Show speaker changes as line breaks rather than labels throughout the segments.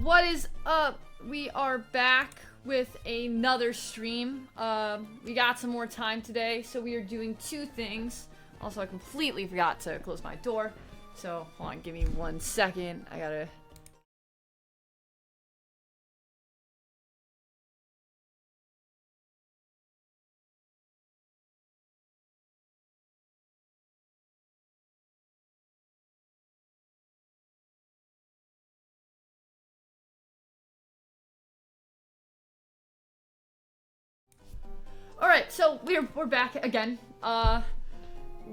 What is up? We are back with another stream. We got some more time today, so we are doing two things. Also, I completely forgot to close my door. So, hold on, give me 1 second. I gotta... Alright, so we're back again.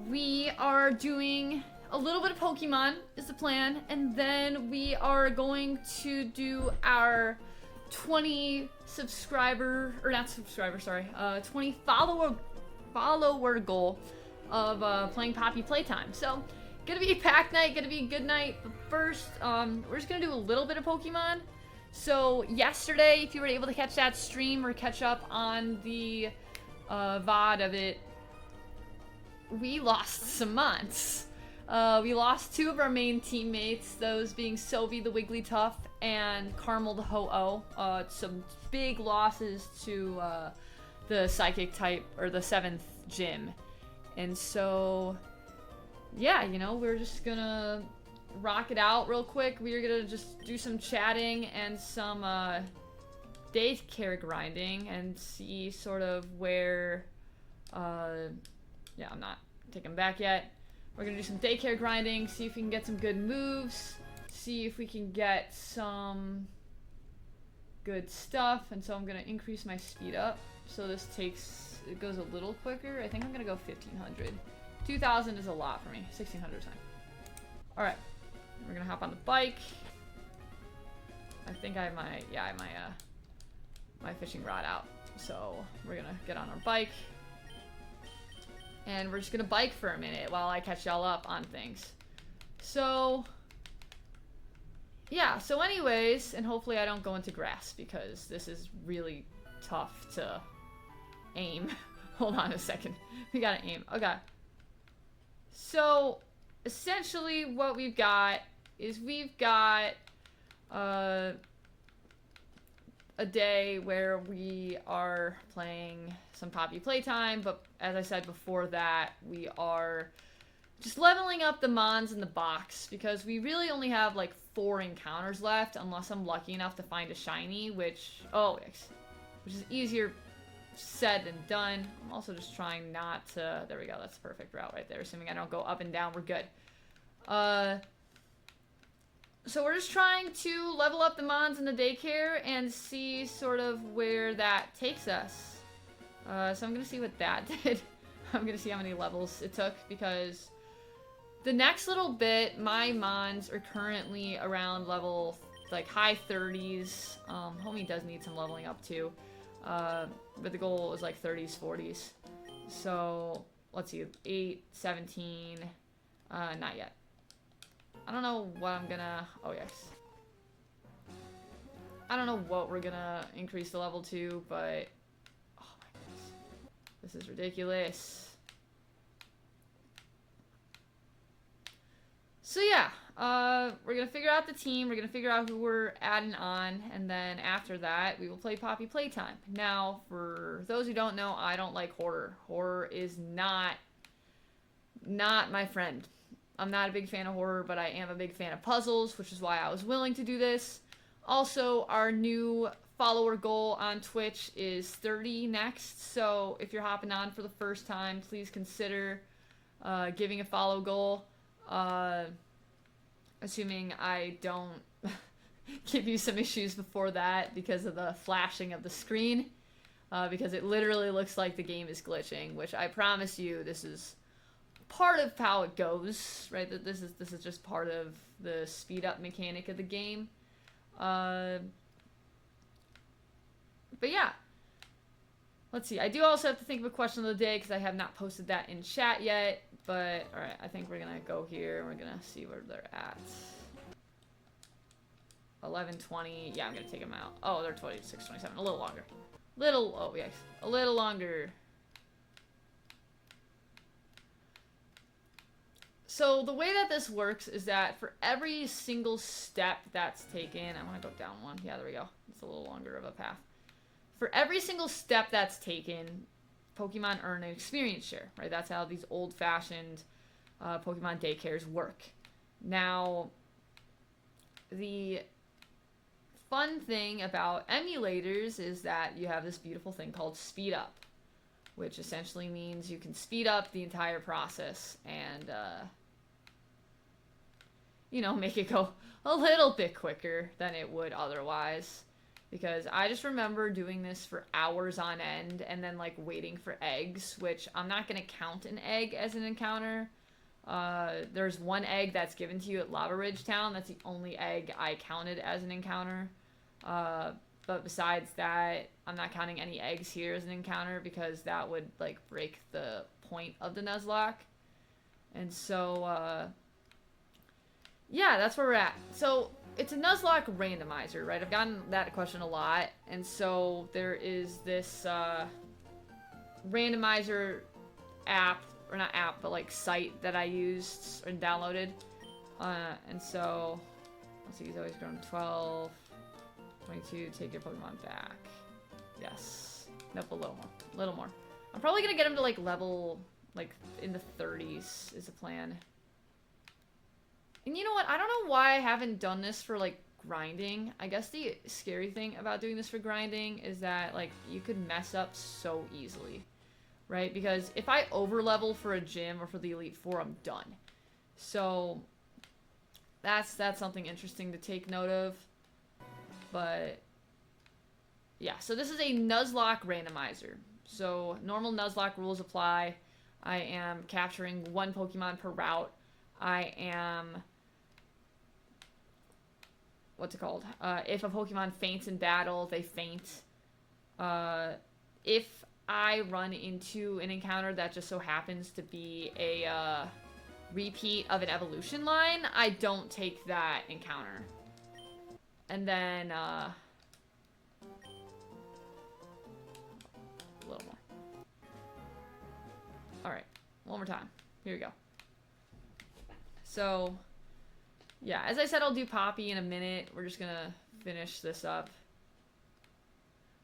We are doing a little bit of Pokemon is the plan, and then we are going to do our 20 subscriber, or not subscriber, sorry, 20 follower goal of playing Poppy Playtime. So, gonna be a pack night, gonna be a good night, but first, we're just gonna do a little bit of Pokemon. So, yesterday, if you were able to catch that stream or catch up on the VOD of it, we lost some months. We lost two of our main teammates, those being Sylvie the Wigglytuff and Carmel the Ho-Oh. Some big losses to the Psychic type, or the 7th gym. And so, yeah, you know, we're just gonna rock it out real quick. We're gonna just do some chatting and some daycare grinding and see sort of where, yeah, I'm not taking back yet. We're gonna do some daycare grinding, see if we can get some good moves, see if we can get some good stuff, and so I'm gonna increase my speed up. So this it goes a little quicker. I think I'm gonna go 1500. 2000 is a lot for me. 1600 is fine. Alright, we're gonna hop on the bike. I think I have my, yeah, I have my fishing rod out. So we're gonna get on our bike. And we're just gonna bike for a minute while I catch y'all up on things. So, yeah, so anyways, and hopefully I don't go into grass because this is really tough to aim. Hold on a second. We gotta aim. Okay. So, essentially what we've got is we've got a day where we are playing some Poppy Playtime, but as I said before that, we are just leveling up the Mons in the box, because we really only have like 4 encounters left, unless I'm lucky enough to find a shiny, which is easier said than done. I'm also just trying not to, there we go, that's the perfect route right there, assuming I don't go up and down, we're good. So we're just trying to level up the Mons in the daycare and see sort of where that takes us. So I'm gonna see what that did. I'm gonna see how many levels it took, because the next little bit, my Mons are currently around level, like, high 30s. Homie does need some leveling up too. But the goal is like 30s, 40s. So, let's see, 8, 17, not yet. I don't know what I'm gonna... Oh, yes. I don't know what we're gonna increase the level to, but... Oh my goodness. This is ridiculous. So yeah, we're gonna figure out the team, we're gonna figure out who we're adding on, and then after that, we will play Poppy Playtime. Now, for those who don't know, I don't like horror. Horror is not my friend. I'm not a big fan of horror, but I am a big fan of puzzles, which is why I was willing to do this. Also, our new follower goal on Twitch is 30 next, so if you're hopping on for the first time, please consider giving a follow goal. Assuming I don't give you some issues before that because of the flashing of the screen, because it literally looks like the game is glitching, which I promise you this is part of how it goes, right? That this is just part of the speed up mechanic of the game. But yeah, let's see. I do also have to think of a question of the day because I have not posted that in chat yet. But all right, I think we're gonna go here. We're gonna see where they're at. 11:20. Yeah, I'm gonna take them out. Oh, they're 26:27. A little longer. Oh yes, a little longer. So the way that this works is that for every single step that's taken, I want to go down one. Yeah, there we go. It's a little longer of a path. For every single step that's taken, Pokemon earn an experience share, right? That's how these old-fashioned Pokemon daycares work. Now, the fun thing about emulators is that you have this beautiful thing called speed up, which essentially means you can speed up the entire process and, you know, make it go a little bit quicker than it would otherwise. Because I just remember doing this for hours on end and then, like, waiting for eggs, which I'm not going to count an egg as an encounter. There's one egg that's given to you at Lava Ridge Town. That's the only egg I counted as an encounter. But besides that, I'm not counting any eggs here as an encounter because that would, like, break the point of the Nuzlocke. And so, yeah, that's where we're at. So, it's a Nuzlocke randomizer, right? I've gotten that question a lot. And so, there is this, randomizer app, or not app, but, like, site that I used and downloaded. And so, let's see, he's always grown 12... 22, take your Pokemon back. Yes. Nope, a little more. A little more. I'm probably gonna get him to, like, level, like, in the 30s is the plan. And you know what? I don't know why I haven't done this for, like, grinding. I guess the scary thing about doing this for grinding is that, like, you could mess up so easily. Right? Because if I over-level for a gym or for the Elite Four, I'm done. So, that's something interesting to take note of. But, yeah, so this is a Nuzlocke randomizer. So, normal Nuzlocke rules apply. I am capturing one Pokemon per route. I am, what's it called? If a Pokemon faints in battle, they faint. If I run into an encounter that just so happens to be a repeat of an evolution line, I don't take that encounter. And then, a little more. Alright, one more time. Here we go. So, yeah, as I said, I'll do Poppy in a minute. We're just gonna finish this up.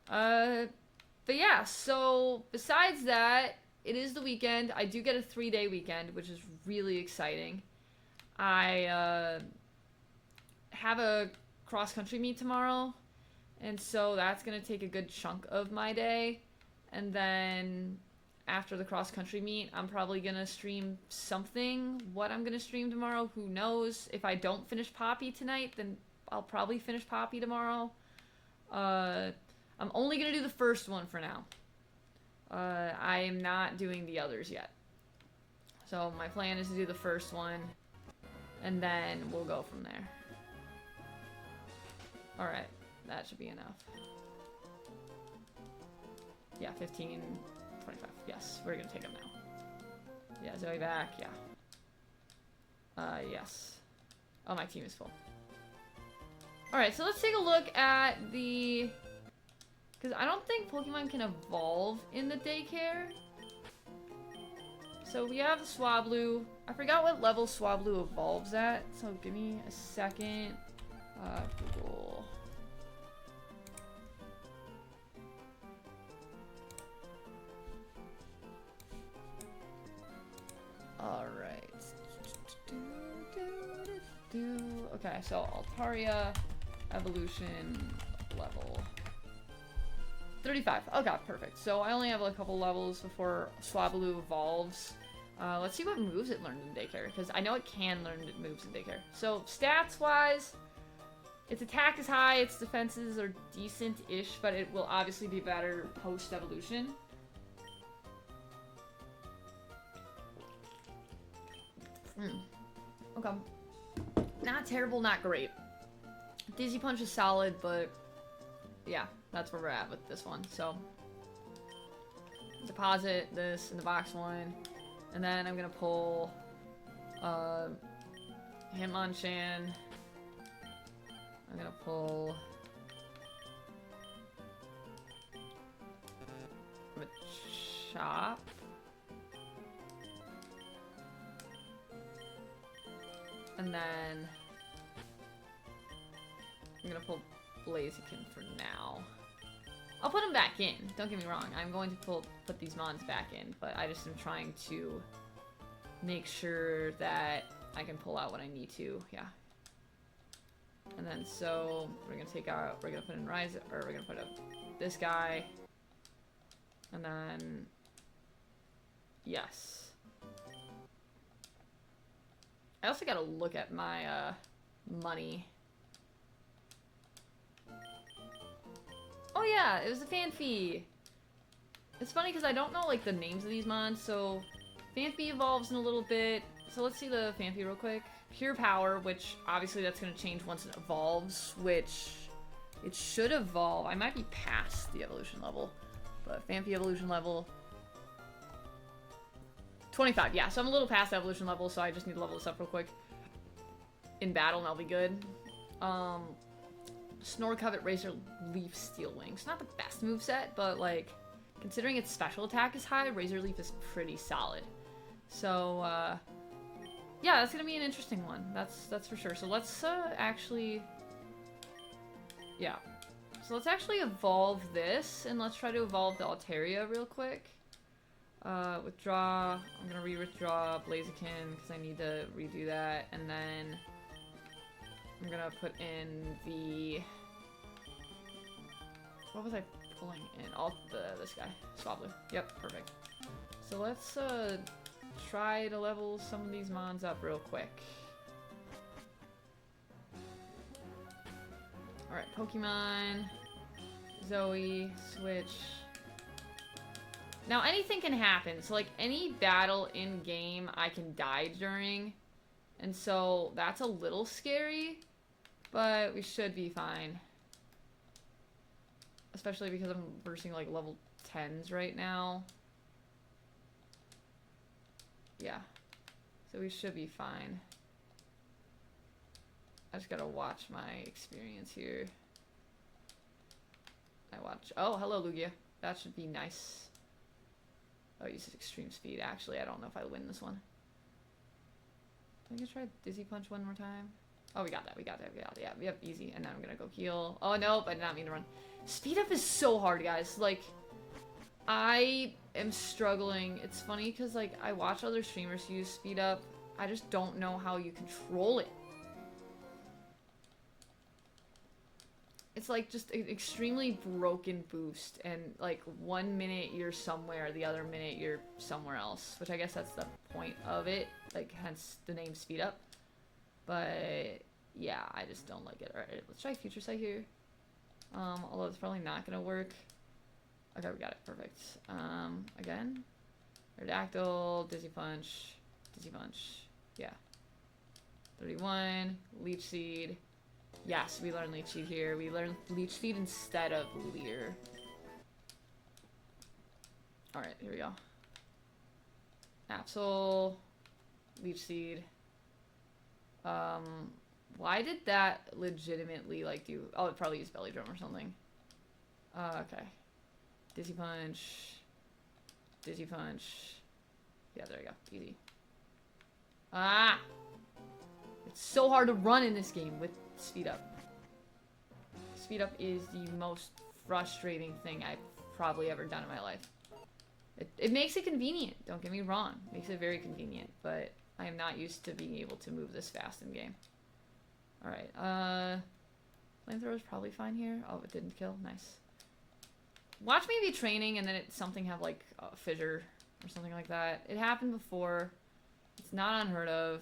But yeah, so, besides that, it is the weekend. I do get a 3-day weekend, which is really exciting. I, have a cross-country meet tomorrow, and so that's gonna take a good chunk of my day. And then after the cross-country meet, I'm probably gonna stream something. What I'm gonna stream tomorrow, who knows? If I don't finish Poppy tonight, then I'll probably finish Poppy tomorrow. I'm only gonna do the first one for now. I am not doing the others yet. So my plan is to do the first one, and then we'll go from there. Alright, that should be enough. Yeah, 15, 25. Yes, we're gonna take him now. Yeah, Zoe back, yeah. Yes. Oh, my team is full. Alright, so let's take a look at the... Because I don't think Pokemon can evolve in the daycare. So we have the Swablu. I forgot what level Swablu evolves at, so give me a second. Google. Alright. Okay, so Altaria evolution level 35. Okay, perfect. So I only have a couple levels before Swablu evolves. Let's see what moves it learned in daycare, because I know it can learn moves in daycare. So stats-wise, its attack is high, its defenses are decent-ish, but it will obviously be better post-evolution. Okay. Not terrible, not great. Dizzy Punch is solid, but yeah, that's where we're at with this one. So, deposit this in the box one, and then I'm gonna pull Hitmonchan. I'm gonna pull Machop. And then I'm gonna pull Blaziken for now. I'll put him back in. Don't get me wrong. I'm going to put these mons back in, but I just am trying to make sure that I can pull out what I need to. Yeah. And then so we're gonna take out. We're gonna put in Rise, or we're gonna put up this guy, and then yes. I also gotta look at my money. Oh yeah, it was a Fanphy. It's funny because I don't know like the names of these mons, so Fanphy evolves in a little bit. So let's see the Fanphy real quick. Pure Power, which obviously that's going to change once it evolves, which it should evolve. I might be past the evolution level, but Fanphy evolution level 25. Yeah, so I'm a little past the evolution level, so I just need to level this up real quick in battle and I'll be good. Snore Covet, Razor Leaf, Steel Wings. Not the best moveset, but like considering its special attack is high, Razor Leaf is pretty solid. So yeah, that's gonna be an interesting one. That's for sure. So let's actually, yeah. So let's actually evolve this, and let's try to evolve the Altaria real quick. Withdraw. I'm gonna re-withdraw Blaziken because I need to redo that, and then I'm gonna put in the. What was I pulling in? This guy, Swablu. Yep, perfect. So let's try to level some of these mons up real quick. Alright, Pokemon, Zoe, switch. Now anything can happen, so like any battle in game I can die during, and so that's a little scary, but we should be fine. Especially because I'm versing like level 10s right now. Yeah. So we should be fine. I just gotta watch my experience here. Oh, hello, Lugia. That should be nice. Oh, uses extreme speed. Actually, I don't know if I win this one. I'm gonna try Dizzy Punch one more time. Oh, we got that. We got that. Yeah, we have easy. And then I'm gonna go heal. Oh, nope. I did not mean to run. Speed up is so hard, guys. Like, I am struggling. It's funny because, like, I watch other streamers use speed up. I just don't know how you control it. It's like just an extremely broken boost, and like 1 minute you're somewhere, the other minute you're somewhere else, which I guess that's the point of it, like hence the name speed up. But yeah, I just don't like it. Alright, let's try Future Sight here. Although it's probably not gonna work. Okay, we got it, perfect. Again, Aerodactyl, Dizzy Punch, yeah. 31, Leech Seed. Yes, we learned Leech Seed here. We learned Leech Seed instead of Leer. Alright, here we go. Absol, Leech Seed. Why did that legitimately, like, do... Oh, it probably used Belly Drum or something. Okay. Dizzy Punch. Yeah, there we go. Easy. Ah! It's so hard to run in this game with speed up. Speed up is the most frustrating thing I've probably ever done in my life. It makes it convenient, don't get me wrong. It makes it very convenient, but I am not used to being able to move this fast in game. Alright, Flamethrower is probably fine here. Oh, it didn't kill. Nice. Watch me be training and then something have like a fissure or something like that. It happened before. It's not unheard of.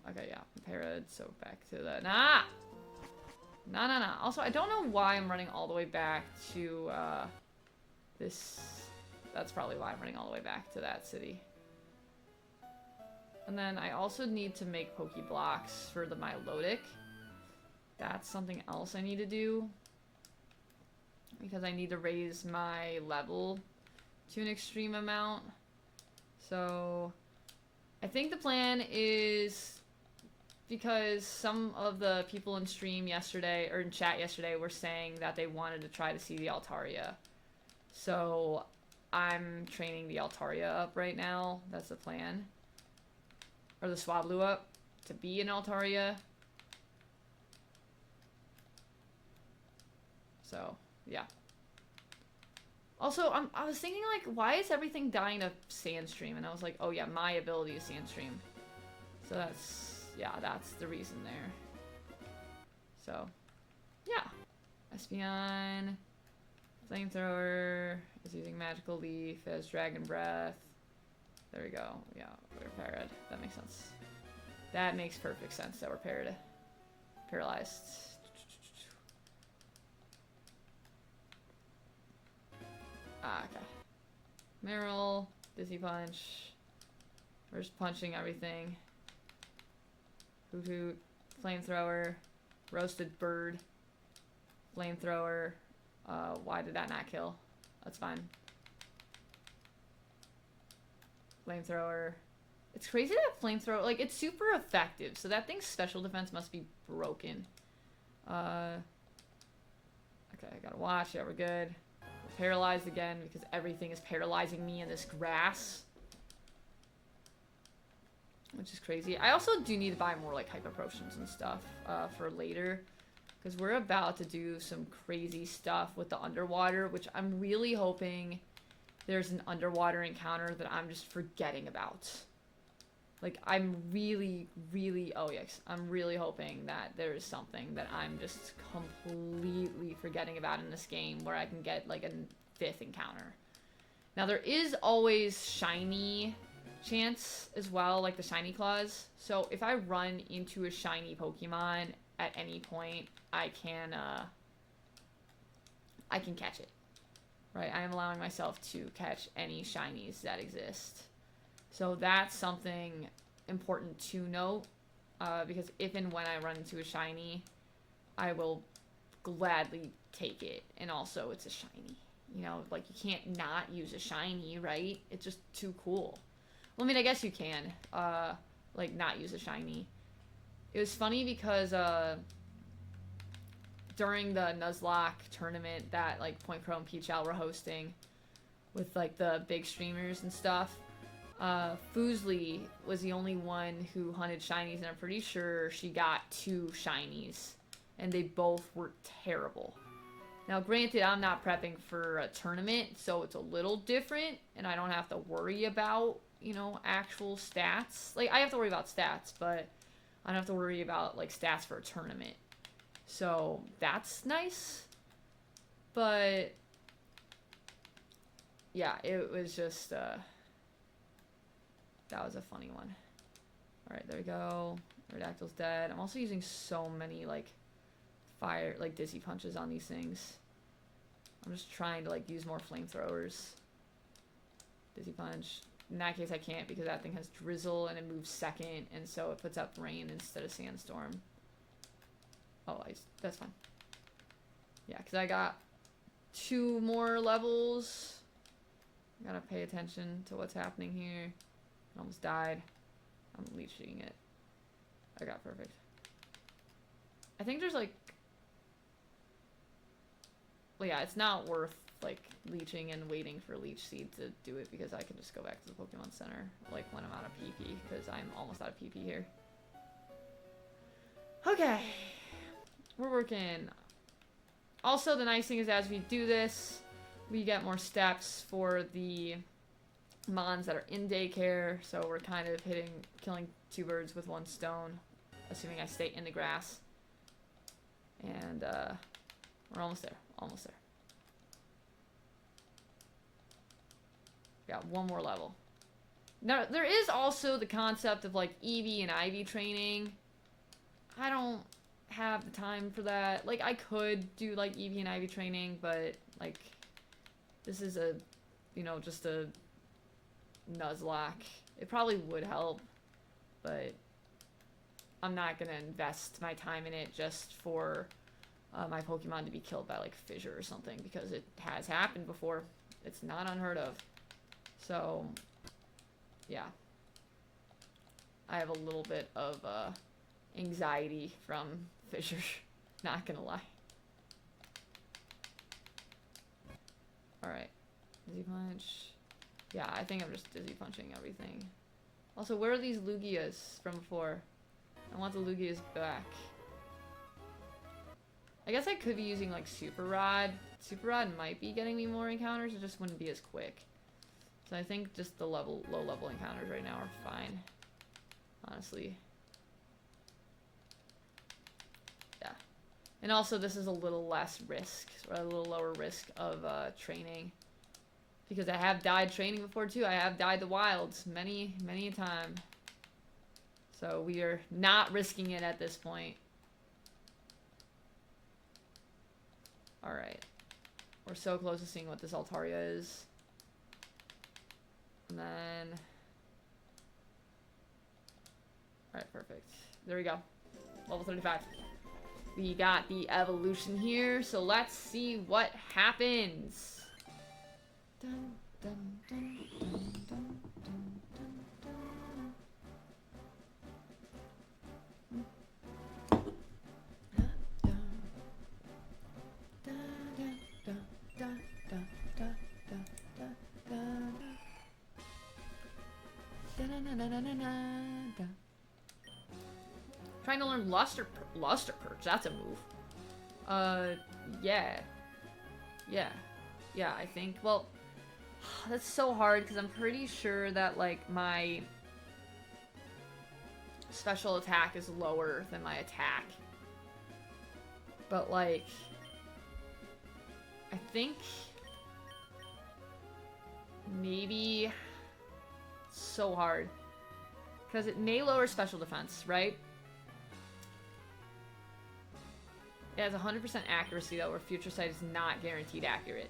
Okay, yeah, Parad, so back to the... Nah! Also, I don't know why I'm running all the way back to, this... That's probably why I'm running all the way back to that city. And then I also need to make Pokeblocks for the Milotic. That's something else I need to do. Because I need to raise my level to an extreme amount. So... I think the plan is, because some of the people in stream yesterday, or in chat yesterday, were saying that they wanted to try to see the Altaria. So I'm training the Altaria up right now. That's the plan. or the Swablu up to be an Altaria. So, yeah. Also, I was thinking, like, why is everything dying to Sandstream? And I was like, oh yeah, my ability is Sandstream. So that's, yeah, that's the reason there. So, yeah. Espeon, Flamethrower is using Magical Leaf as Dragon Breath. There we go. Yeah, we're parried. That makes sense. That makes perfect sense that we're parried. Paralyzed. Ah, okay. Meryl, Dizzy Punch. We're just punching everything. Hoot Hoot, Flamethrower, Roasted Bird, Flamethrower. Why did that not kill? That's fine. Flamethrower. It's crazy that Flamethrower, like, it's super effective, so that thing's special defense must be broken. Okay, I gotta watch. Yeah, we're good. We're paralyzed again because everything is paralyzing me in this grass. Which is crazy. I also do need to buy more, like, hyper potions and stuff for later. Because we're about to do some crazy stuff with the underwater, which I'm really hoping there's an underwater encounter that I'm just forgetting about. Like, I'm really, oh yes, I'm really hoping that there's something that I'm just completely forgetting about in this game where I can get, like, a 5th encounter. Now, there is always shiny chance as well, like the shiny claws. So, if I run into a shiny Pokemon at any point, I can catch it. Right? I am allowing myself to catch any shinies that exist. So that's something important to note, because if and when I run into a shiny, I will gladly take it. And also, it's a shiny. You know, like, you can't not use a shiny, right? It's just too cool. Well, I mean, I guess you can, like, not use a shiny. It was funny because, during the Nuzlocke tournament that, like, Point Crow and Peach Owl were hosting with, like, the big streamers and stuff, Foosley was the only one who hunted shinies, and I'm pretty sure she got 2 shinies, and they both were terrible. Now, granted, I'm not prepping for a tournament, so it's a little different, and I don't have to worry about, you know, actual stats. Like, I have to worry about stats, but I don't have to worry about, like, stats for a tournament. So, that's nice. But, yeah, it was just, that was a funny one. Alright, there we go. Aerodactyl's dead. I'm also using so many, like, fire, like, Dizzy Punches on these things. I'm just trying to, like, use more flamethrowers. Dizzy Punch. In that case, I can't because that thing has Drizzle and it moves second, and so it puts up Rain instead of Sandstorm. Oh, that's fine. Yeah, because I got 2 more levels. Gotta pay attention to what's happening here. I almost died. I'm leeching it. I got perfect. I think there's, like... Well, yeah, it's not worth, like, leeching and waiting for Leech Seed to do it because I can just go back to the Pokemon Center, like, when I'm out of PP, because I'm almost out of PP here. Okay. We're working. Also, the nice thing is as we do this, we get more steps for the Mons that are in daycare, so we're kind of killing 2 birds with 1 stone, assuming I stay in the grass. And, we're almost there. Almost there. Got 1 more level. Now, there is also the concept of, like, EV and IV training. I don't have the time for that. Like, I could do, like, EV and IV training, but, like, this is a, you know, just a Nuzlocke. It probably would help, but I'm not gonna invest my time in it just for my Pokemon to be killed by, like, Fissure or something, because it has happened before. It's not unheard of. So, yeah. I have a little bit of anxiety from Fissure, not gonna lie. Alright. Dizzy Punch. Yeah, I think I'm just Dizzy Punching everything. Also, where are these Lugias from before? I want the Lugias back. I guess I could be using like Super Rod. Super Rod might be getting me more encounters, it just wouldn't be as quick. So I think just the low level encounters right now are fine. Honestly. Yeah. And also this is a little less risk, or a little lower risk of training. Because I have died training before too. I have died the wilds many a time. So we are not risking it at this point. Alright. We're so close to seeing what this Altaria is. And then... Alright, perfect. There we go. Level 35. We got the evolution here, so let's see what happens. Dun, dun, dun, dun, dun, dun, dun. Trying to learn Luster Perch, that's a move. Yeah. Yeah, I think, well, that's so hard because I'm pretty sure that, like, my special attack is lower than my attack. But, like, I think maybe it's so hard because it may lower special defense, right? It has 100% accuracy though, where Future Sight is not guaranteed accurate.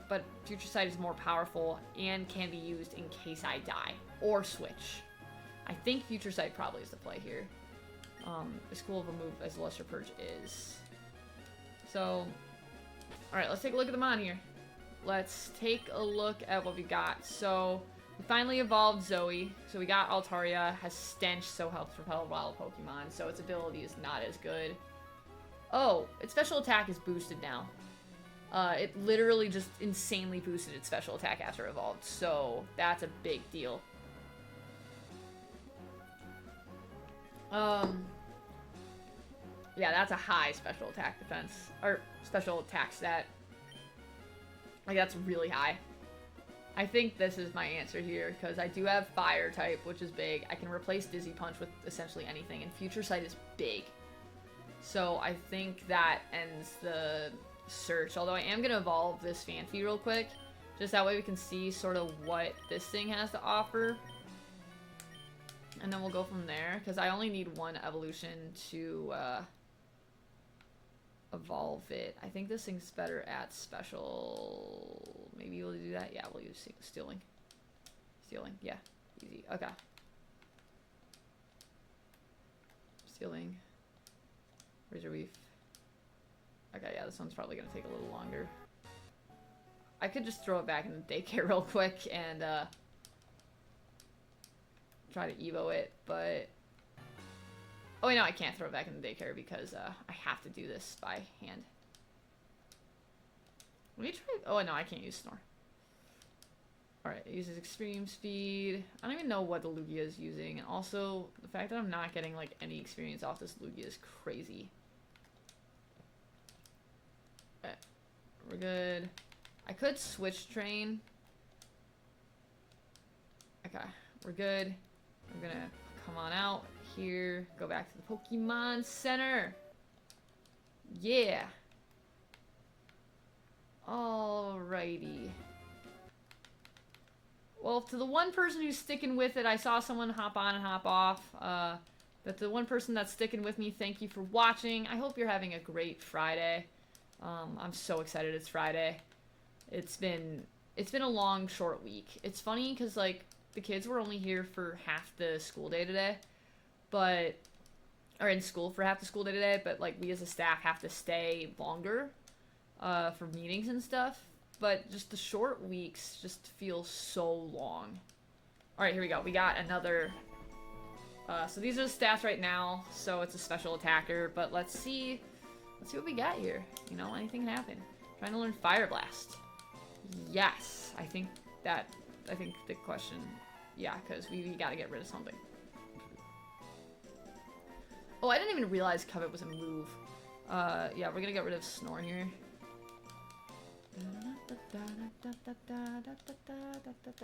But Future Sight is more powerful and can be used in case I die or switch. I think Future Sight probably is the play here. As cool of a move as Luster Perch is. So, alright, let's take a look at the mon here. Let's take a look at what we got. So, we finally evolved Zoe. So we got Altaria, has Stench, so helps repel wild Pokemon. So its ability is not as good. Oh, its special attack is boosted now. It literally just insanely boosted its special attack after it evolved. So that's a big deal. Yeah, that's a high special attack defense. Or special attack stat. Like, that's really high. I think this is my answer here, because I do have Fire type, which is big. I can replace Dizzy Punch with essentially anything, and Future Sight is big. So I think that ends the search, although I am going to evolve this Phanpy real quick, just that way we can see sort of what this thing has to offer. And then we'll go from there, because I only need one evolution to evolve it. I think this thing's better at special. Maybe we'll do that. Yeah, we'll use Stealing. Stealing, yeah. Easy. Okay. Stealing. Razor Leaf. Okay, yeah, this one's probably going to take a little longer. I could just throw it back in the daycare real quick and try to Evo it, but... Oh, wait, no, I can't throw it back in the daycare because I have to do this by hand. Let me try... Oh, no, I can't use Snore. Alright, it uses Extreme Speed. I don't even know what the Lugia is using. And also, the fact that I'm not getting, like, any experience off this Lugia is crazy. Alright, we're good. I could switch train. Okay, we're good. We're gonna come on out here. Go back to the Pokemon Center. Yeah. Alrighty. Well, to the one person who's sticking with it, I saw someone hop on and hop off. But the one person that's sticking with me, thank you for watching. I hope you're having a great Friday. I'm so excited it's Friday. It's been a long, short week. It's funny because, like, the kids were only here for half the school day today. Or in school for half the school day today, but, like, we as a staff have to stay longer for meetings and stuff. But just the short weeks just feel so long. Alright, here we go. We got another... so these are the stats right now. So it's a special attacker. But let's see what we got here. You know, anything can happen. Trying to learn Fire Blast. Yes. I think the question Yeah, because we gotta get rid of something. Oh, I didn't even realize Covet was a move. Yeah, we're gonna get rid of Snore here.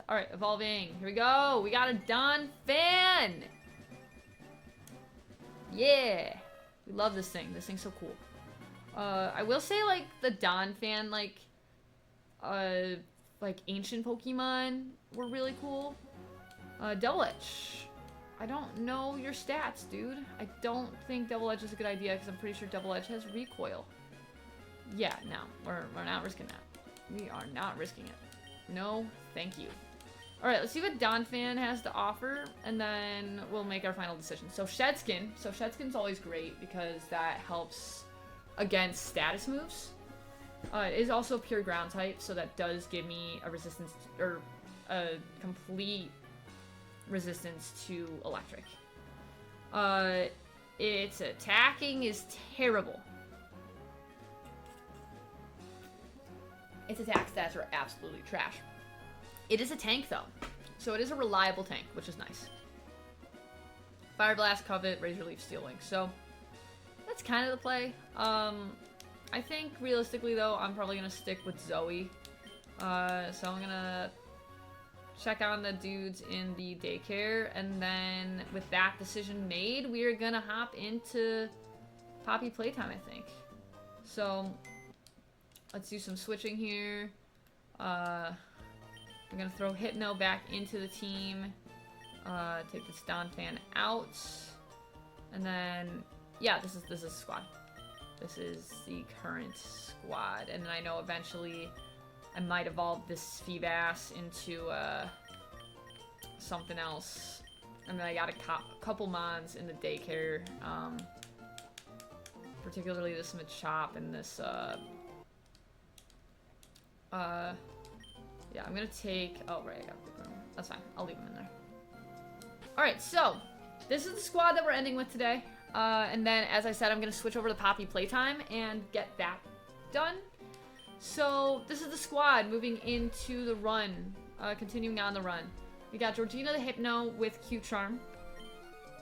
Alright, evolving. Here we go. We got a Dawn Fan! Yeah! We love this thing. This thing's so cool. I will say, like, the Dawn Fan, like ancient Pokemon were really cool. Double Edge. I don't know your stats, dude. I don't think Double Edge is a good idea because I'm pretty sure Double Edge has recoil. Yeah, no. We're not risking that. We are not risking it. No, thank you. Alright, let's see what Donphan has to offer, and then we'll make our final decision. So Shedskin. So Shedskin's always great because that helps against status moves. It is also pure ground type, so that does give me a resistance, or a complete resistance to electric. Its attacking is terrible. Its attack stats are absolutely trash. It is a tank though, so it is a reliable tank, which is nice. Fire Blast, Covet, Razor Leaf, Steel Wing. So that's kind of the play. I think realistically though, I'm probably gonna stick with Zoe. So I'm gonna check on the dudes in the daycare, and then with that decision made, we are gonna hop into Poppy playtime, I think. So let's do some switching here. I'm gonna throw Hypno back into the team. Take this Donphan out, and then yeah, this is squad. This is the current squad, and then I know eventually I might evolve this Feebas into something else. And then I got a couple mons in the daycare, particularly this Machop and this yeah, I'm gonna take, oh right, I got a room. That's fine, I'll leave them in there. Alright, so this is the squad that we're ending with today. And then, as I said, I'm gonna switch over to Poppy playtime and get that done. So this is the squad moving into the run, continuing on the run. We got Georgina the Hypno with Q Charm.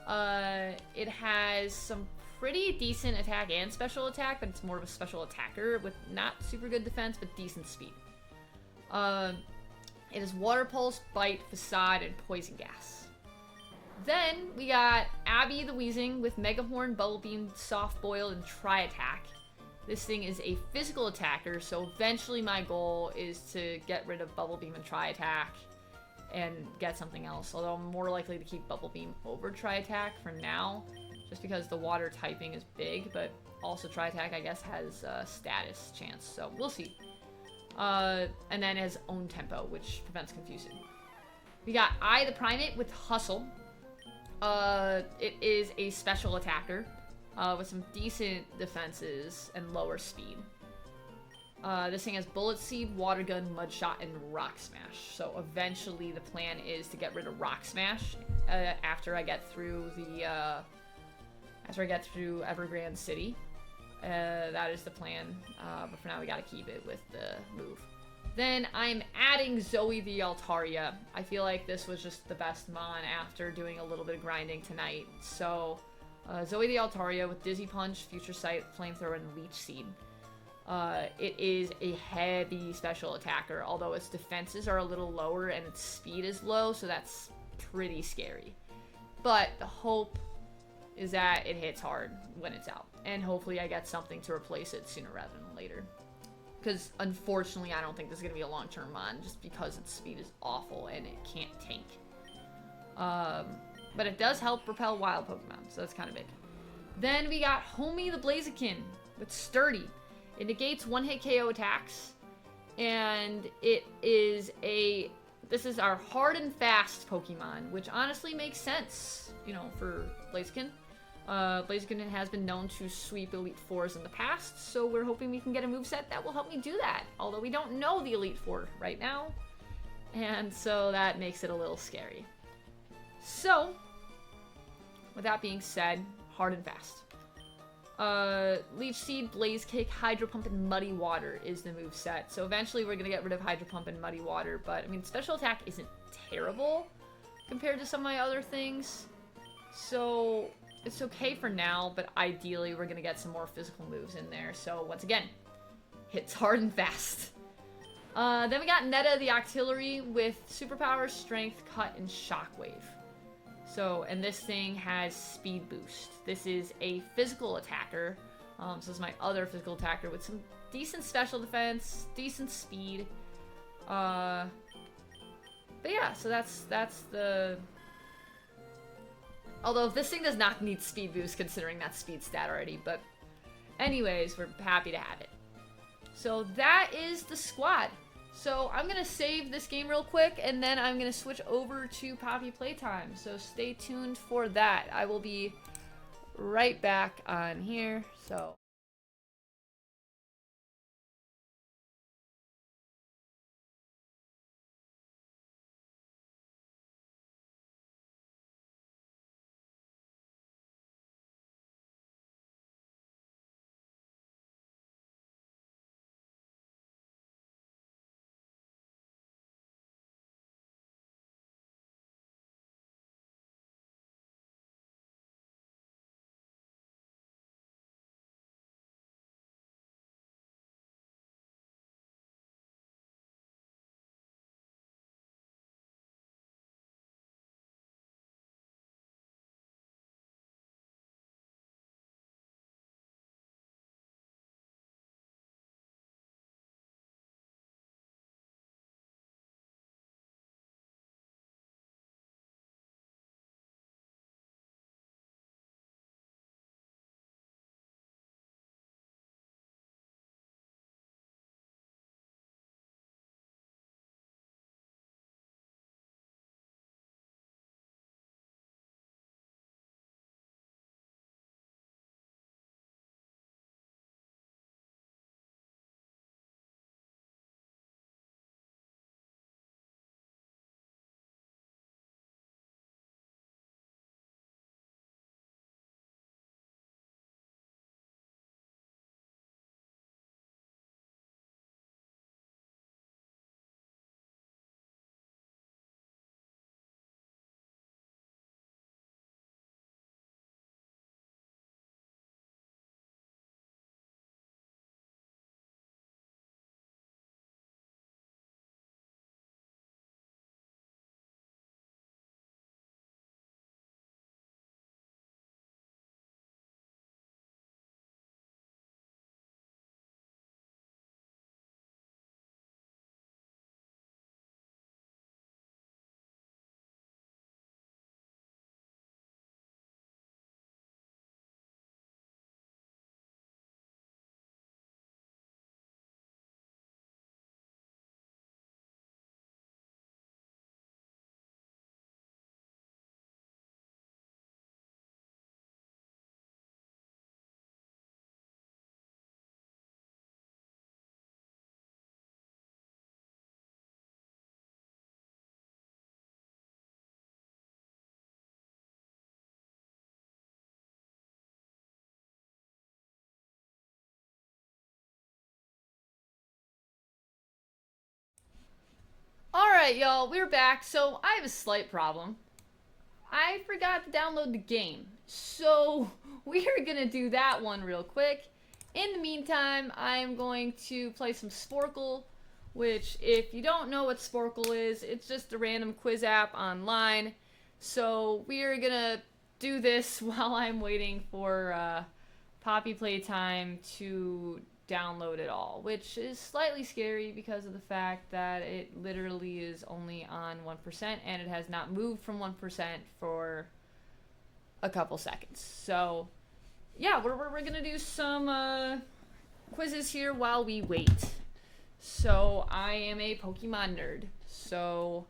It has some pretty decent attack and special attack, but it's more of a special attacker with not super good defense, but decent speed. It is Water Pulse, Bite, Facade, and Poison Gas. Then we got Abby the Weezing with Mega Horn, Bubble Beam, Soft Boil, and Tri Attack. This thing is a physical attacker, so eventually my goal is to get rid of Bubble Beam and Tri Attack and get something else. Although I'm more likely to keep Bubble Beam over Tri Attack for now, just because the water typing is big, but also Tri Attack I guess has a status chance, so we'll see. And then it has Own Tempo, which prevents confusion. We got I the Primate with Hustle. It is a special attacker with some decent defenses and lower speed. This thing has Bullet Seed, Water Gun, Mud Shot, and Rock Smash. So eventually the plan is to get rid of Rock Smash after I get through the Evergrande City. That is the plan, but for now we gotta keep it with the move. Then I'm adding Zoe the Altaria. I feel like this was just the best mon after doing a little bit of grinding tonight. So, Zoe the Altaria with Dizzy Punch, Future Sight, Flamethrower, and Leech Seed. It is a heavy special attacker, although its defenses are a little lower and its speed is low, so that's pretty scary. But the hope is that it hits hard when it's out, and hopefully I get something to replace it sooner rather than later. Because unfortunately I don't think this is going to be a long-term mon, just because its speed is awful and it can't tank. But it does help repel wild Pokemon, so that's kind of big. Then we got Homie the Blaziken with Sturdy. It negates one-hit KO attacks, and it is this is our hard and fast Pokemon, which honestly makes sense, you know, for Blaziken. Blaziken has been known to sweep Elite Fours in the past, so we're hoping we can get a moveset that will help me do that. Although we don't know the Elite Four right now, and so that makes it a little scary. So, with that being said, hard and fast. Leech Seed, Blaze Kick, Hydro Pump, and Muddy Water is the moveset. So eventually we're going to get rid of Hydro Pump and Muddy Water, but I mean, special attack isn't terrible. compared to some of my other things. So it's okay for now, but ideally we're gonna get some more physical moves in there. So once again, hits hard and fast. Then we got Netta the Octillery with superpowers, strength, cut, and shockwave. So, and this thing has speed boost. This is a physical attacker. So this is my other physical attacker with some decent special defense, decent speed. But yeah, so that's the... Although this thing does not need speed boost considering that speed stat already, but anyways, we're happy to have it. So that is the squad. So I'm gonna save this game real quick and then I'm gonna switch over to Poppy Playtime. So stay tuned for that. I will be right back on here. So alright, y'all, we're back. So I have a slight problem. I forgot to download the game. So we are gonna do that one real quick. In the meantime, I'm going to play some Sporkle, which if you don't know what Sporkle is, it's just a random quiz app online. So we are gonna do this while I'm waiting for Poppy Playtime to download it all, which is slightly scary because of the fact that it literally is only on 1% and it has not moved from 1% for a couple seconds. So yeah, we're gonna do some quizzes here while we wait. So I am a Pokemon nerd, so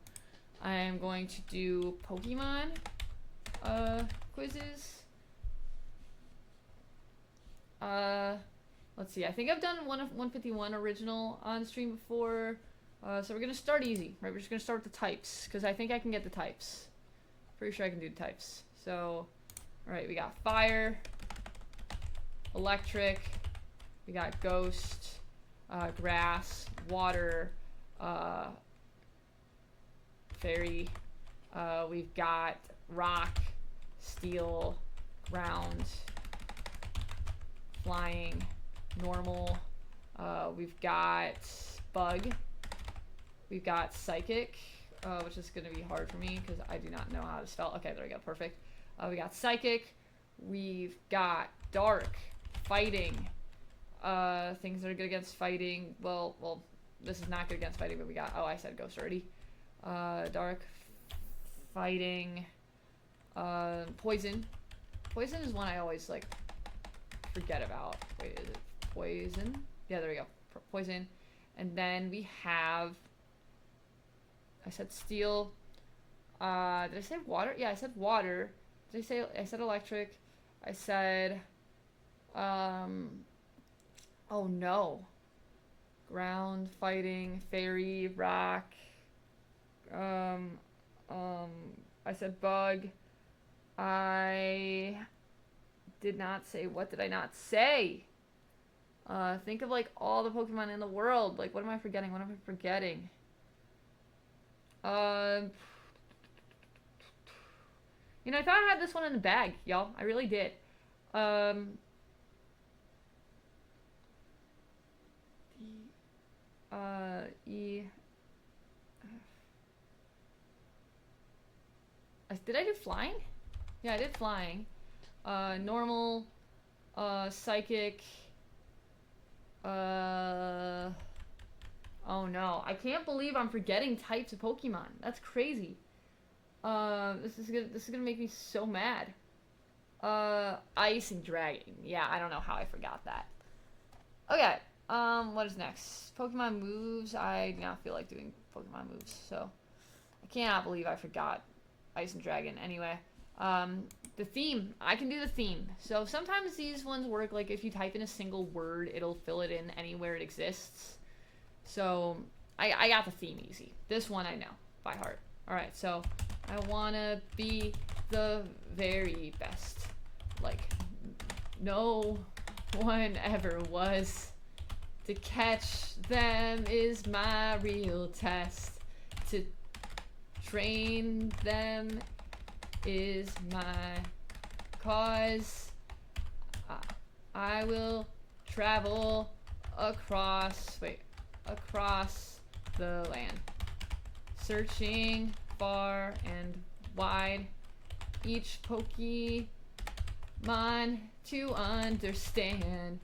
I am going to do Pokemon quizzes. Let's see, I think I've done 151 original on stream before, so we're gonna start easy, right? We're just gonna start with the types, because I think I can get the types. Pretty sure I can do the types. So, alright, we got fire, electric, we got ghost, grass, water, fairy, We've got rock, steel, ground, flying, normal. We've got bug. We've got psychic, which is going to be hard for me because I do not know how to spell. Okay, there we go. Perfect. We got psychic. We've got dark, fighting. Things that are good against fighting. Well, this is not good against fighting, but we got, oh, I said ghost already. Dark, fighting, poison. Poison is one I always, like, forget about. Wait, is it poison? Yeah, there we go. Poison. And then we have, I said steel. Did I say water? Yeah, I said water. I said electric. I said, oh no. Ground, fighting, fairy, rock. I said bug. I did not say, what did I not say? Think of like all the Pokemon in the world. Like, what am I forgetting? What am I forgetting? You know, I thought I had this one in the bag, y'all. I really did. Did I do flying? Yeah, I did flying. Normal, psychic, oh no, I can't believe I'm forgetting types of Pokemon. That's crazy. This is gonna make me so mad. Ice and Dragon. Yeah, I don't know how I forgot that. Okay, what is next? Pokemon moves. I do not feel like doing Pokemon moves, so I cannot believe I forgot Ice and Dragon. Anyway, the theme. I can do the theme. So sometimes these ones work, like if you type in a single word, it'll fill it in anywhere it exists. So I got the theme easy. This one I know by heart. Alright, so I wanna be the very best. Like no one ever was. To catch them is my real test. To train them is my cause. I will travel across the land, searching far and wide, each Pokemon to understand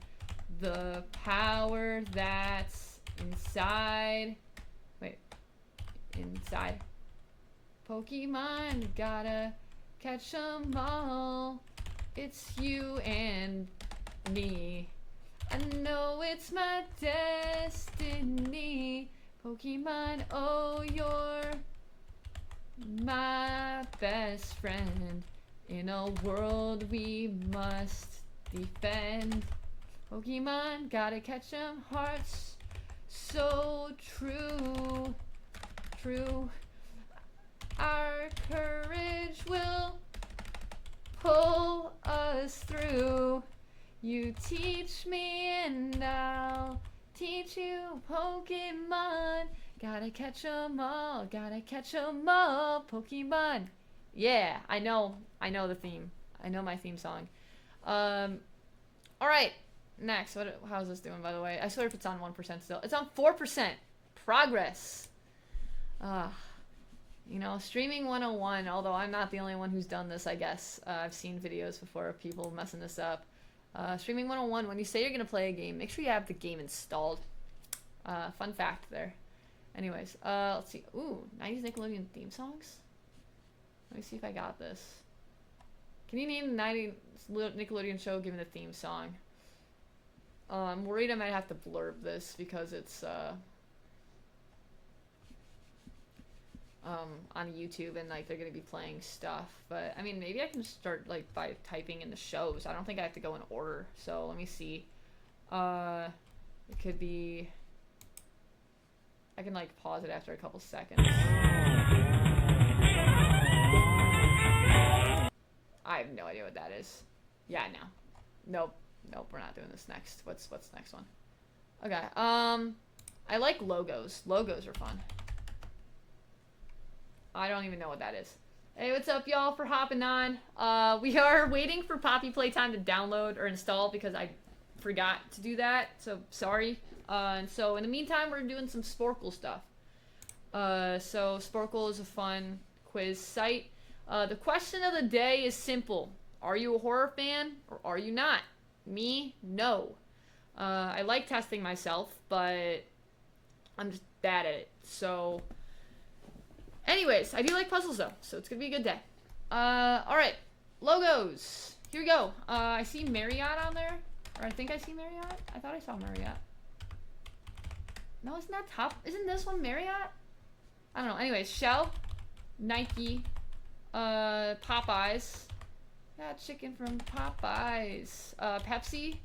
the power that's inside. Inside. Pokemon, gotta catch 'em all. It's you and me. I know it's my destiny. Pokemon, oh, you're my best friend. In a world we must defend. Pokemon, gotta catch 'em, hearts so true. True. Our courage will pull us through. You teach me and I'll teach you, Pokemon. Gotta catch 'em all, gotta catch 'em all, Pokemon. Yeah, I know the theme. I know my theme song. Alright, next. How's this doing, by the way? I swear if it's on 1% still. It's on 4%. Progress. You know, streaming 101, although I'm not the only one who's done this, I guess. I've seen videos before of people messing this up. Streaming 101, when you say you're going to play a game, make sure you have the game installed. Fun fact there. Anyways, let's see. Ooh, 90s Nickelodeon theme songs? Let me see if I got this. Can you name the 90s Nickelodeon show given a theme song? I'm worried I might have to blurb this because it's, on YouTube and like they're gonna be playing stuff, but I mean maybe I can start like by typing in the shows. I don't think I have to go in order, so let me see. It could be, I can like pause it after a couple seconds. I have no idea what that is. Yeah, no. Nope, we're not doing this next. What's the next one? Okay, I like logos. Logos are fun. I don't even know what that is. Hey, what's up, y'all, for hopping on? We are waiting for Poppy Playtime to download or install because I forgot to do that, so sorry. And so in the meantime, we're doing some Sporkle stuff. So Sporkle is a fun quiz site. The question of the day is simple. Are you a horror fan or are you not? Me, no. I like testing myself, but I'm just bad at it. So, anyways, I do like puzzles though, so it's gonna be a good day. Alright. Logos. Here we go. I see Marriott on there. Or I think I see Marriott. I thought I saw Marriott. No, isn't that top? Isn't this one Marriott? I don't know. Anyways, Shell, Nike, Popeyes. Yeah, chicken from Popeyes. Pepsi.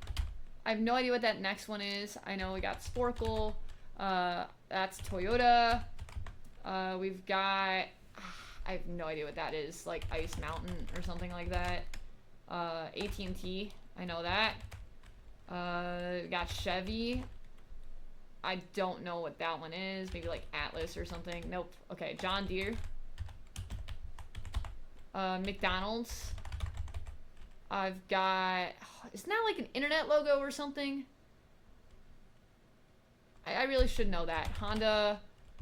I have no idea what that next one is. I know we got Sporkle. That's Toyota. We've got... I have no idea what that is. Like Ice Mountain or something like that. AT&T. I know that. We got Chevy. I don't know what that one is. Maybe like Atlas or something. Nope. Okay, John Deere. McDonald's. I've got... Isn't that like an internet logo or something? I really should know that. Honda.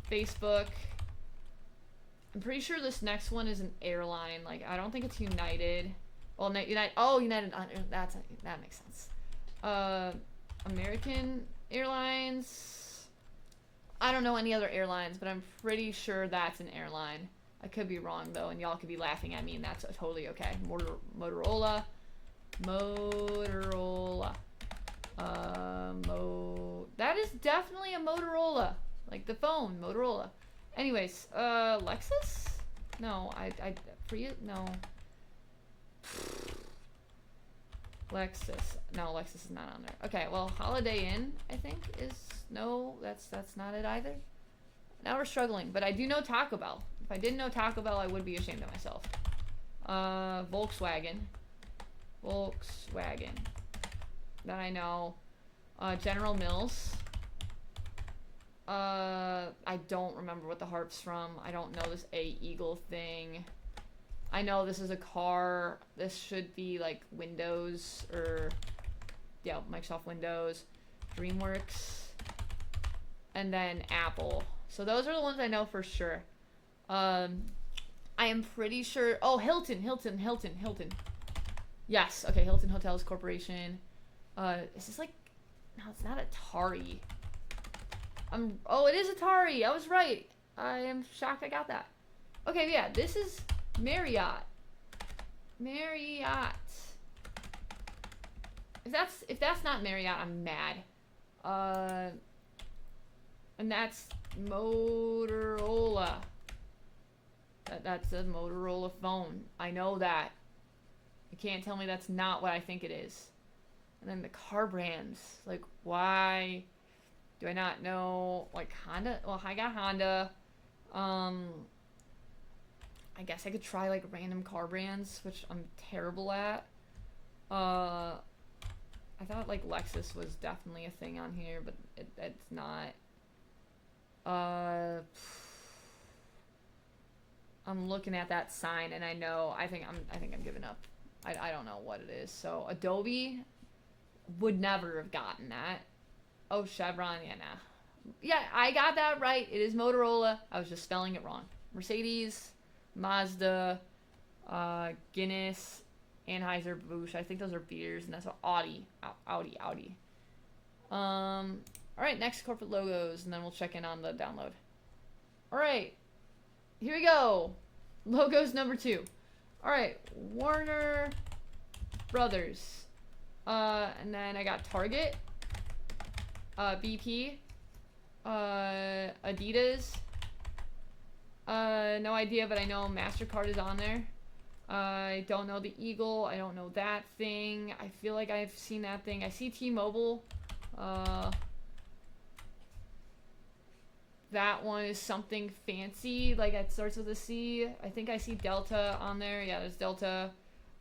Facebook. I'm pretty sure this next one is an airline. Like, I don't think it's United. Well, United... Oh, United... that makes sense. American Airlines. I don't know any other airlines, but I'm pretty sure that's an airline. I could be wrong though, and y'all could be laughing at me, and that's totally okay. Motorola. That is definitely a Motorola. Like the phone, Motorola. Anyways, Lexus? No, no. Lexus. No, Lexus is not on there. Okay, well, Holiday Inn, I think, is... No, that's not it either. Now we're struggling, but I do know Taco Bell. If I didn't know Taco Bell, I would be ashamed of myself. Volkswagen. That I know. General Mills. I don't remember what the harp's from. I don't know this Eagle thing. I know this is a car. This should be like Windows or... Yeah, Microsoft Windows. DreamWorks. And then Apple. So those are the ones I know for sure. I am pretty sure... Oh, Hilton. Yes, okay, Hilton Hotels Corporation. Is this like... No, it's not Atari. Oh, it is Atari. I was right. I am shocked I got that. Okay, yeah, this is Marriott. If that's not Marriott, I'm mad. And that's Motorola. That's a Motorola phone. I know that. You can't tell me that's not what I think it is. And then the car brands. Like, why do I not know? Like, Honda. Well, I got Honda. I guess I could try, like, random car brands, which I'm terrible at. I thought, like, Lexus was definitely a thing on here, but it's not. I'm looking at that sign, and I know. I think I'm giving up. I don't know what it is. So Adobe would never have gotten that. Oh, Chevron, yeah, nah. Yeah, I got that right. It is Motorola. I was just spelling it wrong. Mercedes, Mazda, Guinness, Anheuser-Busch. I think those are beers, and that's what Audi. All right, next corporate logos, and then we'll check in on the download. All right, here we go. Logos number 2. All right, Warner Brothers. And then I got Target, BP, Adidas. No idea, but I know MasterCard is on there. I don't know the Eagle. I don't know that thing. I feel like I've seen that thing. I see T-Mobile. That one is something fancy, like it starts with a C. I think I see Delta on there. Yeah, there's Delta.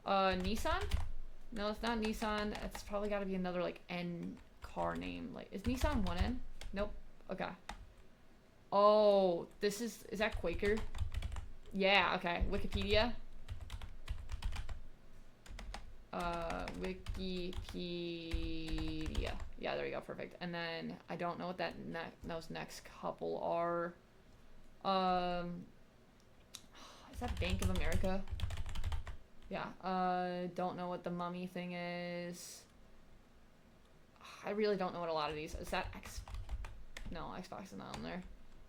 Nissan? No, it's not Nissan. It's probably got to be another like N car name. Like, is Nissan one N? Nope. Okay. Oh, is that Quaker? Yeah, okay. Wikipedia. Wikipedia. Yeah, there you go. Perfect. And then I don't know what those next couple are. Is that Bank of America? Yeah. Don't know what the mummy thing is. I really don't know what a lot of these. Is that X? No, Xbox is not on there.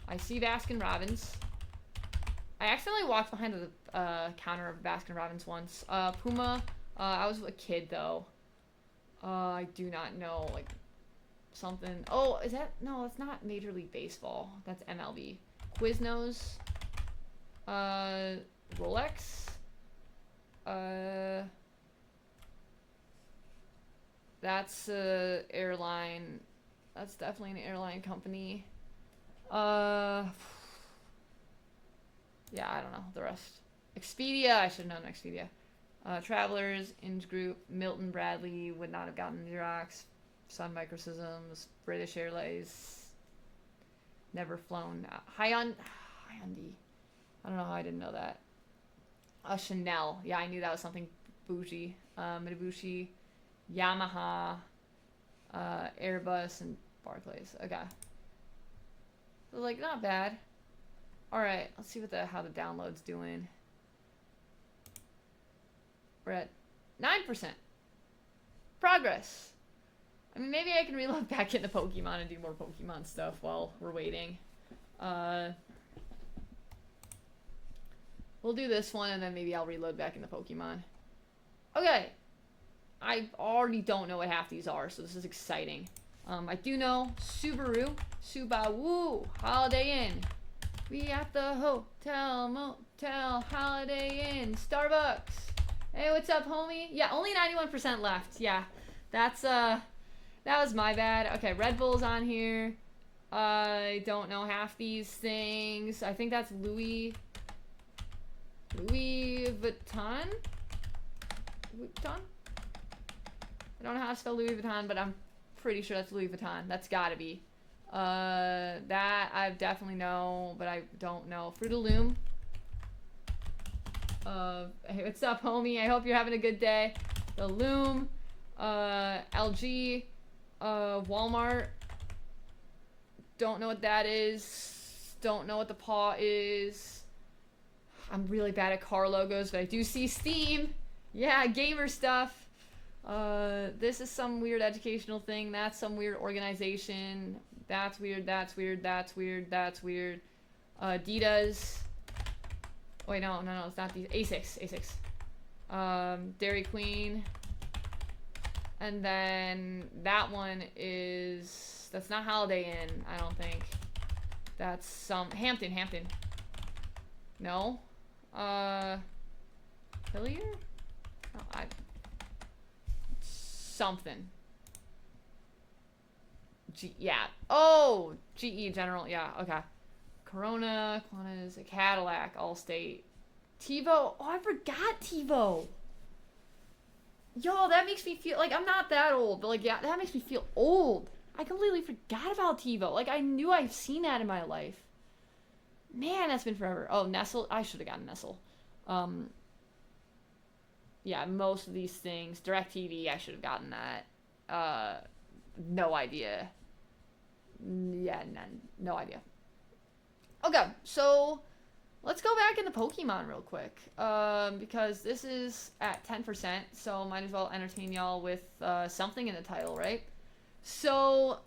I see Baskin Robbins. I accidentally walked behind the counter of Baskin Robbins once. Puma. I was a kid though. I do not know, like, something. Oh, is that? No, that's not Major League Baseball. That's MLB. Quiznos. Rolex. That's a airline. That's definitely an airline company. Yeah, I don't know the rest. Expedia. I should have known Expedia. Travelers, Inge Group, Milton Bradley would not have gotten Xerox. Sun Microsystems, British Airways, never flown. Hyundai. I don't know how I didn't know that. Chanel. Yeah, I knew that was something bougie. Mitsubishi, Yamaha, Airbus, and Barclays. Okay. So, like, not bad. Alright, let's see what how the download's doing. We're at 9%. Progress. I mean, maybe I can reload back into Pokemon and do more Pokemon stuff while we're waiting. We'll do this one, and then maybe I'll reload back into Pokemon. Okay. I already don't know what half these are, so this is exciting. I do know Subaru, Holiday Inn. We at the hotel, motel, Holiday Inn, Starbucks. Hey, what's up, homie? Yeah, only 91% left. Yeah, that's, that was my bad. Okay, Red Bull's on here. I don't know half these things. I think that's Louis Vuitton? I don't know how to spell Louis Vuitton, but I'm pretty sure that's Louis Vuitton. That's gotta be. That I definitely know, but I don't know. Fruit of the Loom. Hey, what's up, homie? I hope you're having a good day. The Loom, LG, Walmart. Don't know what that is. Don't know what the paw is. I'm really bad at car logos, but I do see Steam. Yeah, gamer stuff. This is some weird educational thing. That's some weird organization. That's weird. That's weird. That's weird. That's weird. Adidas. Wait, no, it's not these. Asics. Dairy Queen. And then that one is, that's not Holiday Inn, I don't think. That's some, Hampton. No. Hillier? No, something. Yeah. Oh, GE General. Yeah, okay. Corona, Qantas, Cadillac, Allstate, TiVo. Oh, I forgot TiVo. Yo, that makes me feel like I'm not that old, but like, yeah, that makes me feel old. I completely forgot about TiVo. Like, I knew I've seen that in my life. Man, that's been forever. Oh, Nestle. I should have gotten Nestle. Yeah, most of these things. DirecTV, I should have gotten that. No idea. Yeah, no idea. Okay, so let's go back into Pokemon real quick. Because this is at 10%, so might as well entertain y'all with something in the title, right? So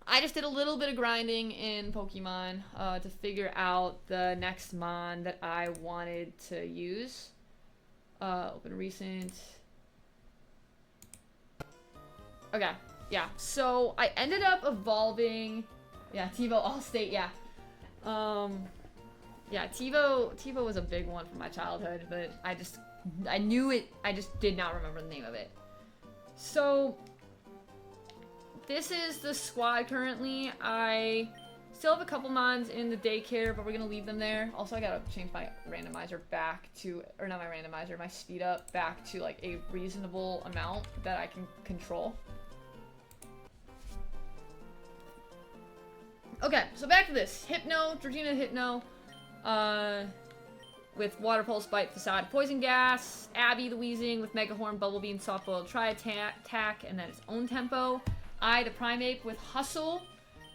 I just did a little bit of grinding in Pokemon to figure out the next mon that I wanted to use. Open recent. Okay, yeah. So I ended up evolving. Yeah, TiVo Allstate. Yeah. Yeah, TiVo was a big one from my childhood, but I knew it. I just did not remember the name of it. So this is the squad currently. I still have a couple mons in the daycare, but we're gonna leave them there. Also, I gotta change my randomizer back to, or not my randomizer, my speed up back to like a reasonable amount that I can control. Okay, so back to this. Hypno, Georgina Hypno. with Water Pulse, Bite, Facade, Poison Gas. Abby the Weezing with Mega Horn, Bubble Beam, Soft Boiled, Tri-Attack, and then its own tempo. I the Primeape with Hustle,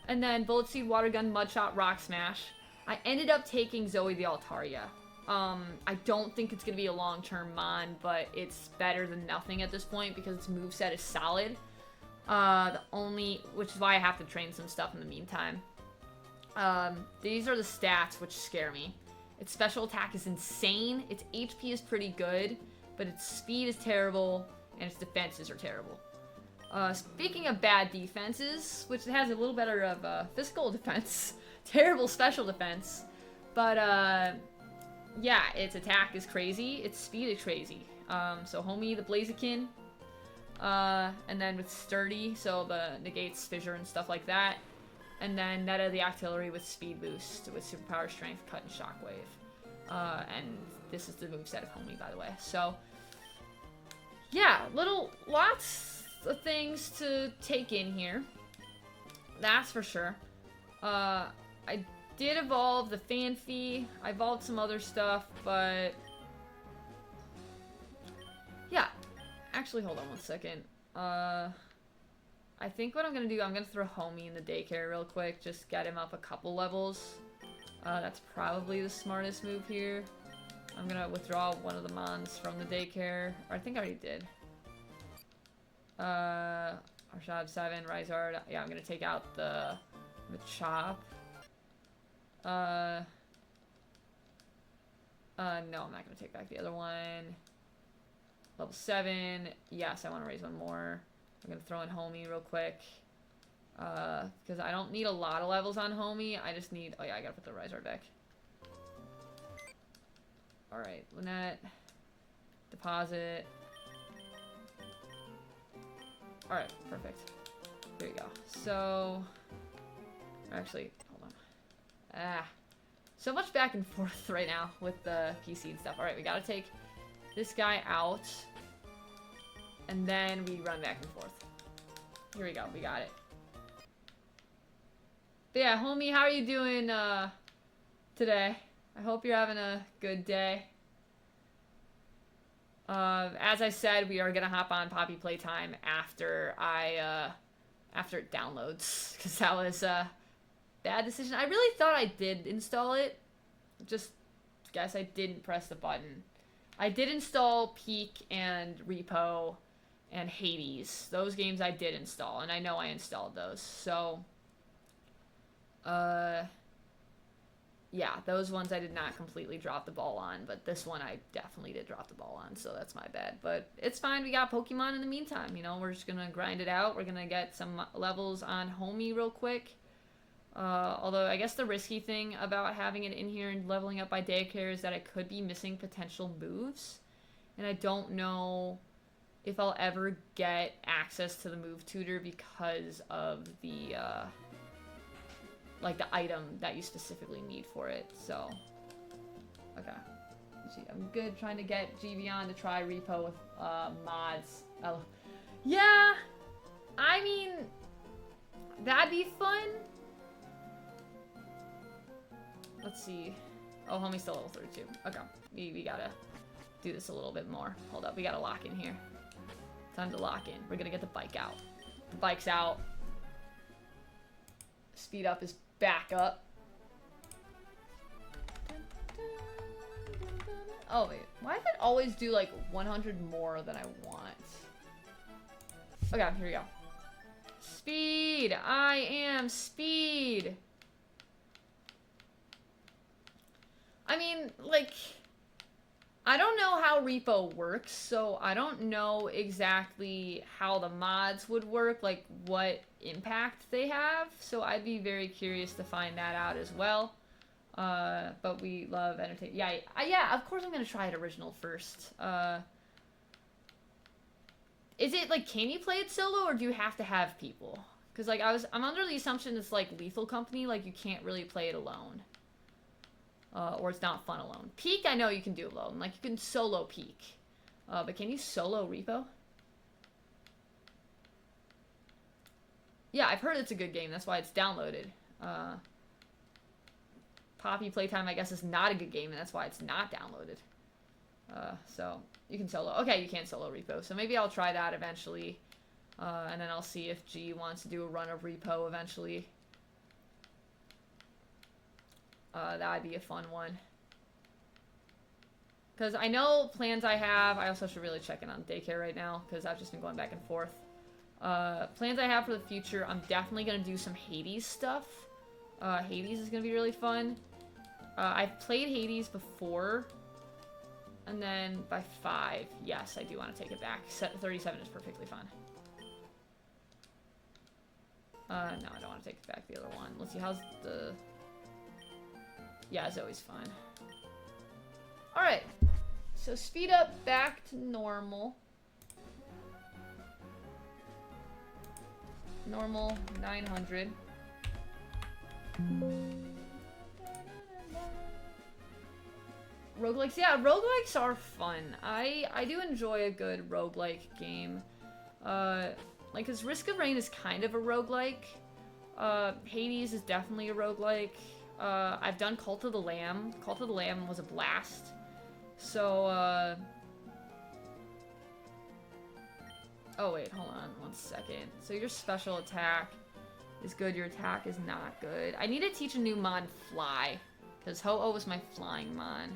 and then Bullet Seed, Water Gun, Mud Shot, Rock Smash. I ended up taking Zoe the Altaria. I don't think it's going to be a long-term mon, but it's better than nothing at this point because its moveset is solid. Which is why I have to train some stuff in the meantime. These are the stats which scare me. Its special attack is insane, its HP is pretty good, but its speed is terrible, and its defenses are terrible. Speaking of bad defenses, which it has a little better of physical defense, terrible special defense, but yeah, its attack is crazy, its speed is crazy. So Homie the Blaziken, and then with Sturdy, so the negates Fissure and stuff like that. And then Netta the Octillery with Speed Boost, with Superpower, Strength, Cut, and Shockwave. And this is the moveset of Homie, by the way. So, yeah, lots of things to take in here. That's for sure. I did evolve the Fanfy. I evolved some other stuff, but... yeah. Actually, hold on one second. I think what I'm going to do, I'm going to throw Homie in the daycare real quick. Just get him up a couple levels. That's probably the smartest move here. I'm going to withdraw one of the mons from the daycare. Or I think I already did. Arshad 7, Rizard. Yeah, I'm going to take out the Machop. No, I'm not going to take back the other one. Level 7. Yes, I want to raise one more. I'm going to throw in Homie real quick. Because I don't need a lot of levels on Homie. I just need... oh yeah, I got to put the Rizard back. Alright, Lynette. Deposit. Alright, perfect. Here we go. So... actually, hold on. So much back and forth right now with the PC and stuff. Alright, we got to take this guy out. And then we run back and forth. Here we go. We got it. But yeah, Homie, how are you doing today? I hope you're having a good day. As I said, we are going to hop on Poppy Playtime after after it downloads. Because that was a bad decision. I really thought I did install it. Just guess I didn't press the button. I did install Peak and Repo and Hades. Those games I did install, and I know I installed those. So, yeah, those ones I did not completely drop the ball on, but this one I definitely did drop the ball on, so that's my bad. But it's fine, we got Pokemon in the meantime, you know, we're just gonna grind it out. We're gonna get some levels on Homie real quick. Although I guess the risky thing about having it in here and leveling up by daycare is that I could be missing potential moves, and I don't know if I'll ever get access to the move tutor because of the like the item that you specifically need for it. So okay, see, I'm good trying to get GV to try Repo with mods. Oh yeah, I mean that'd be fun. Let's see. Oh, Homie's still level 32. Okay, we gotta do this a little bit more. Hold up, we gotta lock in here. Time to lock in. We're gonna get the bike out. The bike's out. Speed up is back up. Oh wait, why does it always do like 100 more than I want? Okay, here we go. Speed! I am speed! I mean, like, I don't know how Repo works, so I don't know exactly how the mods would work, like what impact they have, so I'd be very curious to find that out as well. But we love entertainment. Yeah, yeah, of course I'm going to try it original first. Is it, like, can you play it solo, or do you have to have people? Because, like, I'm under the assumption it's like Lethal Company, like, you can't really play it alone. Or it's not fun alone. Peak, I know you can do alone. Like, you can solo Peak. But can you solo Repo? Yeah, I've heard it's a good game. That's why it's downloaded. Poppy Playtime, I guess, is not a good game, and that's why it's not downloaded. So you can solo. Okay, you can't solo repo. So maybe I'll try that eventually. And then I'll see if G wants to do a run of repo eventually. That'd be a fun one. Because I know plans I have. I also should really check in on daycare right now, because I've just been going back and forth. Plans I have for the future, I'm definitely going to do some Hades stuff. Hades is going to be really fun. I've played Hades before. And then by 5, yes, I do want to take it back. 37 is perfectly fine. No, I don't want to take it back, the other one. Let's see, how's the... Yeah, it's always fine. Alright. So speed up back to normal. Normal, 900. Roguelikes, yeah, roguelikes are fun. I do enjoy a good roguelike game. Like, cause Risk of Rain is kind of a roguelike. Hades is definitely a roguelike. I've done Cult of the Lamb. Cult of the Lamb was a blast. So, oh wait, hold on one second. So your special attack is good, your attack is not good. I need to teach a new mod, Fly. Because Ho-Oh was my flying mod.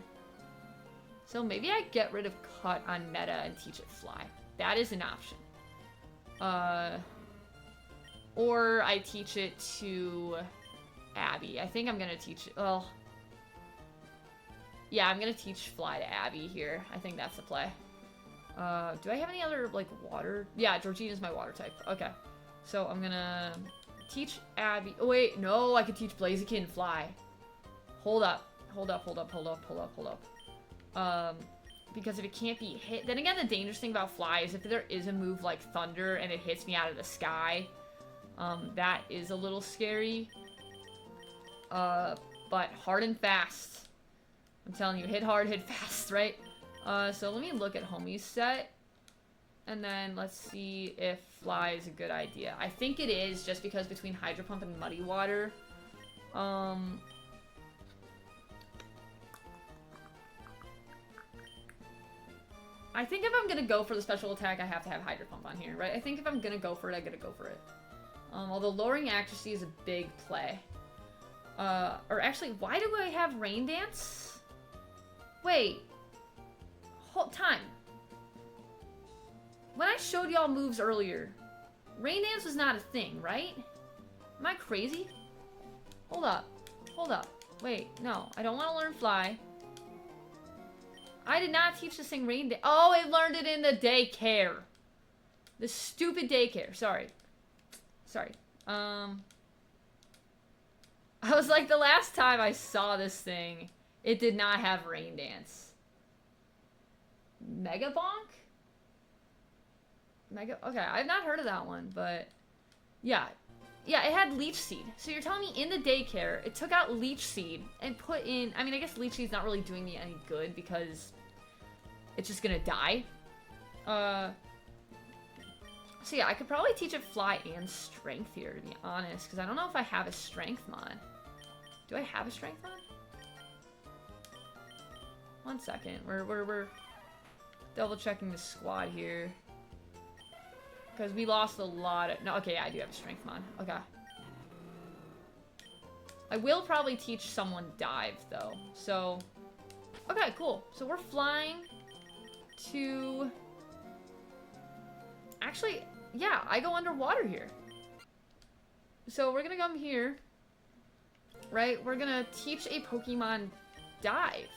So maybe I get rid of Cut on meta and teach it Fly. That is an option. Or I teach it to Abby. I think I'm gonna teach it, well... Yeah, I'm gonna teach Fly to Abby here. I think that's the play. Do I have any other, like, water? Yeah, Georgina's my water type. Okay. So I'm gonna teach Abby... Oh, wait, no, I could teach Blaziken Fly. Hold up. Hold up, hold up, hold up, hold up, hold up. Because if it can't be hit... Then again, the dangerous thing about Fly is if there is a move like Thunder and it hits me out of the sky, that is a little scary. But hard and fast. I'm telling you, hit hard, hit fast, right? So let me look at Homie's set. And then let's see if Fly is a good idea. I think it is, just because between Hydro Pump and Muddy Water. I think if I'm gonna go for the special attack, I have to have Hydro Pump on here, right? I think if I'm gonna go for it, I gotta go for it. Although lowering accuracy is a big play. Or actually, why do I have Rain Dance? Wait. Hold time. When I showed y'all moves earlier, Rain Dance was not a thing, right? Am I crazy? Hold up. Hold up. Wait, no. I don't want to learn Fly. I did not teach this thing Rain Dance. Oh, it learned it in the daycare. The stupid daycare. Sorry. Sorry. I was like, the last time I saw this thing, it did not have Rain Dance. Mega Bonk? Okay, I've not heard of that one, but yeah. Yeah, it had Leech Seed. So you're telling me in the daycare, it took out Leech Seed and put in... I mean, I guess Leech Seed's not really doing me any good because it's just gonna die. So yeah, I could probably teach it Fly and Strength here, to be honest, because I don't know if I have a Strength mod. Do I have a Strength mod? One second. We're double checking the squad here. Because we lost a lot of... No, okay, yeah, I do have a Strength mod. Okay. I will probably teach someone Dive, though. So, okay, cool. So we're flying to... Actually, yeah, I go underwater here. So we're gonna come here. Right? We're gonna teach a Pokemon Dive.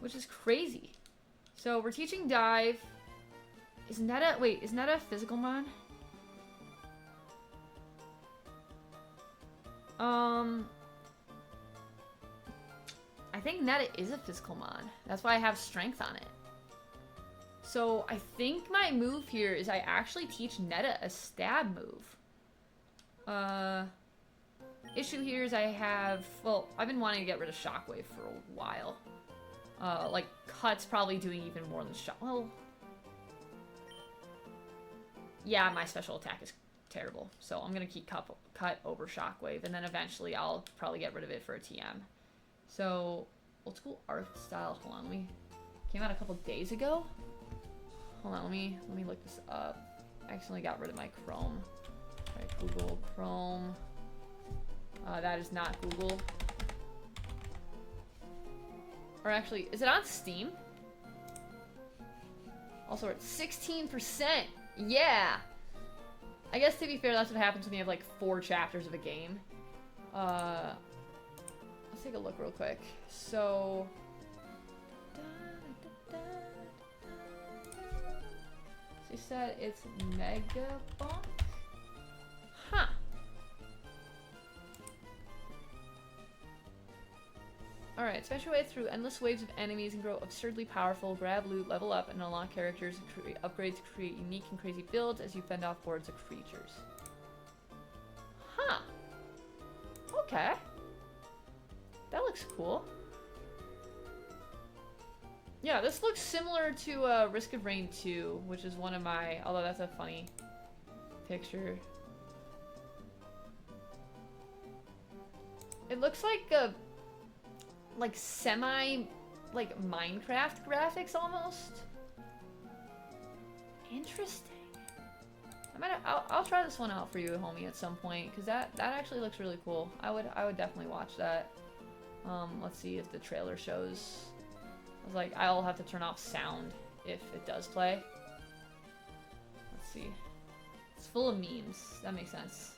Which is crazy. So we're teaching Dive. Isn't that a... Wait, isn't that a physical mod? I think Netta is a physical mod. That's why I have Strength on it. So I think my move here is I actually teach Netta a stab move. Issue here is I have... Well, I've been wanting to get rid of Shockwave for a while. Like, Cut's probably doing even more than Shock... Well... Yeah, my special attack is terrible. So I'm gonna keep Cut over Shockwave, and then eventually I'll probably get rid of it for a TM. So, old school art style. Hold on, came out a couple days ago. Hold on, let me look this up. I accidentally got rid of my Chrome. Alright, Google Chrome. That is not Google. Or actually, is it on Steam? Also, we're at 16%. Yeah! I guess to be fair, that's what happens when you have like 4 chapters of a game. Let's take a look real quick. So... She said it's Megabonk? Huh. Alright, smash your way through endless waves of enemies and grow absurdly powerful, grab loot, level up, and unlock characters and upgrades to create unique and crazy builds as you fend off boards of creatures. Huh. Okay. That looks cool. Yeah, this looks similar to Risk of Rain 2, which is one of my... Although that's a funny picture. It looks like a... like semi... like Minecraft graphics almost. Interesting. I'll try this one out for you, homie, at some point, because that actually looks really cool. I would definitely watch that. Let's see if the trailer shows. I was like, I'll have to turn off sound if it does play. Let's see. It's full of memes. That makes sense.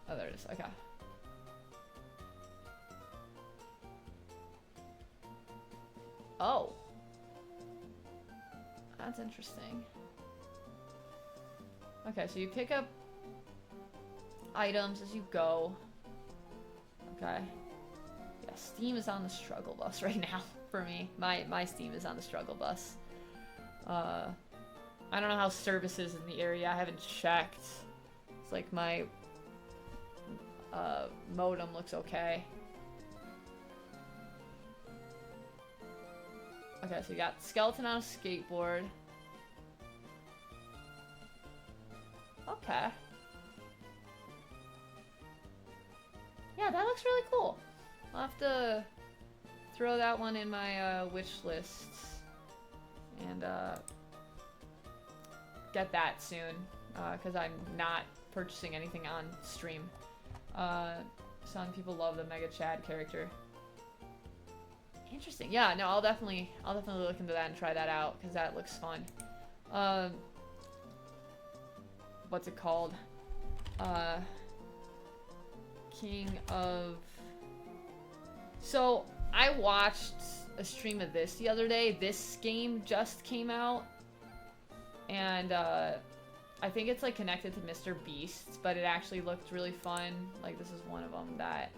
Oh, there it is. Okay. Oh. That's interesting. Okay, so you pick up items as you go. Okay. Yeah, Steam is on the struggle bus right now for me. My Steam is on the struggle bus. I don't know how service is in the area. I haven't checked. It's like my modem looks okay. Okay, so you got skeleton on a skateboard. Okay. Yeah, that looks really cool. I'll have to throw that one in my wish list and get that soon, because I'm not purchasing anything on stream. Some people love the Mega Chad character. Interesting. Yeah, no, I'll definitely look into that and try that out, because that looks fun. What's it called? King of... So, I watched a stream of this the other day. This game just came out. And, I think it's, like, connected to Mr. Beast, but it actually looked really fun. Like, this is one of them that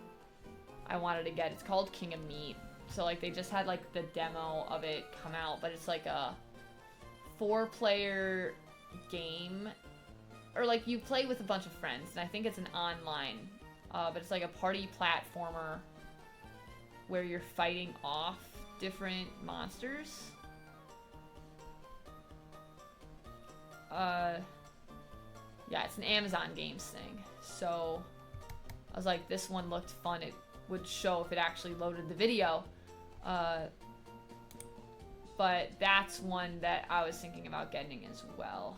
I wanted to get. It's called King of Meat. So, like, they just had, like, the demo of it come out, but it's, like, a 4-player game. Or, like, you play with a bunch of friends, and I think it's an online. But it's, like, a party platformer where you're fighting off different monsters. Yeah, it's an Amazon Games thing. So, I was like, this one looked fun. It would show if it actually loaded the video. But that's one that I was thinking about getting as well.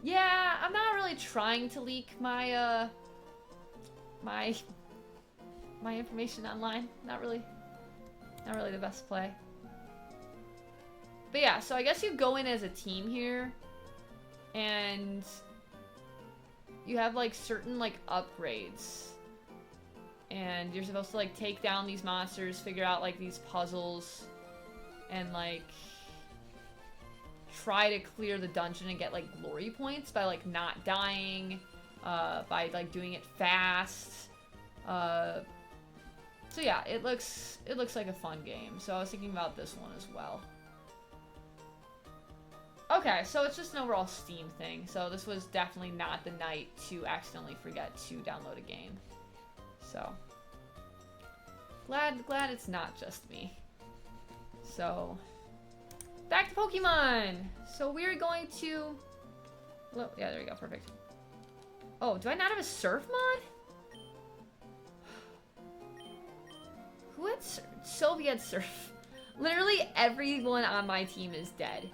Yeah, I'm not really trying to leak my, my information online. Not really the best play. But yeah, so I guess you go in as a team here, and you have, like, certain, like, upgrades. And you're supposed to, like, take down these monsters, figure out, like, these puzzles, and, like, try to clear the dungeon and get, like, glory points by, like, not dying, by, like, doing it fast. So yeah, it looks like a fun game. So I was thinking about this one as well. Okay, so it's just an overall Steam thing. So this was definitely not the night to accidentally forget to download a game. So, glad it's not just me. So, back to Pokemon! So we're going to... Well, yeah, there we go, perfect. Oh, do I not have a Surf mod? Who had Surf? Sylvie had Surf. Literally everyone on my team is dead.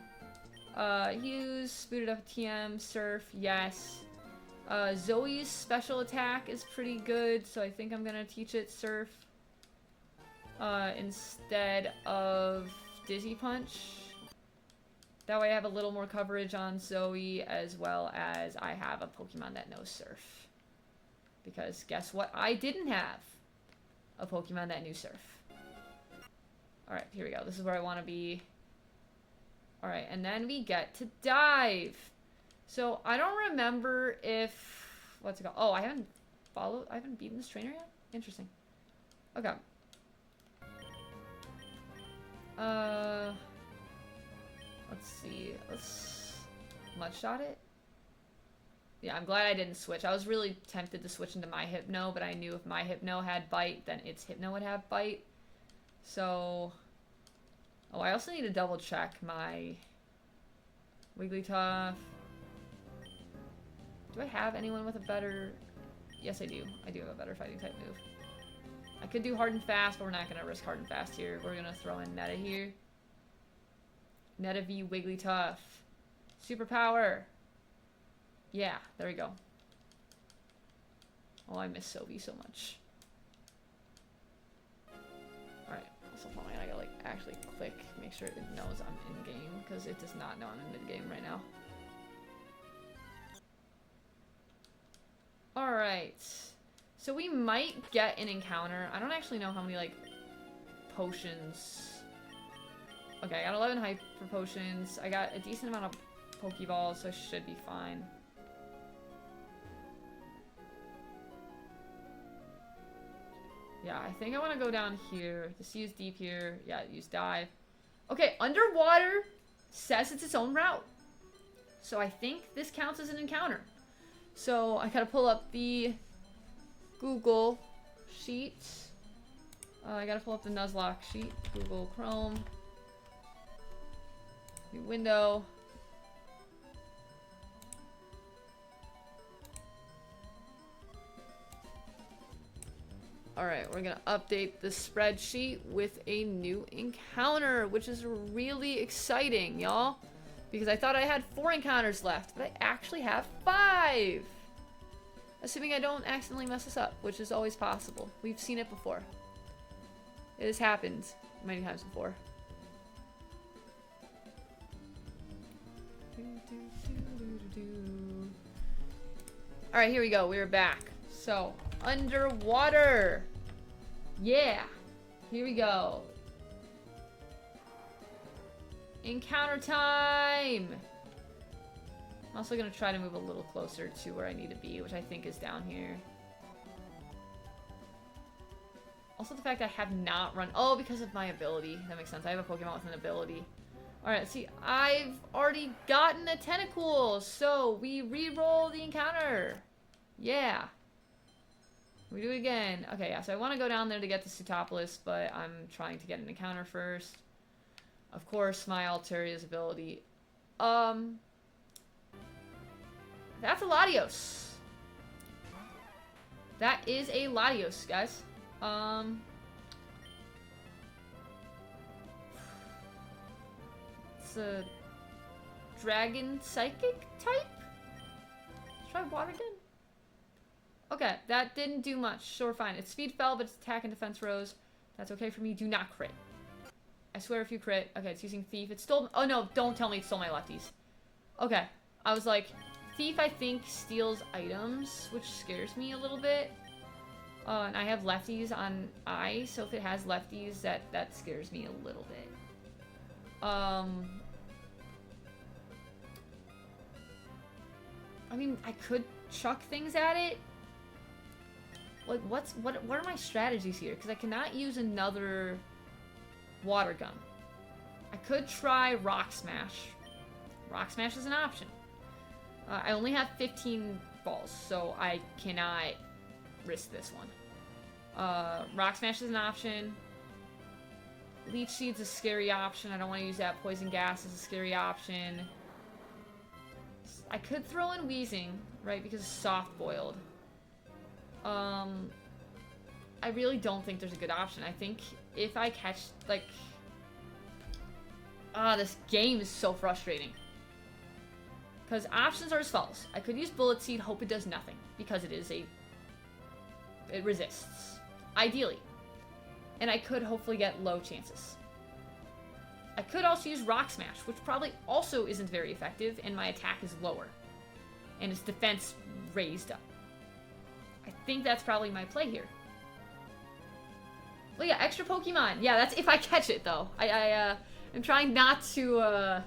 Hughes, booted up TM, Surf, yes. Zoe's special attack is pretty good, so I think I'm gonna teach it Surf. Instead of Dizzy Punch. That way I have a little more coverage on Zoe, as well as I have a Pokemon that knows Surf. Because guess what? I didn't have a Pokemon that knew Surf. Alright, here we go. This is where I want to be. Alright, and then we get to Dive. So, I don't remember if... What's it called? Oh, I haven't beaten this trainer yet? Interesting. Okay. Let's see. Let's Mudshot it. Yeah, I'm glad I didn't switch. I was really tempted to switch into my Hypno, but I knew if my Hypno had Bite, then its Hypno would have Bite. So... Oh, I also need to double check my Wigglytuff. Do I have anyone with a better... Yes, I do. I do have a better fighting type move. I could do Hard and Fast, but we're not going to risk Hard and Fast here. We're going to throw in Netta here. Netta v Wigglytuff. Superpower. Yeah, there we go. Oh, I miss Sylvie so much. Alright, also I gotta like actually click, make sure it knows I'm in game, because it does not know I'm in mid-game right now. Alright. So we might get an encounter. I don't actually know how many like potions. Okay, I got 11 hyper potions. I got a decent amount of Pokeballs, so I should be fine. Yeah, I think I want to go down here. Just use Deep here. Yeah, use Dive. Okay, Underwater says it's its own route. So I think this counts as an encounter. So I gotta pull up the Google sheet. I gotta pull up the Nuzlocke sheet. Google Chrome. New window. Alright, we're gonna update the spreadsheet with a new encounter, which is really exciting, y'all. Because I thought I had 4 encounters left, but I actually have 5! Assuming I don't accidentally mess this up, which is always possible. We've seen it before. It has happened many times before. Alright, here we go. We're back. So, Underwater. Yeah. Here we go. Encounter time. I'm also going to try to move a little closer to where I need to be, which I think is down here. Also the fact I have not run... Oh, because of my ability. That makes sense. I have a Pokemon with an ability. Alright, let's see. I've already gotten a Tentacool, so we re-roll the encounter. Yeah. We do it again. Okay, yeah, so I want to go down there to get the Pseutopolis, but I'm trying to get an encounter first. Of course, my Alteria's ability. That's a Latios. That is a Latios, guys. It's a Dragon Psychic type? Let's try Water again. Okay, that didn't do much. Sure, fine. Its speed fell, but its attack and defense rose. That's okay for me. Do not crit. I swear if you crit... Okay, it's using Thief. It stole... Oh, no. Don't tell me it stole my lefties. Okay. I was like... Thief, I think, steals items, which scares me a little bit. And I have lefties on I, so if it has lefties, that scares me a little bit. I mean, I could chuck things at it. Like, what are my strategies here? Because I cannot use another water gun. I could try Rock Smash. Rock Smash is an option. I only have 15 balls, so I cannot risk this one. Rock Smash is an option. Leech Seed's a scary option. I don't want to use that. Poison Gas is a scary option. I could throw in Wheezing, right, because it's soft-boiled. I really don't think there's a good option. I think if I catch, like... this game is so frustrating. Because options are as follows. I could use Bullet Seed, hope it does nothing. Because it is a... It resists. Ideally. And I could hopefully get low chances. I could also use Rock Smash, which probably also isn't very effective, and my attack is lower. And its defense raised up. I think that's probably my play here. Well, yeah, extra Pokemon. Yeah, that's if I catch it, though. I'm trying not to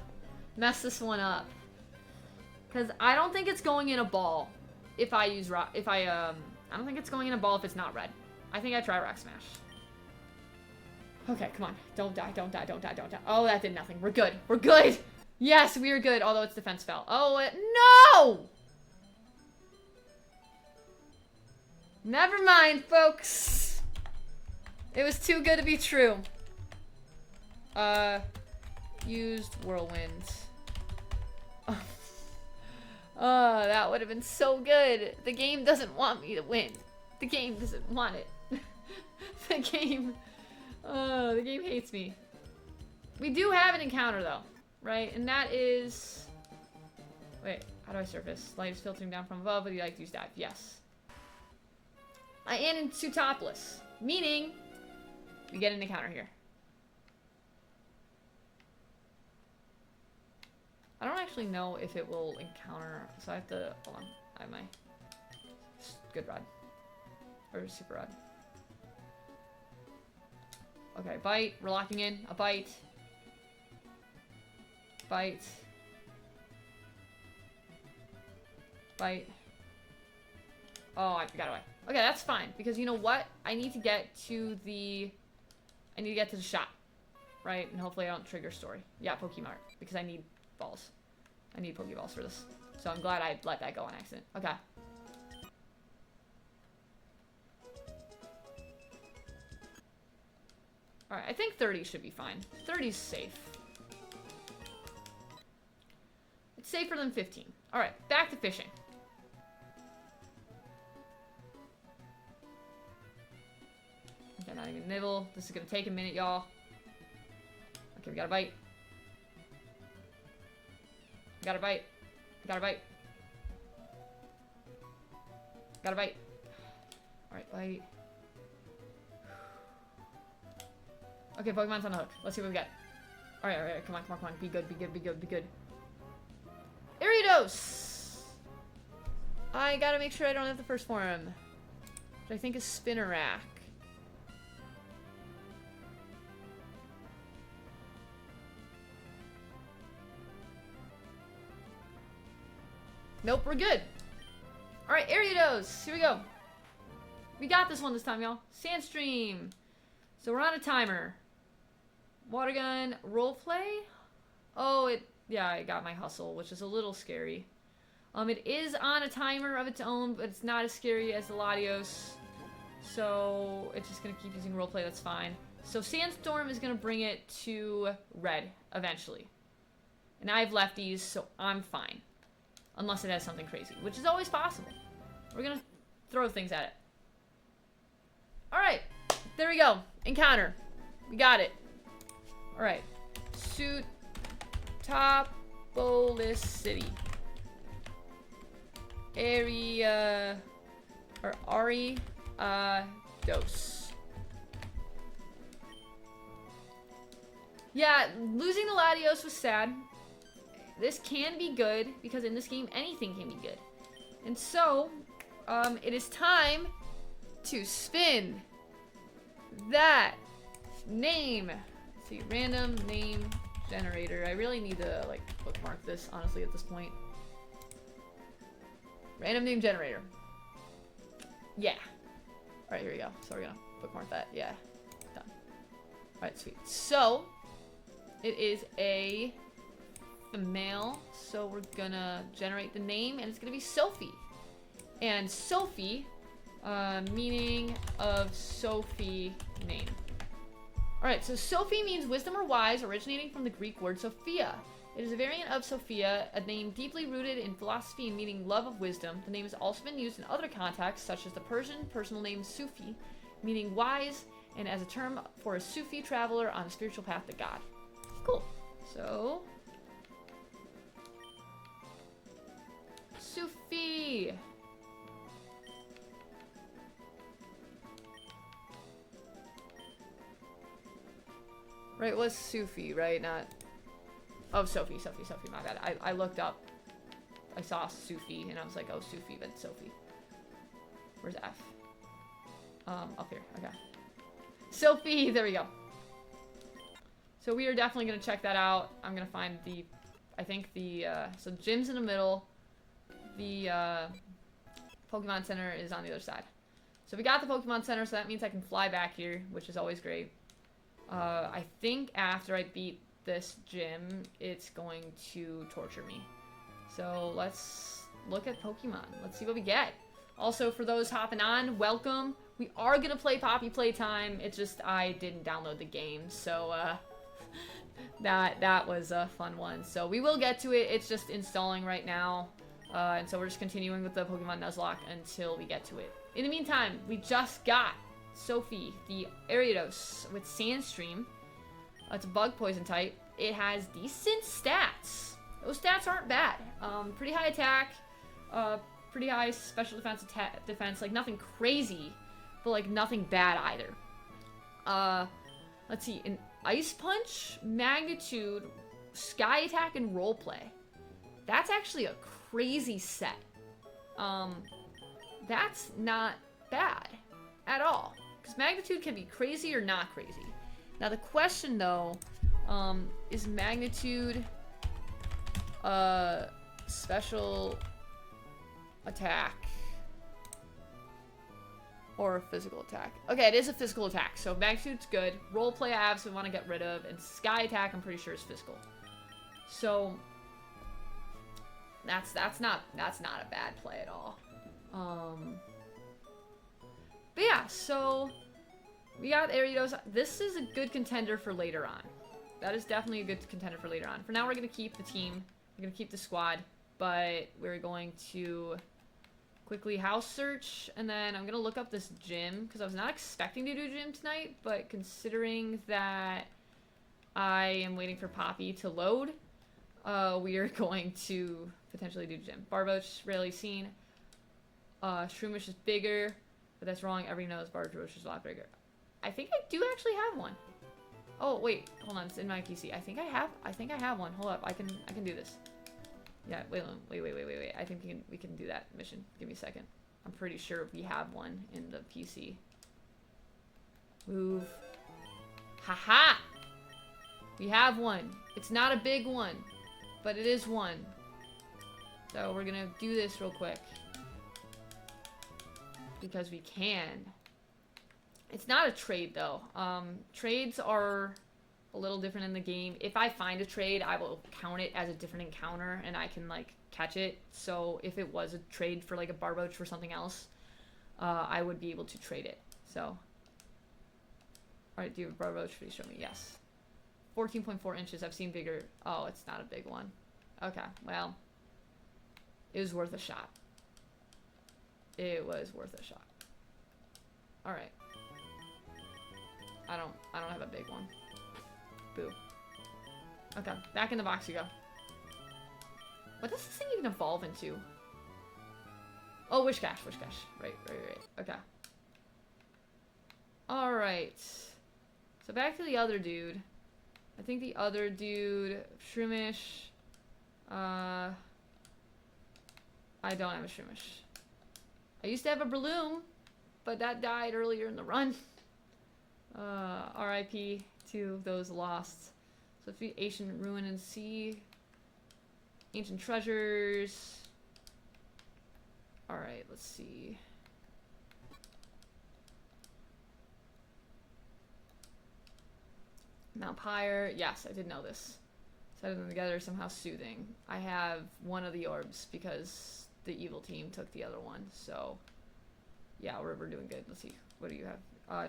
mess this one up. Because I don't think it's going in a ball if I use Rock... I don't think it's going in a ball if it's not red. I think I try Rock Smash. Okay, come on. Don't die, don't die, don't die, don't die. Oh, that did nothing. We're good. We're good! Yes, we are good, although its defense fell. Oh, no! Never mind, folks. It was too good to be true. Used Whirlwind. Oh, that would have been so good. The game doesn't want me to win. The game doesn't want it. The game hates me. We do have an encounter, though, right? And that is... Wait, how do I surface? Light is filtering down from above. Would you like to use dive? Yes. I am into topless, meaning we get an encounter here. I don't actually know if it will encounter, so I have to, hold on, I have my good rod, or super rod. Okay, bite, we're locking in, a bite, bite, bite. Oh, I got away. Okay, that's fine, because you know what? I need to get to the shop, right? And hopefully I don't trigger story. Yeah, Pokemart, because I need balls. I need Pokeballs for this. So I'm glad I let that go on accident. Okay. Alright, I think 30 should be fine. 30's safe. It's safer than 15. Alright, back to fishing. Okay, not even nibble. This is gonna take a minute, y'all. Okay, we got a bite. Got a bite. Got a bite. Got a bite. Alright, bite. Okay, Pokemon's on the hook. Let's see what we got. Alright, alright, come on, come on, come on. Be good, be good, be good, be good. Ariados! I gotta make sure I don't have the first form. Which I think is Spinnerack. Nope, we're good. Alright, Ariados. Here we go. We got this one this time, y'all. Sandstream. So we're on a timer. Water gun. Roleplay? Oh, yeah, I got my hustle, which is a little scary. It is on a timer of its own, but it's not as scary as the Latios. So it's just gonna keep using roleplay, that's fine. So Sandstorm is gonna bring it to red, eventually. And I have lefties, so I'm fine. Unless it has something crazy, which is always possible. We're gonna throw things at it. Alright, there we go. Encounter. We got it. Alright. Suit Topolis City. Area or Ari Dose. Yeah, losing the Latios was sad. This can be good, because in this game, anything can be good. And so, it is time to spin that name. Let's see, random name generator. I really need to, like, bookmark this, honestly, at this point. Random name generator. Yeah. Alright, here we go. So we're gonna bookmark that. Yeah. Done. Alright, sweet. So, it is a female, so we're gonna generate the name, and it's gonna be Sophie. And Sophie Meaning of Sophie name. Alright, so Sophie means wisdom or wise, originating from the Greek word Sophia. It is a variant of Sophia, a name deeply rooted in philosophy and meaning love of wisdom. The name has also been used in other contexts, such as the Persian personal name Sufi, meaning wise, and as a term for a Sufi traveler on a spiritual path to God. Cool. So... Sufi! Right, it was Sufi, right? Not... Oh, Sophie, my bad. I looked up. I saw Sufi, and I was like, oh, Sufi, but Sophie. Where's F? Up here. Okay. Sophie! There we go. So we are definitely going to check that out. I'm going to find the... I think the... so gym's in the middle. The Pokemon Center is on the other side. So we got the Pokemon Center, so that means I can fly back here, which is always great. I think after I beat this gym, it's going to torture me. So let's look at Pokemon. Let's see what we get. Also, for those hopping on, welcome. We are going to play Poppy Playtime. It's just I didn't download the game, so that was a fun one. So we will get to it. It's just installing right now. And so we're just continuing with the Pokemon Nuzlocke until we get to it. In the meantime, we just got Sophie, the Ariados with Sandstream. It's a bug poison type. It has decent stats. Those stats aren't bad. Pretty high attack, pretty high special defense, like nothing crazy, but like nothing bad either. Let's see, an Ice Punch, Magnitude, Sky Attack, and Roleplay. That's actually a crazy set. That's not bad at all. Because Magnitude can be crazy or not crazy. Now the question though, is Magnitude special attack or a physical attack? Okay, it is a physical attack, so Magnitude's good. Roleplay I absolutely want to get rid of, and Sky Attack I'm pretty sure is physical. So that's not a bad play at all. But yeah, so we got Ariados. This is a good contender for later on. That is definitely a good contender for later on. For now, we're going to keep the team. We're going to keep the squad. But we're going to quickly house search. And then I'm going to look up this gym. Because I was not expecting to do gym tonight. But considering that I am waiting for Poppy to load, we are going to potentially do gym. Barboach, rarely seen. Shroomish is bigger. But that's wrong. Everybody knows Barboach is a lot bigger. I think I do actually have one. Oh wait, hold on, it's in my PC. I think I have one. Hold up, I can do this. Yeah, wait. I think we can do that mission. Give me a second. I'm pretty sure we have one in the PC. Move. Haha! We have one. It's not a big one, but it is one. So we're gonna do this real quick. Because we can. It's not a trade though. Trades are a little different in the game. If I find a trade, I will count it as a different encounter and I can like catch it. So if it was a trade for like a Barboach for something else, I would be able to trade it. So, alright, do you have a Barboach? Please show me. Yes. 14.4 inches. I've seen bigger. Oh, it's not a big one. Okay, well, it was worth a shot. It was worth a shot. Alright. I don't have a big one. Boo. Okay, back in the box you go. What does this thing even evolve into? Oh, Wishcash. Right. Okay. Alright. So back to the other dude. I think the other dude, Shroomish. I don't have a Shroomish. I used to have a Breloom, but that died earlier in the run. RIP to those lost. So if we Ancient Ruin and Sea. Ancient Treasures. Alright, let's see. Mount Pyre. Yes, I did know this. Setting them together somehow soothing. I have one of the orbs because the evil team took the other one, so Yeah, we're doing good. Let's see. What do you have?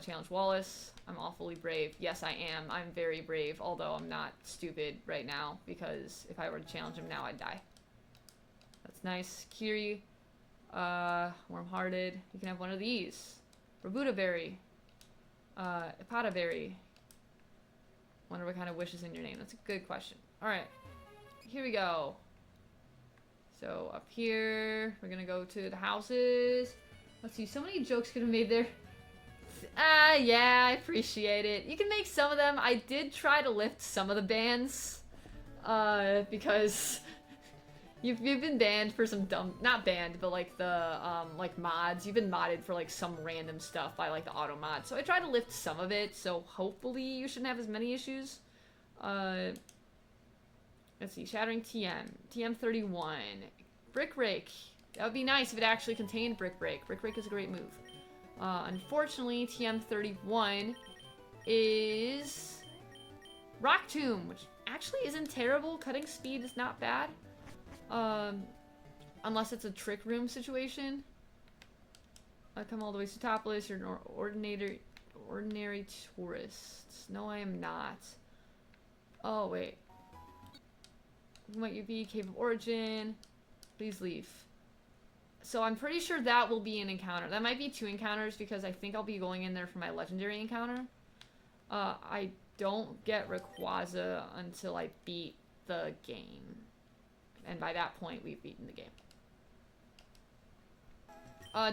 Challenge Wallace. I'm awfully brave. Yes, I am. I'm very brave, although I'm not stupid right now, because if I were to challenge him now, I'd die. That's nice. Kiri. Warm-hearted. You can have one of these. Rabuta berry. Ipata berry. Wonder what kind of wish is in your name. That's a good question. Alright. Here we go. So, up here, we're gonna go to the houses. Let's see, so many jokes could have made there. Yeah, I appreciate it. You can make some of them. I did try to lift some of the bans. Because you've been banned for some dumb, not banned, but like the, like mods. You've been modded for like some random stuff by like the auto mod. So I tried to lift some of it, so hopefully you shouldn't have as many issues. Let's see, Shattering TM. TM31. Brick Rake. That would be nice if it actually contained Brick Break. Brick Break is a great move. Unfortunately, TM31 is Rock Tomb, which actually isn't terrible. Cutting speed is not bad. Unless it's a trick room situation. I come all the way to topless. You're an ordinary tourist. No, I am not. Oh, wait. Who might you be? Cave of Origin. Please leave. So I'm pretty sure that will be an encounter. That might be 2 encounters because I think I'll be going in there for my legendary encounter. I don't get Rayquaza until I beat the game. And by that point, we've beaten the game.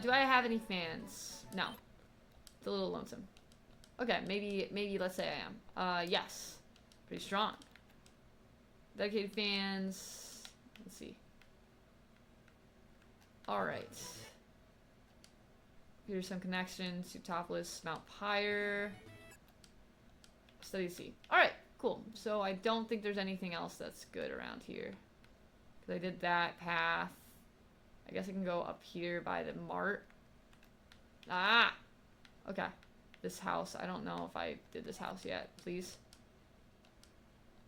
Do I have any fans? No. It's a little lonesome. Okay, maybe let's say I am. Yes. Pretty strong. Dedicated fans. Let's see. Alright. Here's some connections to Topless, Mount Pyre. Study C. Alright, cool. So I don't think there's anything else that's good around here. Because I did that path. I guess I can go up here by the mart. Ah! Okay. This house. I don't know if I did this house yet. Please.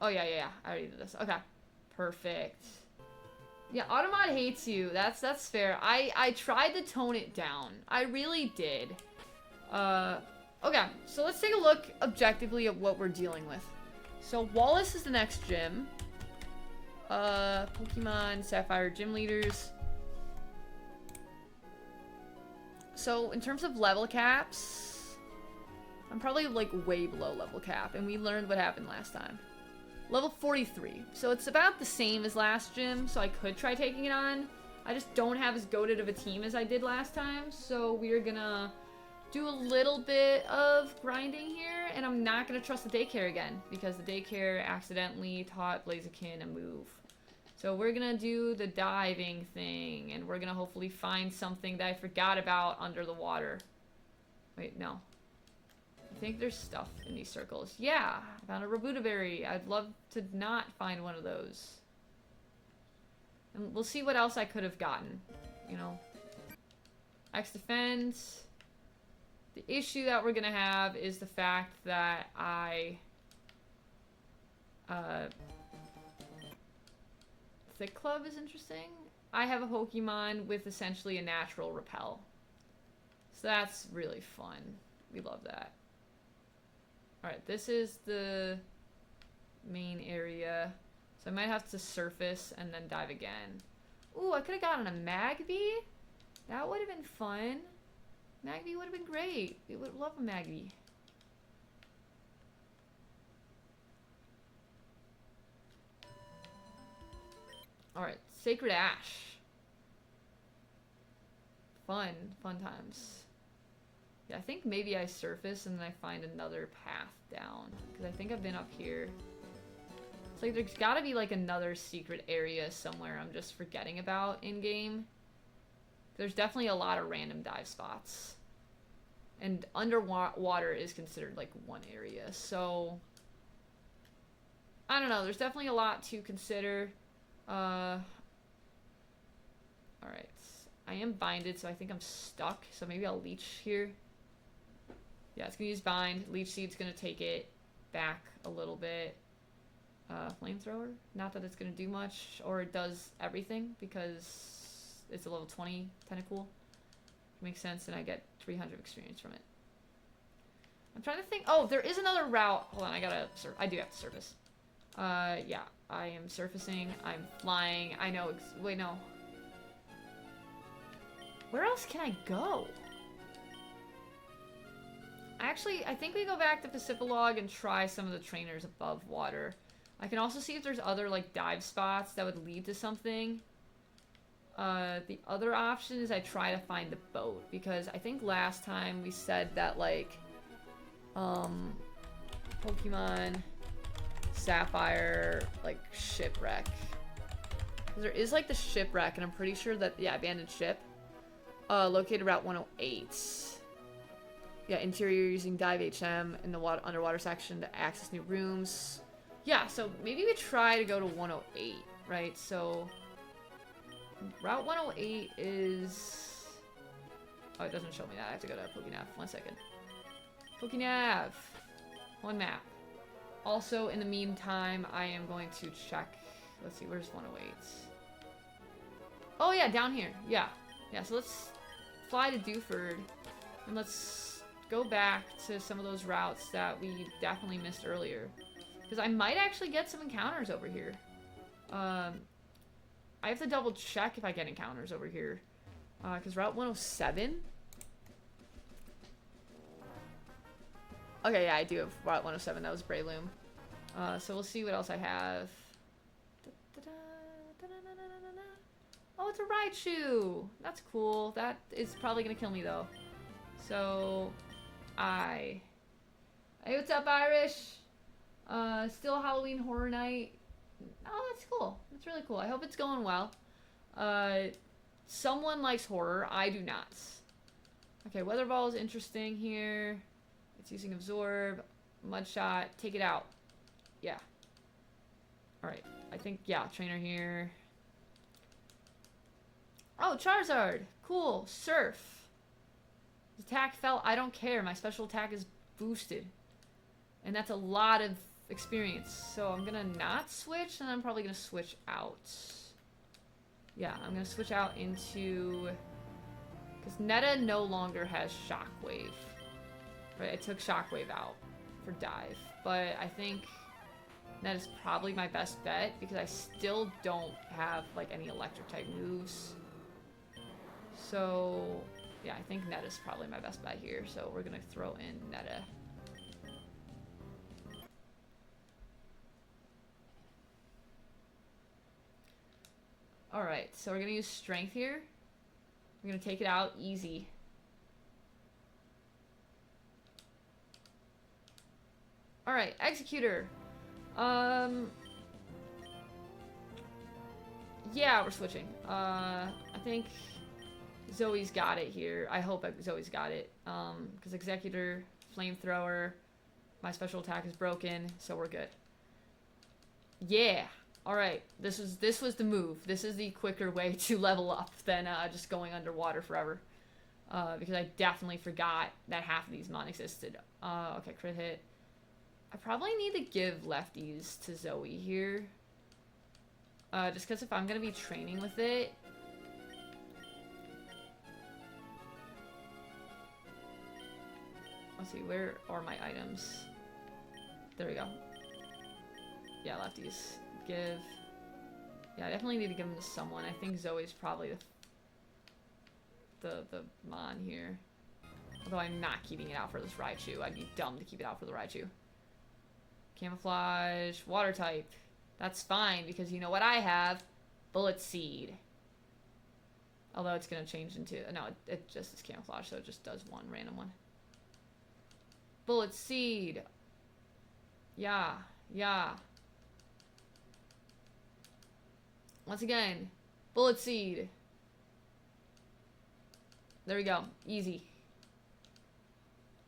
Oh, yeah. I already did this. Okay. Perfect. Yeah, Automod hates you. That's fair. I tried to tone it down. I really did. Okay. So let's take a look objectively at what we're dealing with. So Wallace is the next gym. Pokemon Sapphire gym leaders. So in terms of level caps, I'm probably like way below level cap, and we learned what happened last time. Level 43. So it's about the same as last gym, so I could try taking it on. I just don't have as goated of a team as I did last time, so we're gonna do a little bit of grinding here, and I'm not gonna trust the daycare again, because the daycare accidentally taught Blaziken a move. So we're gonna do the diving thing, and we're gonna hopefully find something that I forgot about under the water. Wait, no. I think there's stuff in these circles. Yeah, I found a Rabuta berry. I'd love to not find one of those. And we'll see what else I could have gotten, you know. X defense. The issue that we're gonna have is the fact that Thick Club is interesting. I have a Pokemon with essentially a natural repel. So that's really fun. We love that. Alright, this is the main area. So I might have to surface and then dive again. Ooh, I could have gotten a Magby. That would have been fun. Magby would have been great. We would love a Magby. Alright, Sacred Ash. Fun times. Yeah, I think maybe I surface and then I find another path down. Because I think I've been up here. It's like there's gotta be like another secret area somewhere I'm just forgetting about in-game. There's definitely a lot of random dive spots. And underwater is considered like one area. So, I don't know. There's definitely a lot to consider. Alright. I am binded, so I think I'm stuck. So maybe I'll leech here. Yeah, it's gonna use bind. Leech Seed's gonna take it back a little bit. Flamethrower? Not that it's gonna do much, or it does everything because it's a level 20 Tentacool. Makes sense, and I get 300 experience from it. I'm trying to think. Oh, there is another route. Hold on, I do have to surface. Yeah, I am surfacing. I'm flying. I know. Wait, no. Where else can I go? Actually, I think we go back to Pacific and try some of the trainers above water. I can also see if there's other, like, dive spots that would lead to something. The other option is I try to find the boat, because I think last time we said that, like, Pokemon Sapphire, like, shipwreck. There is, like, the shipwreck, and I'm pretty sure that, yeah, abandoned ship. Located Route 108. Yeah, interior using Dive HM in the underwater section to access new rooms. Yeah, so maybe we try to go to 108, right? So, Route 108 is... Oh, it doesn't show me that. I have to go to PokeNav. 1 second. PokeNav. One map. Also, in the meantime, I am going to check... Let's see, where's 108? Oh, yeah, down here. Yeah. Yeah, so let's fly to Dewford. And let's go back to some of those routes that we definitely missed earlier. Because I might actually get some encounters over here. I have to double check if I get encounters over here. Because Route 107... Okay, yeah, I do have Route 107. That was Breloom. So we'll see what else I have. Oh, it's a Raichu! That's cool. That is probably gonna kill me, though. So... Hey, what's up, Irish? Still Halloween Horror Night. Oh, that's cool. That's really cool. I hope it's going well. Someone likes horror. I do not. Okay, Weather Ball is interesting here. It's using Absorb. Mudshot. Take it out. Yeah. Alright. I think, yeah, trainer here. Oh, Charizard. Cool. Surf. Attack fell. I don't care. My special attack is boosted. And that's a lot of experience. So I'm gonna not switch, and I'm probably gonna switch out. Yeah, I'm gonna switch out into... Because Netta no longer has Shockwave. Right, I took Shockwave out for Dive. But I think Netta's probably my best bet, because I still don't have, like, any electric type moves. So... Yeah, I think Netta's probably my best bet here, so we're gonna throw in Netta. Alright, so we're gonna use Strength here. We're gonna take it out easy. Alright, Executor. Yeah, we're switching. I think... Zoe's got it here. I hope Zoe's got it. Because Executor, Flamethrower, my special attack is broken, so we're good. Yeah! Alright, this was the move. This is the quicker way to level up than just going underwater forever. Because I definitely forgot that half of these mon existed. Okay, crit hit. I probably need to give lefties to Zoe here. Just because if I'm going to be training with it... Let's see, where are my items? There we go. Yeah, lefties. Give. Yeah, I definitely need to give them to someone. I think Zoe's probably the mon here. Although I'm not keeping it out for this Raichu. I'd be dumb to keep it out for the Raichu. Camouflage. Water type. That's fine, because you know what I have? Bullet Seed. Although it's going to change into... No, it just is camouflage, so it just does one random one. Bullet Seed. Yeah. Yeah. Once again. Bullet Seed. There we go. Easy.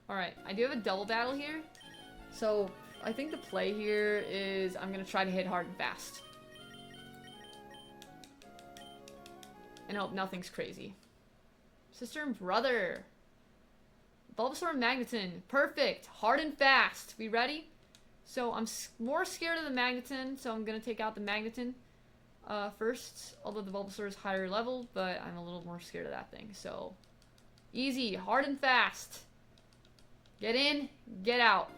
Alright. I do have a double battle here. So, I think the play here is I'm going to try to hit hard and fast. And hope nothing's crazy. Sister and brother. Bulbasaur and Magneton. Perfect. Hard and fast. We ready? So I'm more scared of the Magneton, so I'm going to take out the Magneton first. Although the Bulbasaur is higher level, but I'm a little more scared of that thing. So Easy, hard and fast. Get in, get out.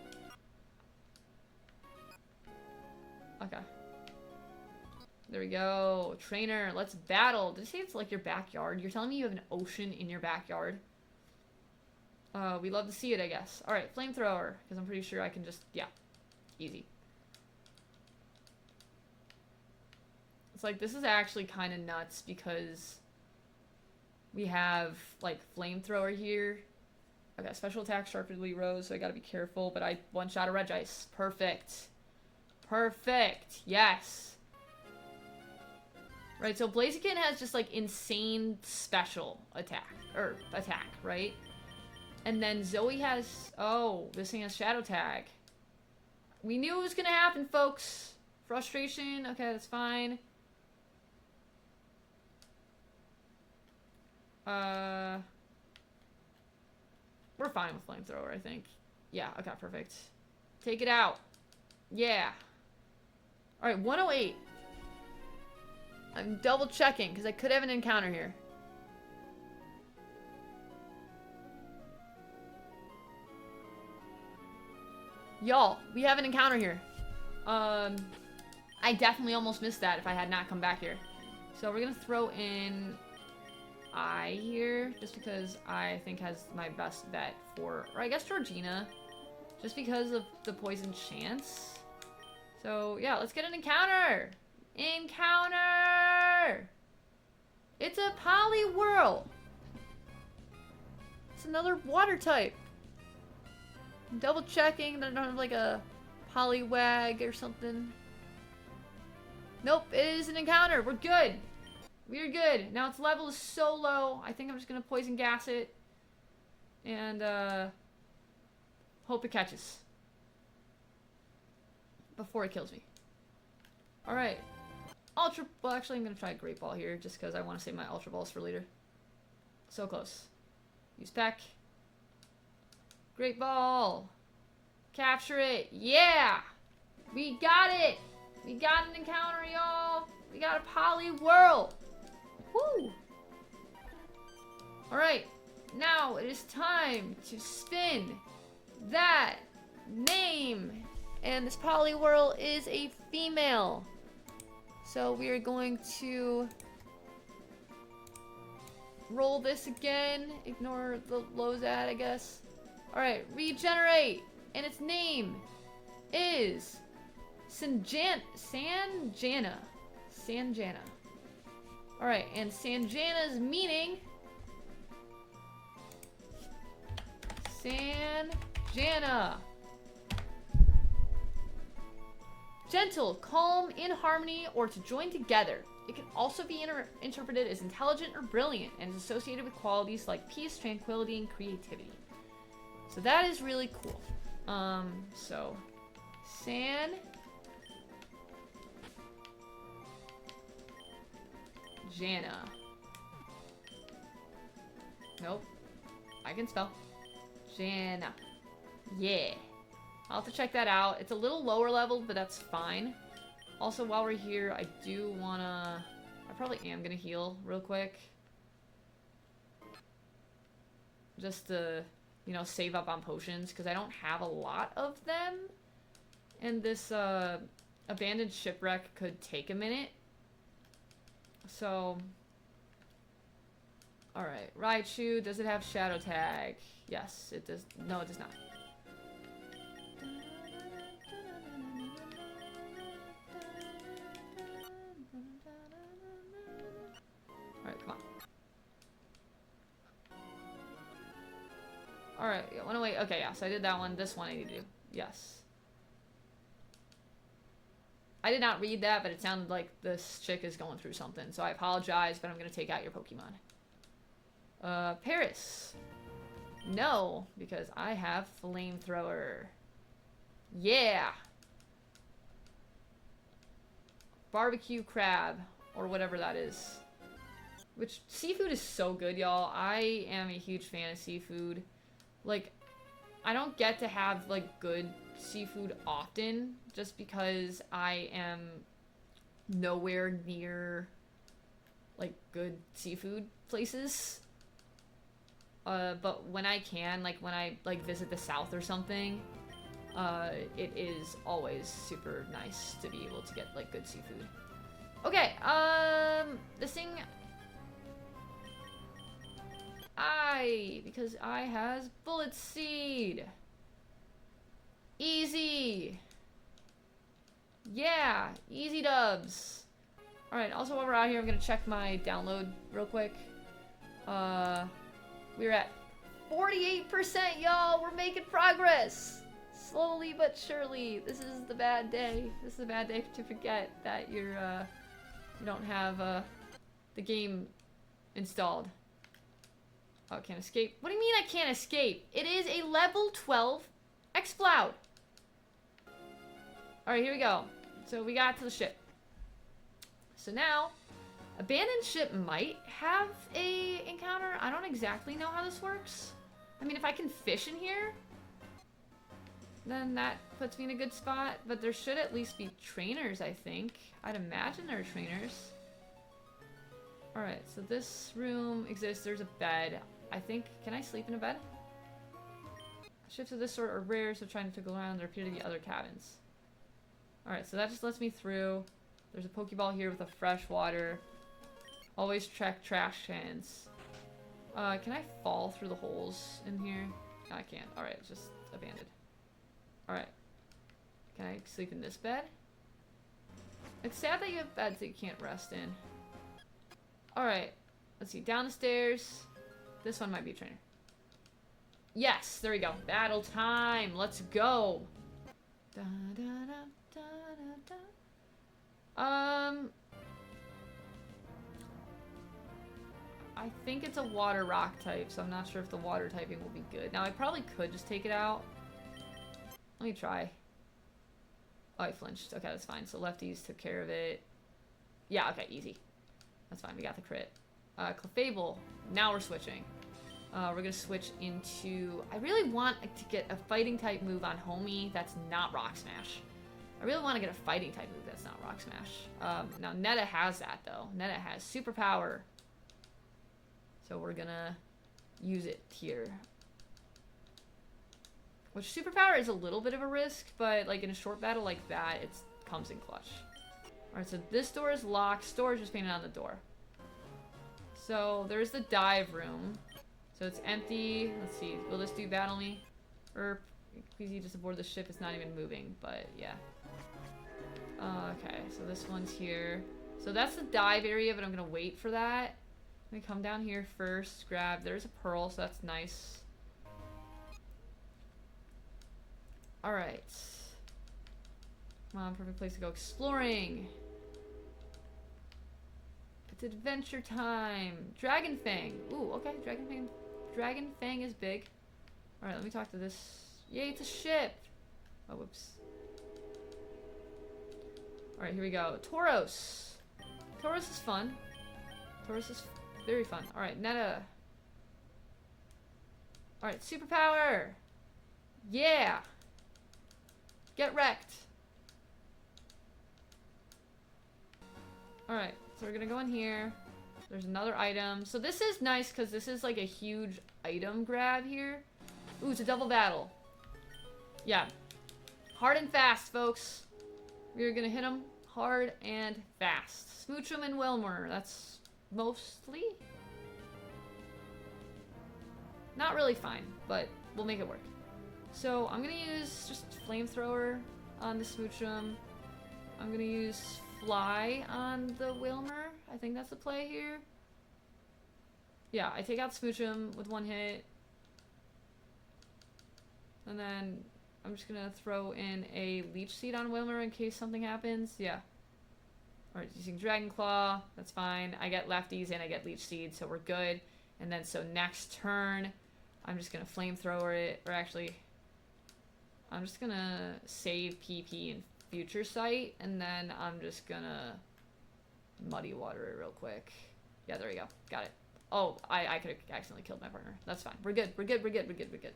Okay. There we go. Trainer, let's battle. Did it say it's like your backyard? You're telling me you have an ocean in your backyard? We love to see it, I guess. Alright, flamethrower. Because I'm pretty sure I can just... Yeah. Easy. It's like, this is actually kind of nuts because we have, like, flamethrower here. I got special attack, sharply rose, so I gotta be careful, but I one-shot a Regice. Perfect. Perfect. Yes. Right, so Blaziken has just, like, insane special attack. Or, attack, right? And then Zoe has... Oh, this thing has Shadow Tag. We knew it was gonna happen, folks. Frustration. Okay, that's fine. We're fine with flamethrower, I think. Yeah, okay, perfect. Take it out. Yeah. Alright, 108. I'm double checking, because I could have an encounter here. Y'all, we have an encounter here. I definitely almost missed that if I had not come back here. So we're gonna throw in I here, just because I think has my best bet for, or I guess Georgina, just because of the poison chance. So yeah, let's get an encounter! Encounter! It's a Poliwhirl! It's another water type. I'm double checking that I don't have like a Poliwag or something. Nope, it is an encounter. We're good. We're good. Now its level is so low. I think I'm just gonna poison gas it. And hope it catches. Before it kills me. Alright. Ultra... Well, actually I'm gonna try a Great Ball here, just because I want to save my Ultra Balls for later. So close. Use Peck. Great Ball. Capture it. Yeah! We got it! We got an encounter, y'all! We got a Poliwhirl! Woo! Alright. Now it is time to spin that name. And this Poliwhirl is a female. So we are going to roll this again. Ignore the Lozad, I guess. Alright, regenerate! And its name is Sanjana. Sanjana. Alright, and Sanjana's meaning... Sanjana. Gentle, calm, in harmony, or to join together. It can also be interpreted as intelligent or brilliant, and is associated with qualities like peace, tranquility, and creativity. So that is really cool. So Sanjana. Nope. I can spell. Jana. Yeah. I'll have to check that out. It's a little lower level, but that's fine. Also, while we're here, I do wanna... I probably am gonna heal real quick. Just to, you know, save up on potions, because I don't have a lot of them. And this, abandoned shipwreck could take a minute. So... Alright, Raichu, does it have Shadow Tag? Yes, it does. No, it does not. Alright, come on. Alright, yeah, 108. Okay, yeah, so I did that one. This one I need to do. Yes. I did not read that, but it sounded like this chick is going through something. So I apologize, but I'm going to take out your Pokemon. Paris. No, because I have Flamethrower. Yeah! Barbecue crab, or whatever that is. Which, seafood is so good, y'all. I am a huge fan of seafood. Like, I don't get to have, like, good seafood often, just because I am nowhere near, like, good seafood places. But when I can, like when I like visit the south or something, it is always super nice to be able to get like good seafood. Okay, this thing, because I has bullet seed. Easy. Yeah, easy dubs. Alright, also while we're out here, I'm gonna check my download real quick. We're at 48%, y'all! We're making progress! Slowly but surely. This is the bad day. This is a bad day to forget that you don't have, the game installed. Oh, can't escape. What do you mean I can't escape? It is a level 12 Exploud. Alright, here we go. So we got to the ship. So now, abandoned ship might have a encounter. I don't exactly know how this works. I mean, if I can fish in here, then that puts me in a good spot. But there should at least be trainers, I think. I'd imagine there are trainers. Alright, so this room exists. There's a bed. I think, can I sleep in a bed? Ships of this sort are rare, so trying to go around, there appear to be other cabins. Alright, so that just lets me through. There's a Pokeball here with a fresh water. Always check trash cans. Can I fall through the holes in here? No, I can't. Alright, it's just abandoned. Alright. Can I sleep in this bed? It's sad that you have beds that you can't rest in. Alright. Let's see. Down the stairs. This one might be a trainer. Yes! There we go. Battle time! Let's go! Da, da, da, da, da, da. I think it's a water rock type, so I'm not sure if the water typing will be good. Now, I probably could just take it out. Let me try. Oh, I flinched. Okay, that's fine. So lefties took care of it. Yeah, okay, easy. That's fine. We got the crit. Clefable. Now we're switching. We're gonna switch into... I really want to get a fighting type move on Homie that's not Rock Smash. I really want to get a fighting type move that's not Rock Smash. Now, Netta has that, though. Netta has Superpower. So we're gonna use it here. Which Superpower is a little bit of a risk, but like in a short battle like that, it comes in clutch. Alright, so this door is locked. Storage is painted on the door. So there's the dive room. So it's empty. Let's see. Will this dude battle me? Or easy just aboard the ship. It's not even moving, but yeah. Okay, so this one's here. So that's the dive area, but I'm gonna wait for that. Let me come down here first. Grab. There's a pearl, so that's nice. Alright. Come on, perfect place to go exploring. It's adventure time. Dragon Fang. Ooh, okay. Dragon Fang. Dragon Fang is big. Alright, let me talk to this. Yay, it's a ship. Oh, whoops. Alright, here we go. Tauros. Tauros is fun. Tauros is very fun. Alright, Netta. Alright, Superpower. Yeah. Get wrecked. Alright, so we're gonna go in here. There's another item. So this is nice because this is like a huge item grab here. Ooh, it's a double battle. Yeah. Hard and fast, folks. We're gonna hit them hard and fast. Smoochum and Wilmer. That's mostly not really fine, but we'll make it work. So I'm gonna use just Flamethrower on the Smoochum. I'm gonna use Fly on the Wilmer. I think that's the play here. Yeah, I take out Smoochum with one hit. And then I'm just gonna throw in a Leech Seed on Wilmer in case something happens. Yeah. Alright, using Dragon Claw. That's fine. I get lefties and I get Leech Seed, so we're good. And then so next turn, I'm just gonna Flamethrower it. Or actually, I'm just gonna save PP and Future Sight, and then I'm just gonna Muddy Water it real quick. Yeah, there we go. Got it. Oh, I could have accidentally killed my partner. That's fine. We're good. We're good. We're good. We're good. We're good.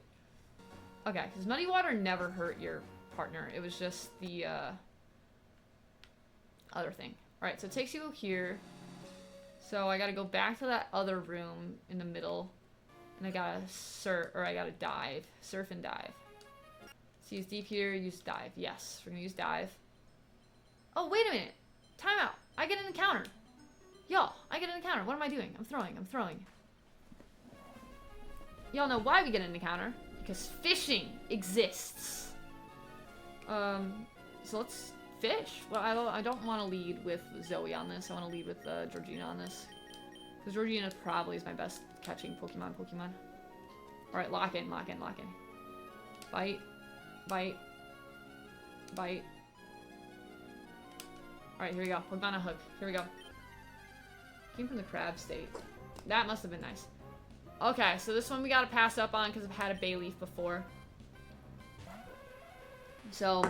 Okay, because Muddy Water never hurt your partner. It was just the other thing. Alright, so it takes you here. So I gotta go back to that other room in the middle. And I gotta I gotta dive. Surf and dive. So use deep here, use dive. Yes, we're gonna use dive. Oh, wait a minute. Time out. I get an encounter. Y'all, I get an encounter. What am I doing? I'm throwing. Y'all know why we get an encounter. Because fishing exists. So let's fish. Well, I don't want to lead with Zoe on this. I want to lead with Georgina on this. Because Georgina probably is my best catching Pokemon. Alright, lock in. Bite. Alright, here we go. Hook on a hook. Here we go. Came from the crab state. That must have been nice. Okay, so this one we gotta pass up on because I've had a Bayleaf before. So,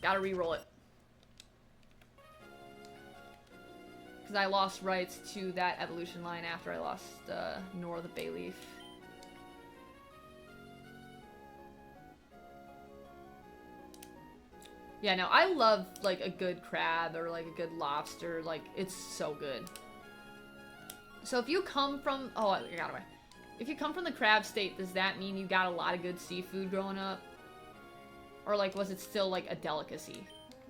gotta re-roll it. Because I lost rights to that evolution line after I lost Nor the Bayleaf. Yeah, no, I love, like, a good crab or, like, a good lobster. Like, it's so good. So if you come from... Oh, I got away. If you come from the crab state, does that mean you got a lot of good seafood growing up? Or, like, was it still, like, a delicacy?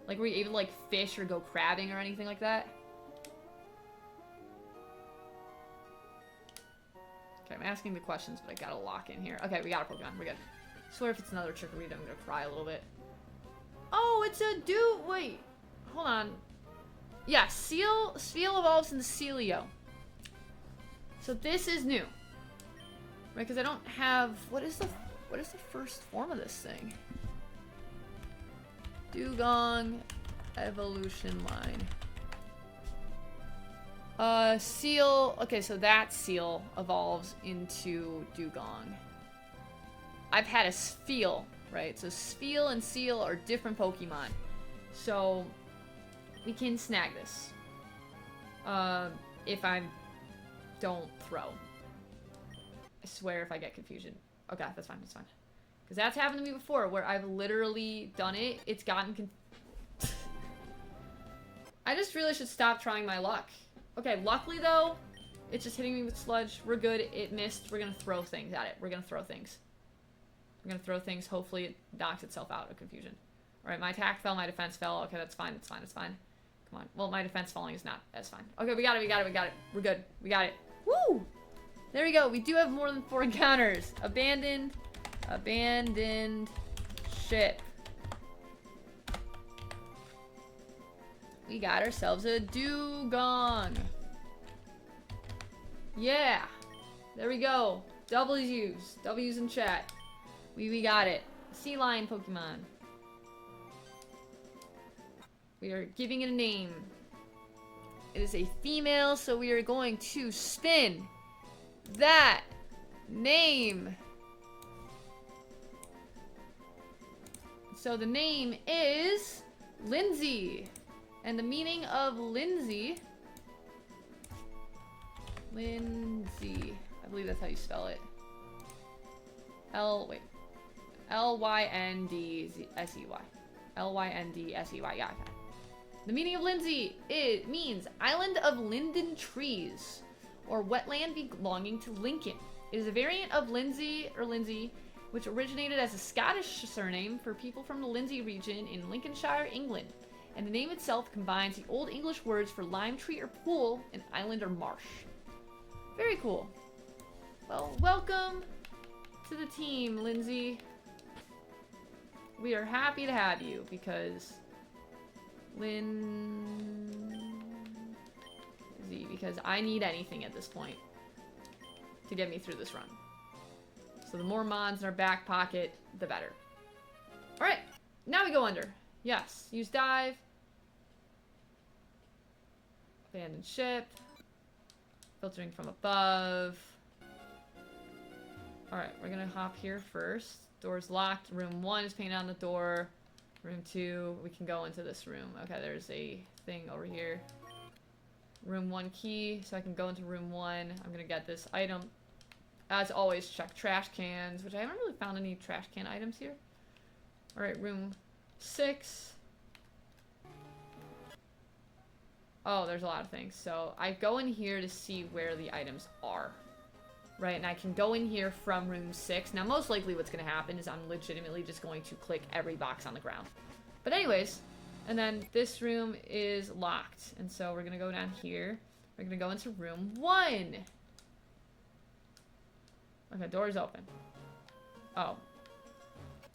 Like, were you able to, like, fish or go crabbing or anything like that? Okay, I'm asking the questions, but I gotta lock in here. Okay, we got a Pokemon. We're good. I swear if it's another Chikorita, I'm gonna cry a little bit. Oh, it's a dude. Wait. Hold on. Yeah, Spheal evolves into Celio. So this is new. Right, because I don't have... What is the first form of this thing? Dugong evolution line. Seal. Okay, so that Seal evolves into Dugong. I've had a Spheal, right? So Spheal and Seal are different Pokemon. So we can snag this. If I don't throw. I swear if I get confusion. Okay, that's fine, that's fine. Because that's happened to me before, where I've literally done it. It's gotten I just really should stop trying my luck. Okay, luckily though, it's just hitting me with Sludge. We're good. It missed. We're gonna throw things at it. We're gonna throw things. Hopefully it knocks itself out of confusion. Alright, my attack fell, my defense fell. Okay, that's fine, it's fine. Come on. Well, my defense falling is not as fine. Okay, we got it. We're good. We got it. Woo! There we go. We do have more than 4 encounters. Abandoned ship. We got ourselves a Dugong. Yeah. There we go. W's in chat. We got it. Sea lion Pokemon. We are giving it a name. It is a female, so we are going to spin that name. So the name is Lindsay. And the meaning of Lindsay... Lindsay. I believe that's how you spell it. L-Y-N-D-S-E-Y. L-Y-N-D-S-E-Y. Yeah, okay. The meaning of Lindsay, it means island of linden trees, or wetland belonging to Lincoln. It is a variant of Lindsay, which originated as a Scottish surname for people from the Lindsay region in Lincolnshire, England. And the name itself combines the Old English words for lime tree or pool and island or marsh. Very cool. Well, welcome to the team, Lindsay. We are happy to have you because because I need anything at this point to get me through this run. So the more mods in our back pocket, the better. Alright, now we go under. Yes, use dive. Abandoned ship. Filtering from above. Alright, we're gonna hop here first. Door's locked. Room 1 is painted on the door. Room 2, we can go into this room. Okay, there's a thing over here. Room 1 key, so I can go into room 1. I'm gonna get this item. As always, check trash cans, which I haven't really found any trash can items here. Alright, room 6. Oh, there's a lot of things. So I go in here to see where the items are. right? And I can go in here from room 6. Now, most likely what's going to happen is I'm legitimately just going to click every box on the ground. But anyways, and then this room is locked. And so we're going to go down here. We're going to go into room 1. Okay, door's open. Oh.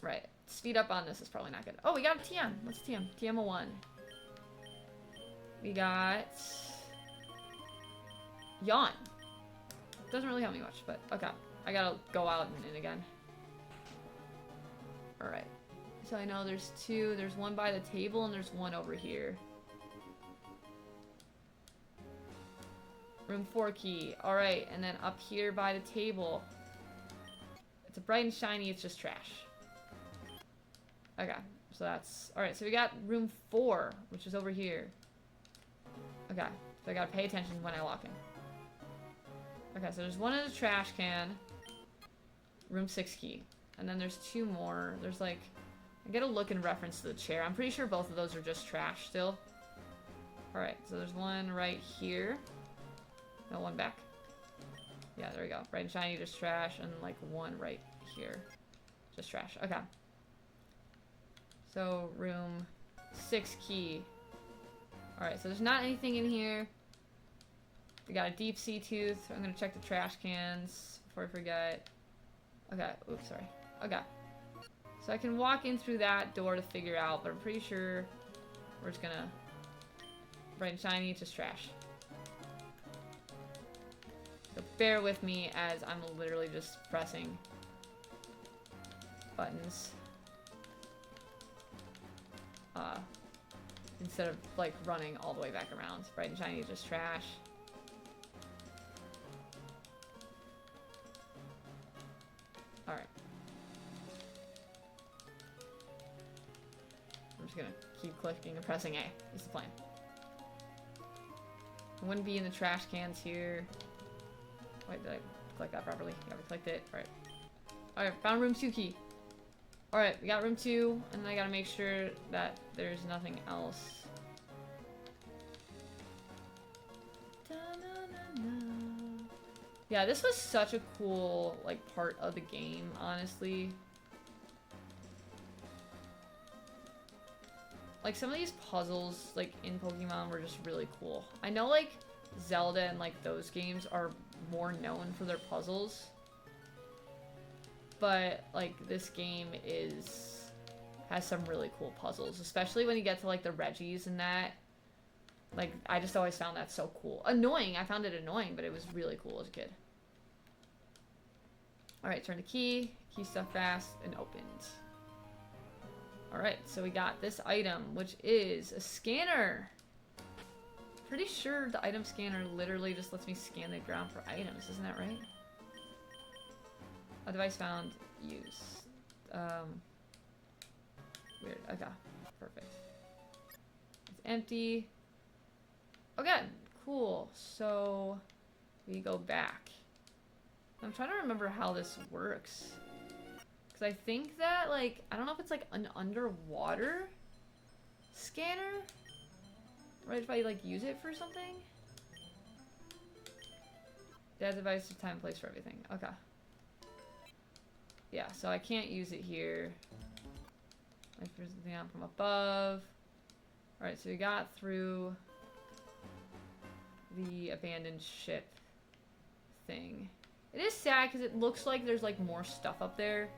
Right. Speed up on this is probably not good. Oh, we got a TM. What's TM? TM01. We got... Yawn. Doesn't really help me much, but okay. I gotta go out and in again. Alright. So I know there's 2. There's one by the table and there's one over here. Room 4 key. Alright, and then up here by the table. It's a bright and shiny, it's just trash. Okay, so that's... Alright, so we got room 4, which is over here. Okay, so I gotta pay attention when I walk in. Okay, so there's one in the trash can. Room 6 key. And then there's 2 more. There's like... I gotta look in reference to the chair. I'm pretty sure both of those are just trash still. Alright, so there's one right here. No, one back. Yeah, there we go. Bright and shiny, just trash. And like one right here. Just trash. Okay. So, room 6 key. Alright, so there's not anything in here. We got a deep sea tooth. I'm gonna check the trash cans before I forget. Okay, oops, sorry. Okay. So I can walk in through that door to figure out, but I'm pretty sure we're just gonna... Bright and shiny, just trash. So bear with me as I'm literally just pressing buttons. Instead of like running all the way back around. Bright and shiny, just trash. Alright. I'm just gonna keep clicking and pressing A. Is the plan. It wouldn't be in the trash cans here. Wait, did I click that properly? Yeah, we clicked it. Alright. Alright, found room 2 key. Alright, we got room 2, and then I gotta make sure that there's nothing else. Yeah, this was such a cool, like, part of the game, honestly. Like, some of these puzzles, like, in Pokemon were just really cool. I know, like, Zelda and, like, those games are more known for their puzzles. But, like, this game has some really cool puzzles. Especially when you get to, like, the Reggies and that. Like, I just always found that so cool. Annoying. I found it annoying, but it was really cool as a kid. Alright, turn the key. Key stuff fast and opened. Alright, so we got this item, which is a scanner. Pretty sure the item scanner literally just lets me scan the ground for items. Isn't that right? A device found. Use. Weird. Okay. Perfect. It's empty. Okay. Cool. So we go back. I'm trying to remember how this works. Because I think that, like, I don't know if it's like an underwater scanner. Right? If I, like, use it for something. That device is time and place for everything. Okay. Yeah, so I can't use it here. Like, there's something out from above. Alright, so we got through the abandoned ship thing. It is sad because it looks like there's, like, more stuff up there.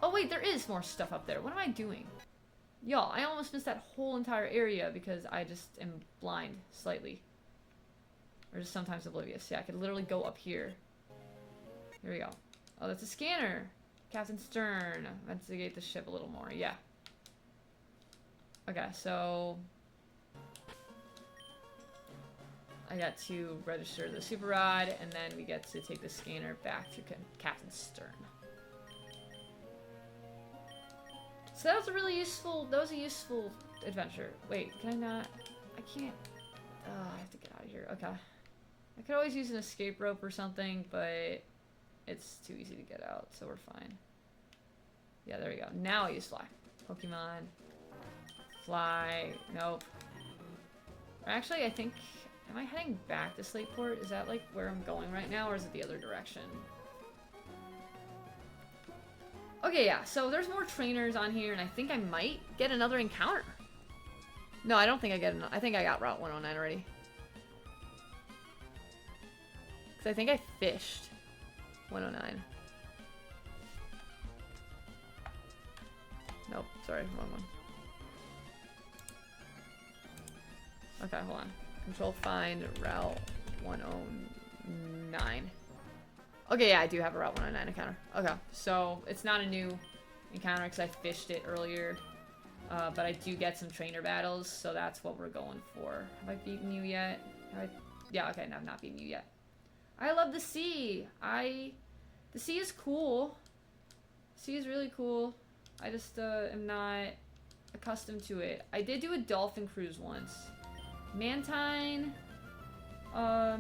Oh, wait, there is more stuff up there. What am I doing? Y'all, I almost missed that whole entire area because I just am blind slightly. Or just sometimes oblivious. Yeah, I could literally go up here. Here we go. Oh, that's a scanner. Captain Stern. Investigate the ship a little more. Yeah. Okay, so... I got to register the super rod, and then we get to take the scanner back to Captain Stern. So that was a really useful, adventure. Wait, can I not? I can't. I have to get out of here. Okay. I could always use an escape rope or something, but it's too easy to get out, so we're fine. Yeah, there we go. Now I use fly. Pokemon. Fly. Nope. Actually, I think Am I heading back to Slateport? Is that like where I'm going right now, or is it the other direction? Okay, yeah, so there's more trainers on here, and I think I might get another encounter. No, I don't think I get another. I think I got Route 109 already. Because I think I fished 109. Nope, sorry, wrong one. Okay, hold on. Control find Route 109. Okay, yeah, I do have a Route 109 encounter. Okay, so it's not a new encounter because I fished it earlier. But I do get some trainer battles, so that's what we're going for. Have I beaten you yet? Yeah, okay, no, I've not beaten you yet. I love the sea. The sea is cool. The sea is really cool. I just am not accustomed to it. I did do a dolphin cruise once. Mantine. I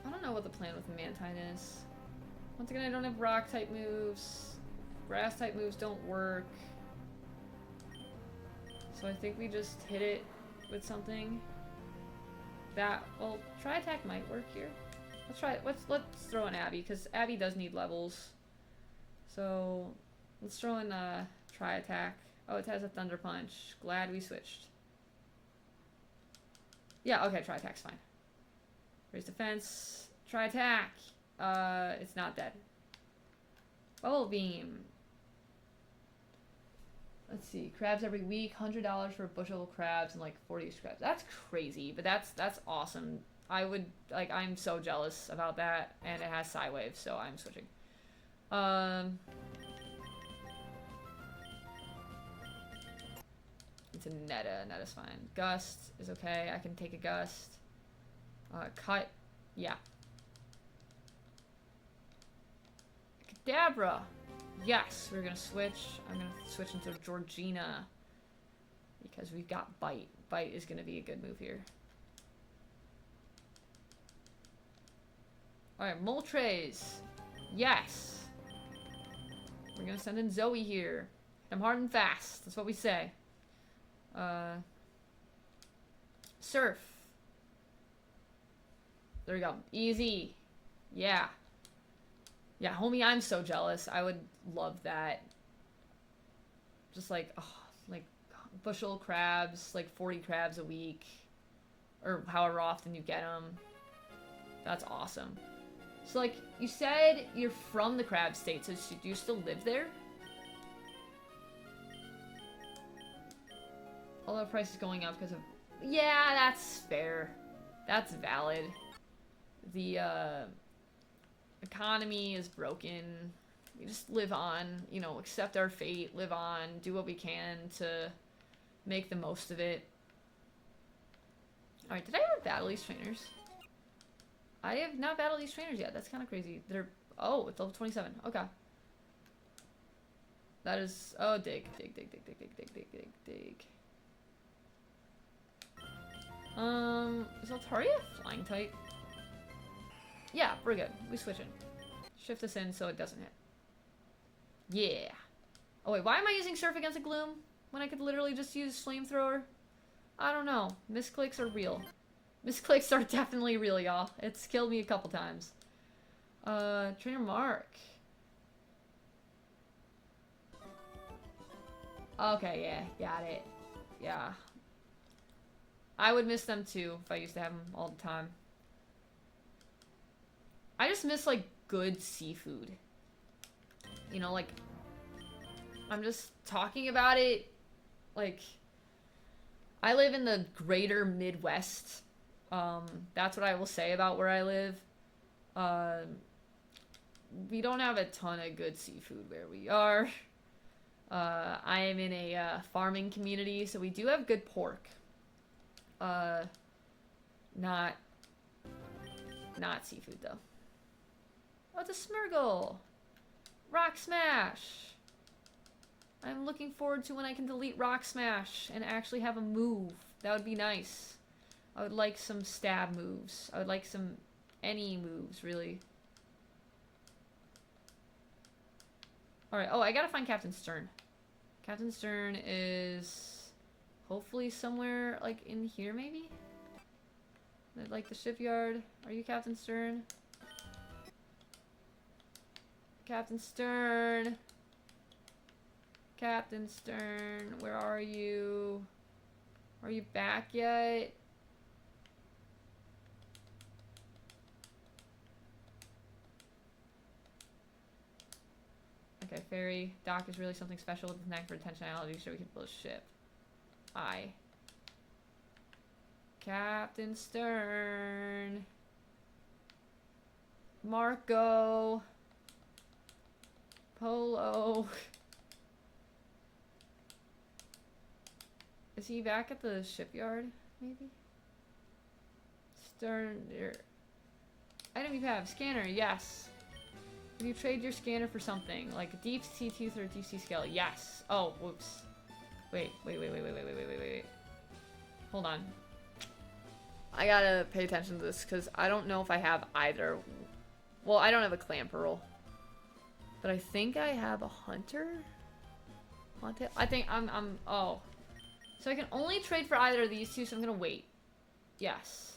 don't know what the plan with Mantine is. Once again, I don't have rock type moves. Grass type moves don't work. So I think we just hit it with something. Well, try attack might work here. Let's try it. Let's throw in Abby, because Abby does need levels. So let's throw in try attack. Oh, it has a thunder punch. Glad we switched. Yeah, okay, try attack's fine. Raise defense. Try attack. It's not dead. Bubble beam. Let's see. Crabs every week. $100 for a bushel of crabs and like 40 crabs. That's crazy, but that's awesome. I'm so jealous about that, and it has Psy Wave, so I'm switching. It's a Netta. Netta's fine. Gust is okay. I can take a Gust. Cut. Yeah. Kadabra. Yes, we're gonna switch. I'm gonna switch into Georgina because we've got Bite. Bite is gonna be a good move here. Alright, Moltres. Yes. We're gonna send in Zoe here. I'm hard and fast. That's what we say. Surf. There we go. Easy. Yeah. Yeah, homie, I'm so jealous. I would love that. Just like, oh, like bushel crabs, like 40 crabs a week, or however often you get them. That's awesome. So, like, you said you're from the crab state, so do you still live there? Although the price is going up because of... Yeah, that's fair. That's valid. The, economy is broken. We just live on, you know, accept our fate, live on, do what we can to make the most of it. Alright, did I ever battle these trainers? I have not battled these trainers yet. That's kind of crazy. Oh, it's level 27. Okay. That is... Oh, dig. Dig. Is Altaria flying type? Yeah, we're good. We switching. Shift this in so it doesn't hit. Yeah. Oh wait, why am I using Surf against a Gloom when I could literally just use Flamethrower? I don't know. Misclicks are real. Misclicks are definitely real, y'all. It's killed me a couple times. Trainer Mark. Okay, yeah, got it. Yeah. I would miss them too if I used to have them all the time. I just miss, like, good seafood. You know, like, I'm just talking about it. Like, I live in the greater Midwest. That's what I will say about where I live. We don't have a ton of good seafood where we are. I am in a farming community, so we do have good pork. Not seafood, though. Oh, it's a Smeargle! Rock Smash! I'm looking forward to when I can delete Rock Smash and actually have a move. That would be nice. I would like some stab moves. I would like some... any moves, really. Alright, oh, I gotta find Captain Stern. Captain Stern is... Hopefully somewhere, like, in here, maybe? Like the shipyard. Are you Captain Stern? Captain Stern. Captain Stern, where are you? Are you back yet? Okay, ferry. Dock is really something special with his knack for intentionality, so we can build a ship. Captain Stern. Marco. Polo. Is he back at the shipyard, maybe? Stern. Item you have. Scanner, yes. Can you trade your scanner for something? Like a deep sea tooth or a deep sea scale? Yes. Oh, whoops. Wait. Hold on. I gotta pay attention to this because I don't know if I have either. Well, I don't have a clam pearl. But I think I have a hunter? I think oh. So I can only trade for either of these two, so I'm gonna wait. Yes.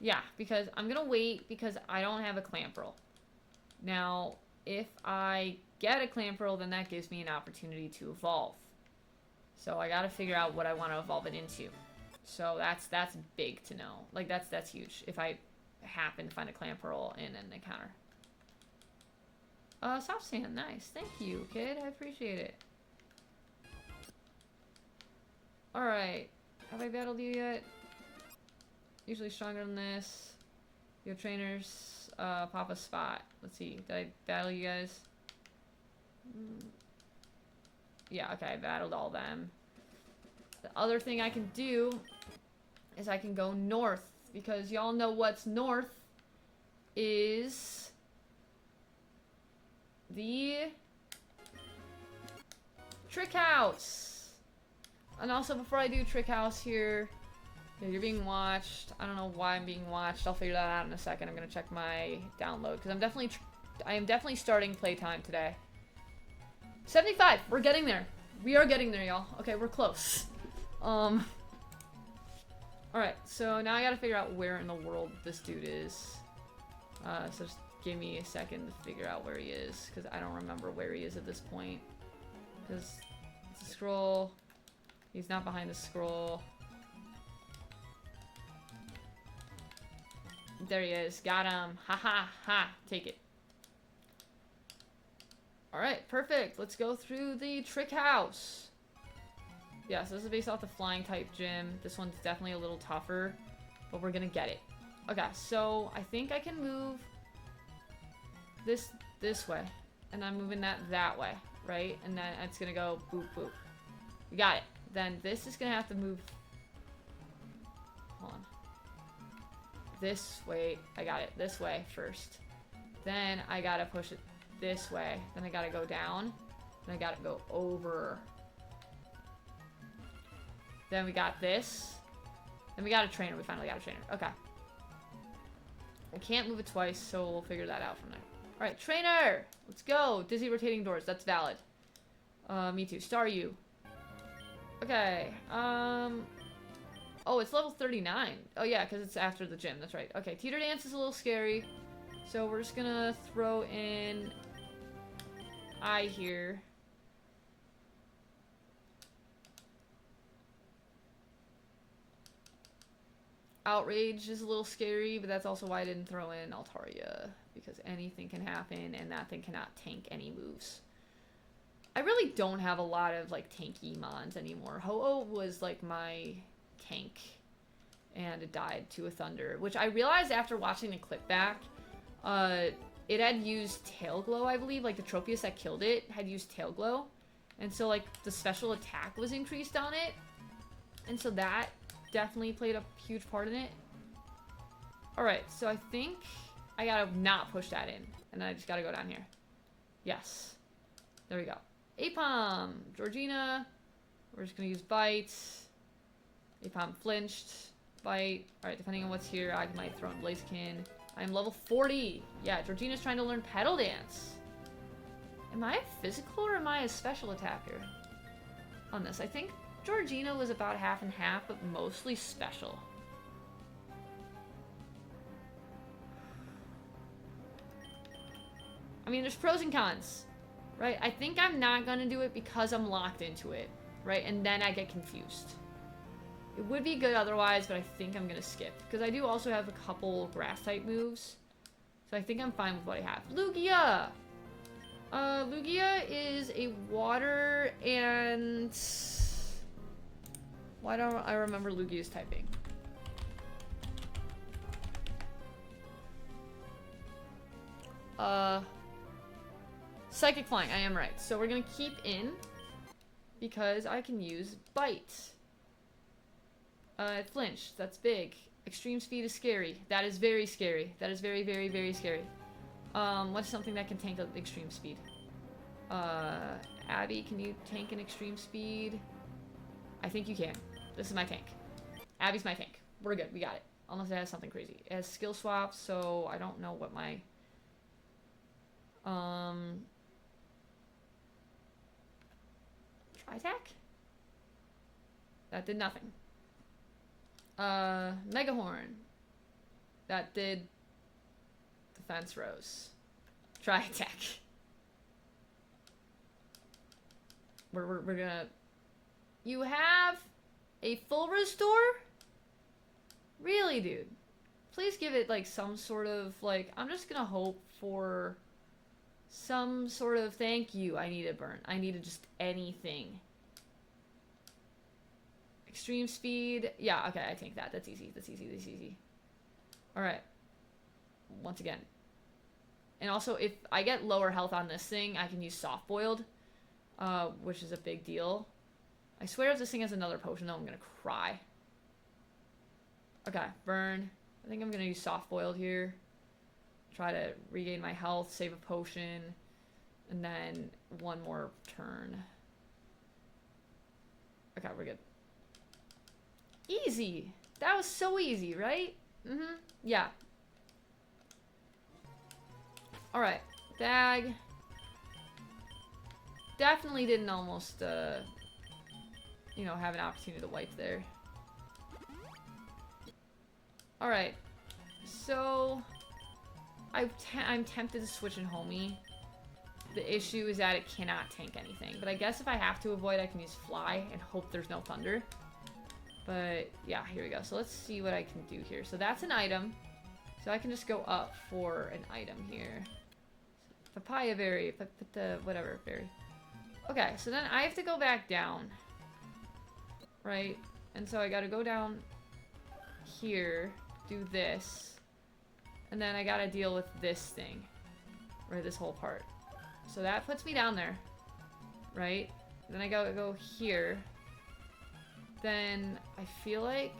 Yeah, because I'm gonna wait because I don't have a clam pearl. Now, if I get a clam pearl, then that gives me an opportunity to evolve. So I gotta figure out what I want to evolve it into. So that's big to know. Like that's huge. If I happen to find a clam pearl in an encounter. Soft sand, nice. Thank you, kid. I appreciate it. Alright. Have I battled you yet? Usually stronger than this. Your trainers, pop a spot. Let's see. Did I battle you guys? Yeah, okay, I battled all them. The other thing I can do is I can go north. Because y'all know what's north is the trick house. And also, before I do trick house here, yeah, you're being watched. I don't know why I'm being watched. I'll figure that out in a second. I'm gonna check my download because I am definitely starting playtime today. 75. We're getting there. We are getting there, y'all. Okay, we're close. All right. So now I gotta figure out where in the world this dude is. So just give me a second to figure out where he is because I don't remember where he is at this point. Because it's a scroll. He's not behind the scroll. There he is. Got him. Ha ha ha. Take it. Alright, perfect. Let's go through the trick house. Yeah, so this is based off the flying type gym. This one's definitely a little tougher, but we're gonna get it. Okay, so I think I can move this way. And I'm moving that way, right? And then it's gonna go boop boop. We got it. Then this is gonna have to move. Hold on. This way. I got it. This way first. Then I gotta push it this way. Then I gotta go down. Then I gotta go over. Then we got this. Then we got a trainer. We finally got a trainer. Okay. I can't move it twice, so we'll figure that out from there. Alright, trainer! Let's go! Dizzy rotating doors. That's valid. Me too. Star you. Okay. Oh, it's level 39. Oh, yeah, because it's after the gym. That's right. Okay, teeter dance is a little scary. So we're just gonna throw in I here. Outrage is a little scary, but that's also why I didn't throw in Altaria. Because anything can happen, and that thing cannot tank any moves. I really don't have a lot of, like, tanky mons anymore. Ho-Oh was, like, my tank. And it died to a thunder. Which I realized after watching the clip back, it had used Tail Glow, I believe. Like, the Tropius that killed it had used Tail Glow. And so, like, the special attack was increased on it. And so that definitely played a huge part in it. Alright, so I think I gotta not push that in. And then I just gotta go down here. Yes. There we go. Apom! Georgina. We're just gonna use Bite. Apom flinched. Bite. Alright, depending on what's here, I might throw in Blaziken. I'm level 40. Yeah, Georgina's trying to learn Pedal Dance. Am I a physical or am I a special attacker on this? I think Georgina was about half and half, but mostly special. I mean, there's pros and cons, right? I think I'm not gonna do it because I'm locked into it, right? And then I get confused. It would be good otherwise, but I think I'm gonna skip. Because I do also have a couple grass-type moves. So I think I'm fine with what I have. Lugia! Lugia is a water and... Why don't I remember Lugia's typing? Psychic Flying, I am right. So we're gonna keep in because I can use Bite. Flinch, that's big. Extreme Speed is scary. That is very scary. That is very, very, very scary. What's something that can tank an Extreme Speed? Abby, can you tank an Extreme Speed? I think you can. This is my tank. Abby's my tank. We're good, we got it. Unless it has something crazy. It has skill swaps, so I don't know what my... Tri-tack? That did nothing. Mega Horn. That did defense rose. Tri-attack. We're gonna... You have a full restore? Really, dude? Please give it, like, some sort of, like... I'm just gonna hope for some sort of thank you. I need a burn. I needed just anything. Extreme speed. Yeah, okay, I take that. That's easy. That's easy. That's easy. Alright. Once again. And also, if I get lower health on this thing, I can use soft boiled. Which is a big deal. I swear if this thing has another potion, though, I'm gonna cry. Okay, burn. I think I'm gonna use soft boiled here. Try to regain my health, save a potion, and then one more turn. Okay, we're good. Easy! That was so easy, right? Mm-hmm. Yeah. Alright. Bag. Definitely didn't almost, you know, have an opportunity to wipe there. Alright. So... I'm tempted to switch in Homie. The issue is that it cannot tank anything. But I guess if I have to avoid, I can use Fly and hope there's no Thunder. But, yeah, here we go. So let's see what I can do here. So that's an item. So I can just go up for an item here. Papaya berry. Whatever berry. Okay, so then I have to go back down. Right? And so I gotta go down here. Do this. And then I gotta deal with this thing. Right, this whole part. So that puts me down there. Right? Then I gotta go here. Then I feel like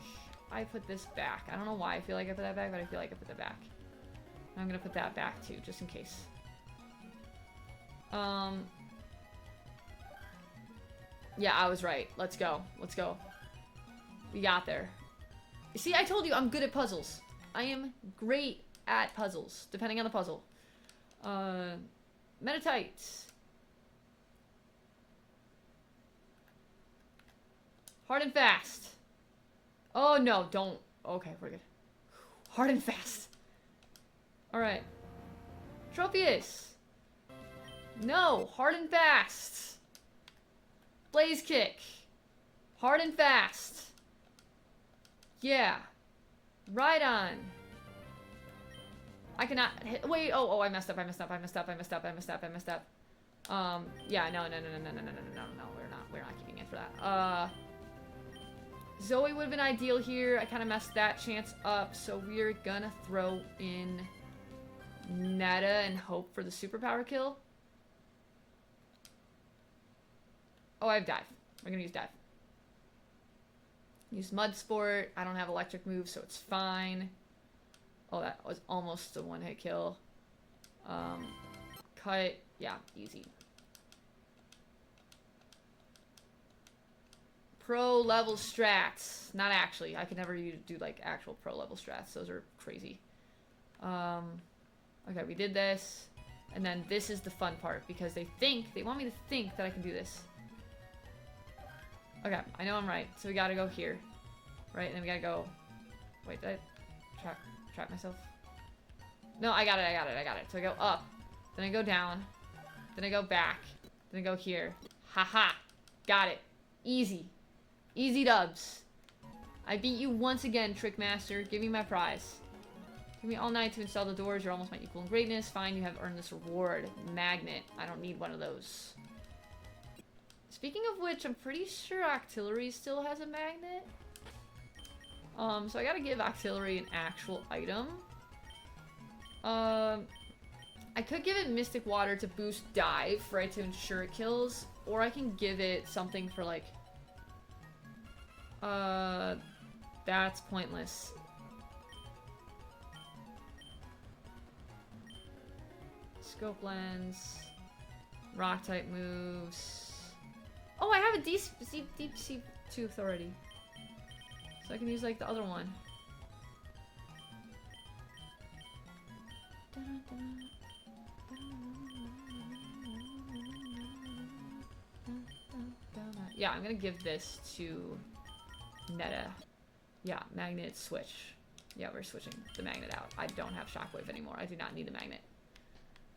I put this back. I don't know why I feel like I put that back, but I feel like I put that back. And I'm gonna put that back too, just in case. Yeah, I was right. Let's go. Let's go. We got there. See, I told you I'm good at puzzles. I am great at puzzles, depending on the puzzle. Metatite. Hard and fast. Oh, no, don't. Okay, we're good. Hard and fast. Alright. Tropius. No, hard and fast. Blaze kick. Hard and fast. Yeah. Right on. I cannot hit. Wait, oh, I messed up. Yeah, no, we're not keeping it for that. Zoe would have been ideal here. I kind of messed that chance up, so we're gonna throw in Netta and hope for the superpower kill. Oh, I have dive. We're gonna use dive. Use mud sport. I don't have electric moves, so it's fine. Oh, that was almost a one-hit kill. Cut. Yeah, easy. Pro level strats. Not actually. I could never do like actual pro level strats. Those are crazy. Okay, we did this. And then this is the fun part because they want me to think that I can do this. Okay, I know I'm right. So we gotta go here. Right, and then we gotta go... Wait, did I trap myself? No, I got it. So I go up. Then I go down. Then I go back. Then I go here. Haha. Got it. Easy. Easy dubs. I beat you once again, Trickmaster. Give me my prize. Give me all night to install the doors. You're almost my equal in greatness. Fine, you have earned this reward. Magnet. I don't need one of those. Speaking of which, I'm pretty sure Octillery still has a magnet. So I gotta give Octillery an actual item. I could give it Mystic Water to boost Dive, right, to ensure it kills. Or I can give it something for, like... That's pointless. Scope Lens. Rock type moves. Oh, I have a Deep Sea Tooth already. So I can use, like, the other one. Yeah, I'm gonna give this to Netta. Yeah, magnet switch. Yeah, we're switching the magnet out. I don't have Shockwave anymore. I do not need the magnet.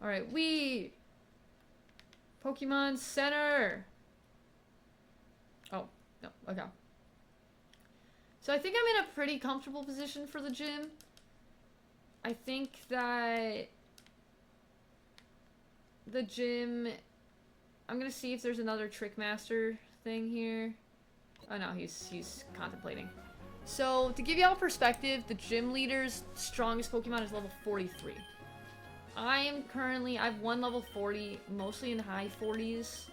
Alright, we... Pokemon Center! Oh, no, okay. So I think I'm in a pretty comfortable position for the gym. I think that... the gym... I'm gonna see if there's another Trickmaster thing here. Oh no, he's contemplating. So, to give y'all perspective, the gym leader's strongest Pokemon is level 43. I have one level 40, mostly in the high 40s.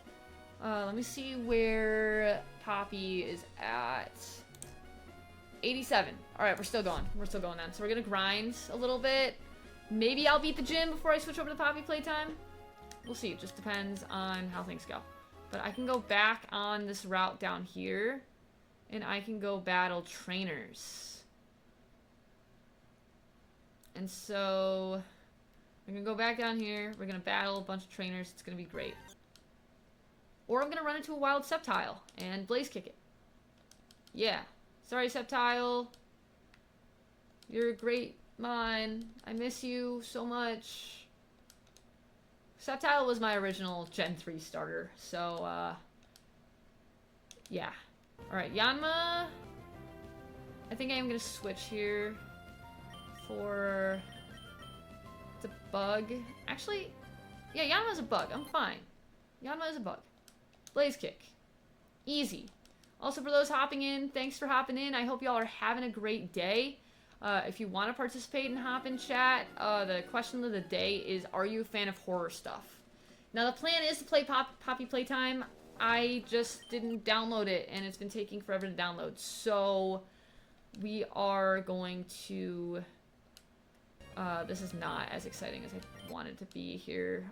Let me see where Poppy is at. 87. Alright, we're still going. We're still going then. So we're gonna grind a little bit. Maybe I'll beat the gym before I switch over to Poppy playtime. We'll see. It just depends on how things go. But I can go back on this route down here. And I can go battle trainers. And so... we're gonna go back down here. We're gonna battle a bunch of trainers. It's gonna be great. Or I'm gonna run into a wild Sceptile and Blaze Kick it. Yeah. Sorry, Sceptile. You're a great mine. I miss you so much. Sceptile was my original Gen 3 starter. So, yeah. Alright, Yanma. I think I am gonna switch here for the bug. Actually, yeah, Yanma's a bug. I'm fine. Yanma is a bug. Blaze Kick. Easy. Also, for those hopping in, thanks for hopping in. I hope y'all are having a great day. If you want to participate and hop in chat, the question of the day is, are you a fan of horror stuff? Now, the plan is to play Poppy Playtime. I just didn't download it, and it's been taking forever to download. So, we are going to... this is not as exciting as I wanted to be here.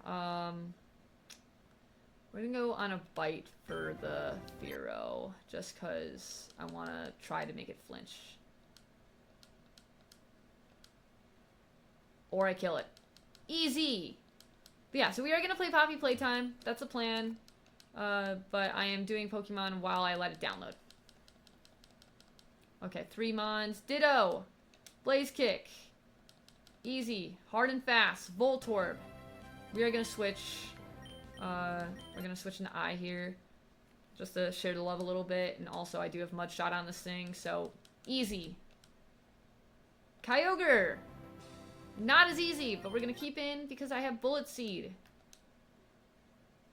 We're gonna go on a bite for the Fearow, just because I want to try to make it flinch. Or I kill it. Easy! But yeah, so we are gonna play Poppy Playtime. That's the plan. But I am doing Pokemon while I let it download. Okay, 3 Mons. Ditto! Blaze Kick. Easy. Hard and fast. Voltorb. We are gonna switch. We're gonna switch into I here. Just to share the love a little bit. And also, I do have Mud Shot on this thing, so easy. Kyogre! Not as easy, but we're gonna keep in because I have Bullet Seed.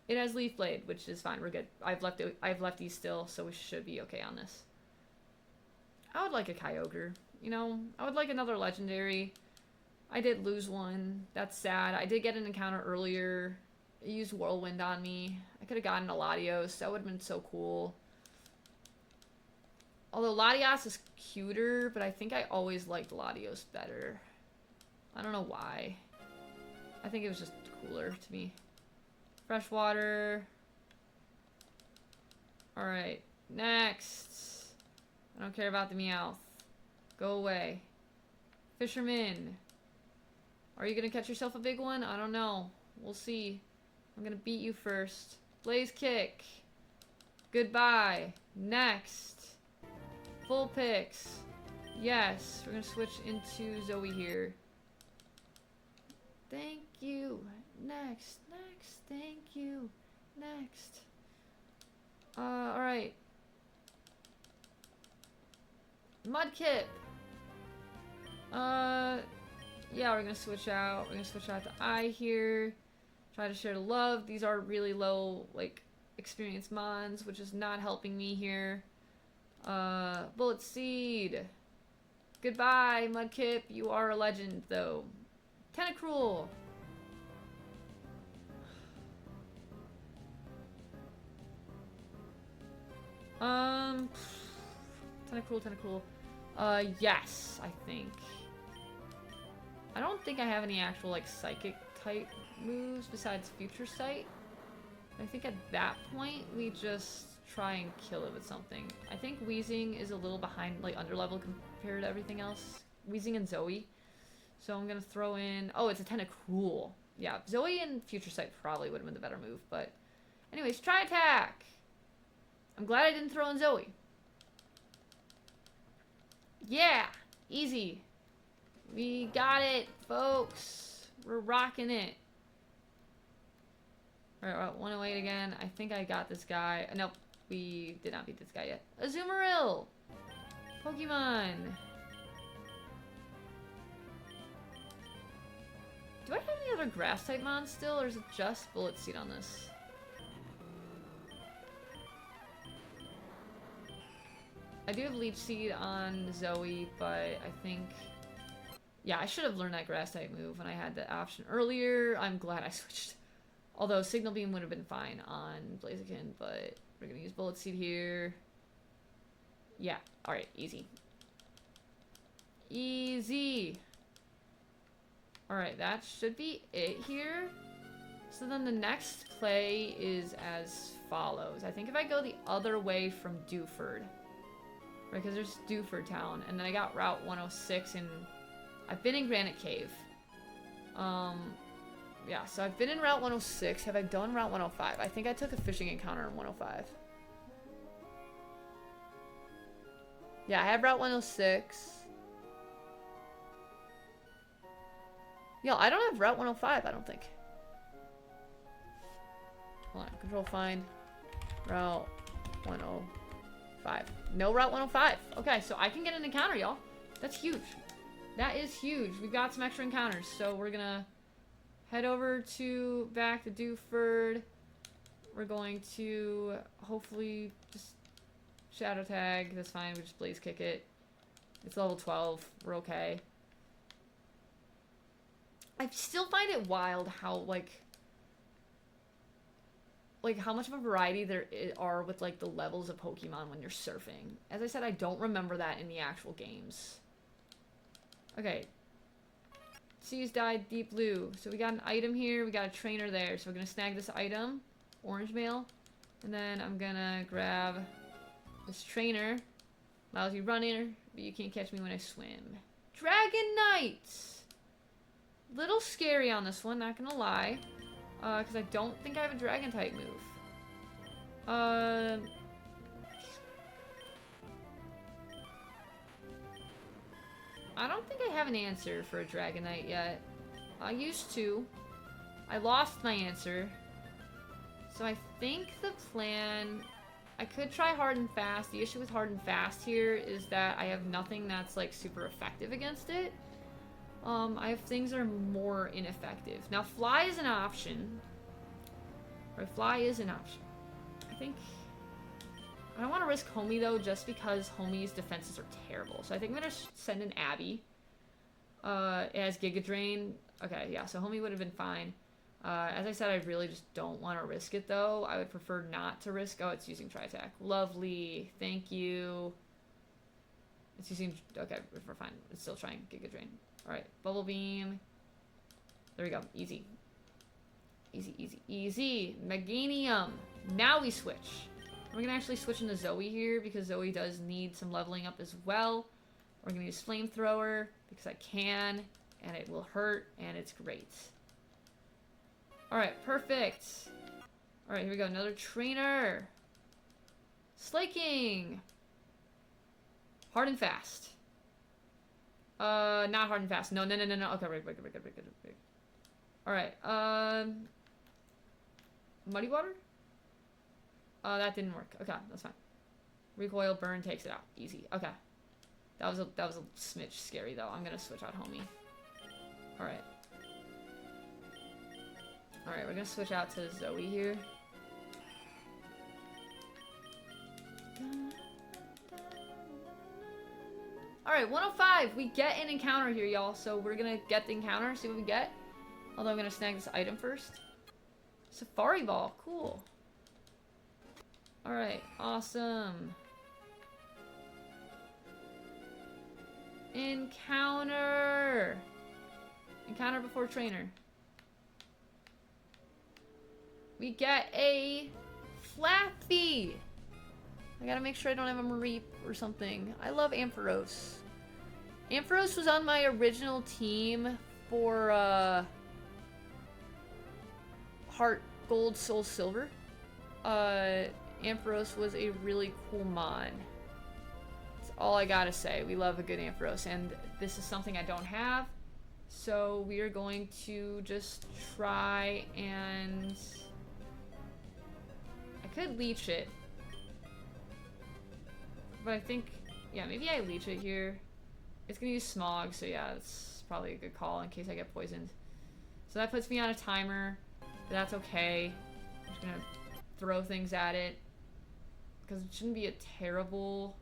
It has Leaf Blade, which is fine. We're good. I've left these still, so we should be okay on this. I would like a Kyogre. You know, I would like another legendary. I did lose one. That's sad. I did get an encounter earlier. It used Whirlwind on me. I could have gotten a Latios. That would have been so cool. Although Latios is cuter, but I think I always liked Latios better. I don't know why. I think it was just cooler to me. Freshwater. Alright. Next. I don't care about the Meowth. Go away. Fisherman. Are you gonna catch yourself a big one? I don't know. We'll see. I'm gonna beat you first. Blaze Kick. Goodbye. Next. Full picks. Yes. We're gonna switch into Zoe here. Thank you. Next. Next. Thank you. Next. Alright. Mudkip. Yeah, we're gonna switch out. We're gonna switch out to I here. Try to share the love. These are really low, like, experience mons, which is not helping me here. Bullet Seed. Goodbye, Mudkip. You are a legend, though. Tentacruel. Tentacruel. Yes, I think. I don't think I have any actual, like, psychic type moves besides Future Sight. I think at that point, we just try and kill it with something. I think Wheezing is a little behind, like, underlevel compared to everything else. Wheezing and Zoe. So I'm gonna throw in... Oh, it's a Tentacruel. Yeah, Zoe and Future Sight probably would have been the better move, but... Anyways, try attack! I'm glad I didn't throw in Zoe. Yeah! Easy. We got it, folks. We're rocking it. Alright, 108 again. I think I got this guy. Nope, we did not beat this guy yet. Azumarill! Pokemon! Do I have any other grass type mons still, or is it just Bullet Seed on this? I do have Leech Seed on Zoe, but I think... Yeah, I should have learned that grass type move when I had the option earlier. I'm glad I switched. Although Signal Beam would have been fine on Blaziken, but we're gonna use Bullet Seed here. Yeah, alright, easy. Easy! Alright, that should be it here. So then the next play is as follows. I think if I go the other way from Dewford, right, because there's Dewford Town, and then I got Route 106, and I've been in Granite Cave. Yeah, so I've been in Route 106. Have I done Route 105? I think I took a fishing encounter in 105. Yeah, I have Route 106. Yo, I don't have Route 105, I don't think. Hold on, Control Find. Route 105. No Route 105. Okay, so I can get an encounter, y'all. That's huge. That is huge. We've got some extra encounters, so we're gonna head over to back to Dewford. We're going to hopefully just Shadow Tag. That's fine. We just Blaze Kick it. It's level 12. We're okay. I still find it wild how, like how much of a variety there are with, like, the levels of Pokemon when you're surfing. As I said, I don't remember that in the actual games. Okay. Seas died, Deep Blue. So we got an item here, we got a trainer there. So we're gonna snag this item, Orange Mail. And then I'm gonna grab this trainer. Allows you running, but you can't catch me when I swim. Dragonite! Little scary on this one, not gonna lie. Because I don't think I have a dragon type move. I don't think I have an answer for a Dragonite yet. I used to. I lost my answer. So I think the plan... I could try Hard and Fast. The issue with Hard and Fast here is that I have nothing that's, like, super effective against it. I have things that are more ineffective. Now, Fly is an option. Right, Fly is an option. I think... I don't want to risk Homie, though, just because Homie's defenses are terrible. So I think I'm going to send an Abby. It has Giga Drain. Okay, yeah, so Homie would have been fine. As I said, I really just don't want to risk it, though. I would prefer not to risk... Oh, it's using Tri-Attack. Lovely. Thank you. It's using... Okay, we're fine. It's still trying Giga Drain. Alright, Bubble Beam. There we go. Easy. Easy, easy, easy. Meganium. Now we switch. We're going to actually switch into Zoe here because Zoe does need some leveling up as well. We're going to use Flamethrower because I can, and it will hurt, and it's great. Alright, perfect. Alright, here we go. Another trainer. Slaking. Hard and fast. Not hard and fast. No. Okay, right. Alright, muddy water? That didn't work. Okay, that's fine. Recoil burn takes it out. Easy. Okay. That was a smidge scary though. I'm gonna switch out homie. Alright. Alright, we're gonna switch out to Zoe here. Alright, 105. We get an encounter here, y'all. So we're gonna get the encounter, see what we get. Although I'm gonna snag this item first. Safari ball. Cool. Alright, awesome. Encounter. Encounter before trainer. We get a Flappy. I gotta make sure I don't have a Mareep or something. I love Ampharos. Ampharos was on my original team for Heart, Gold, Soul, Silver. Ampharos was a really cool mon. That's all I gotta say. We love a good Ampharos, and this is something I don't have. So we are going to just try and... I could leech it. But I think, yeah, maybe I leech it here. It's gonna use Smog, so yeah, it's probably a good call in case I get poisoned. So that puts me on a timer, but that's okay. I'm just gonna throw things at it. Because it shouldn't be a terrible...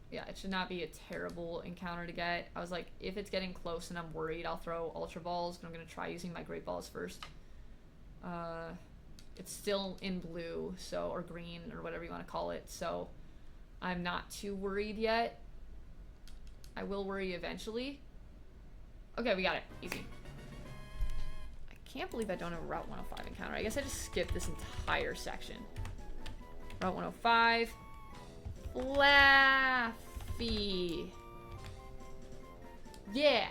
Yeah, it should not be a terrible encounter to get. I was like, if it's getting close and I'm worried, I'll throw Ultra Balls, but I'm gonna try using my Great Balls first. It's still in blue, so, or green, or whatever you want to call it, so I'm not too worried yet. I will worry eventually. Okay, we got it. Easy. I can't believe I don't have a Route 105 encounter. I guess I just skipped this entire section. Route 105. Flaffy. Yeah.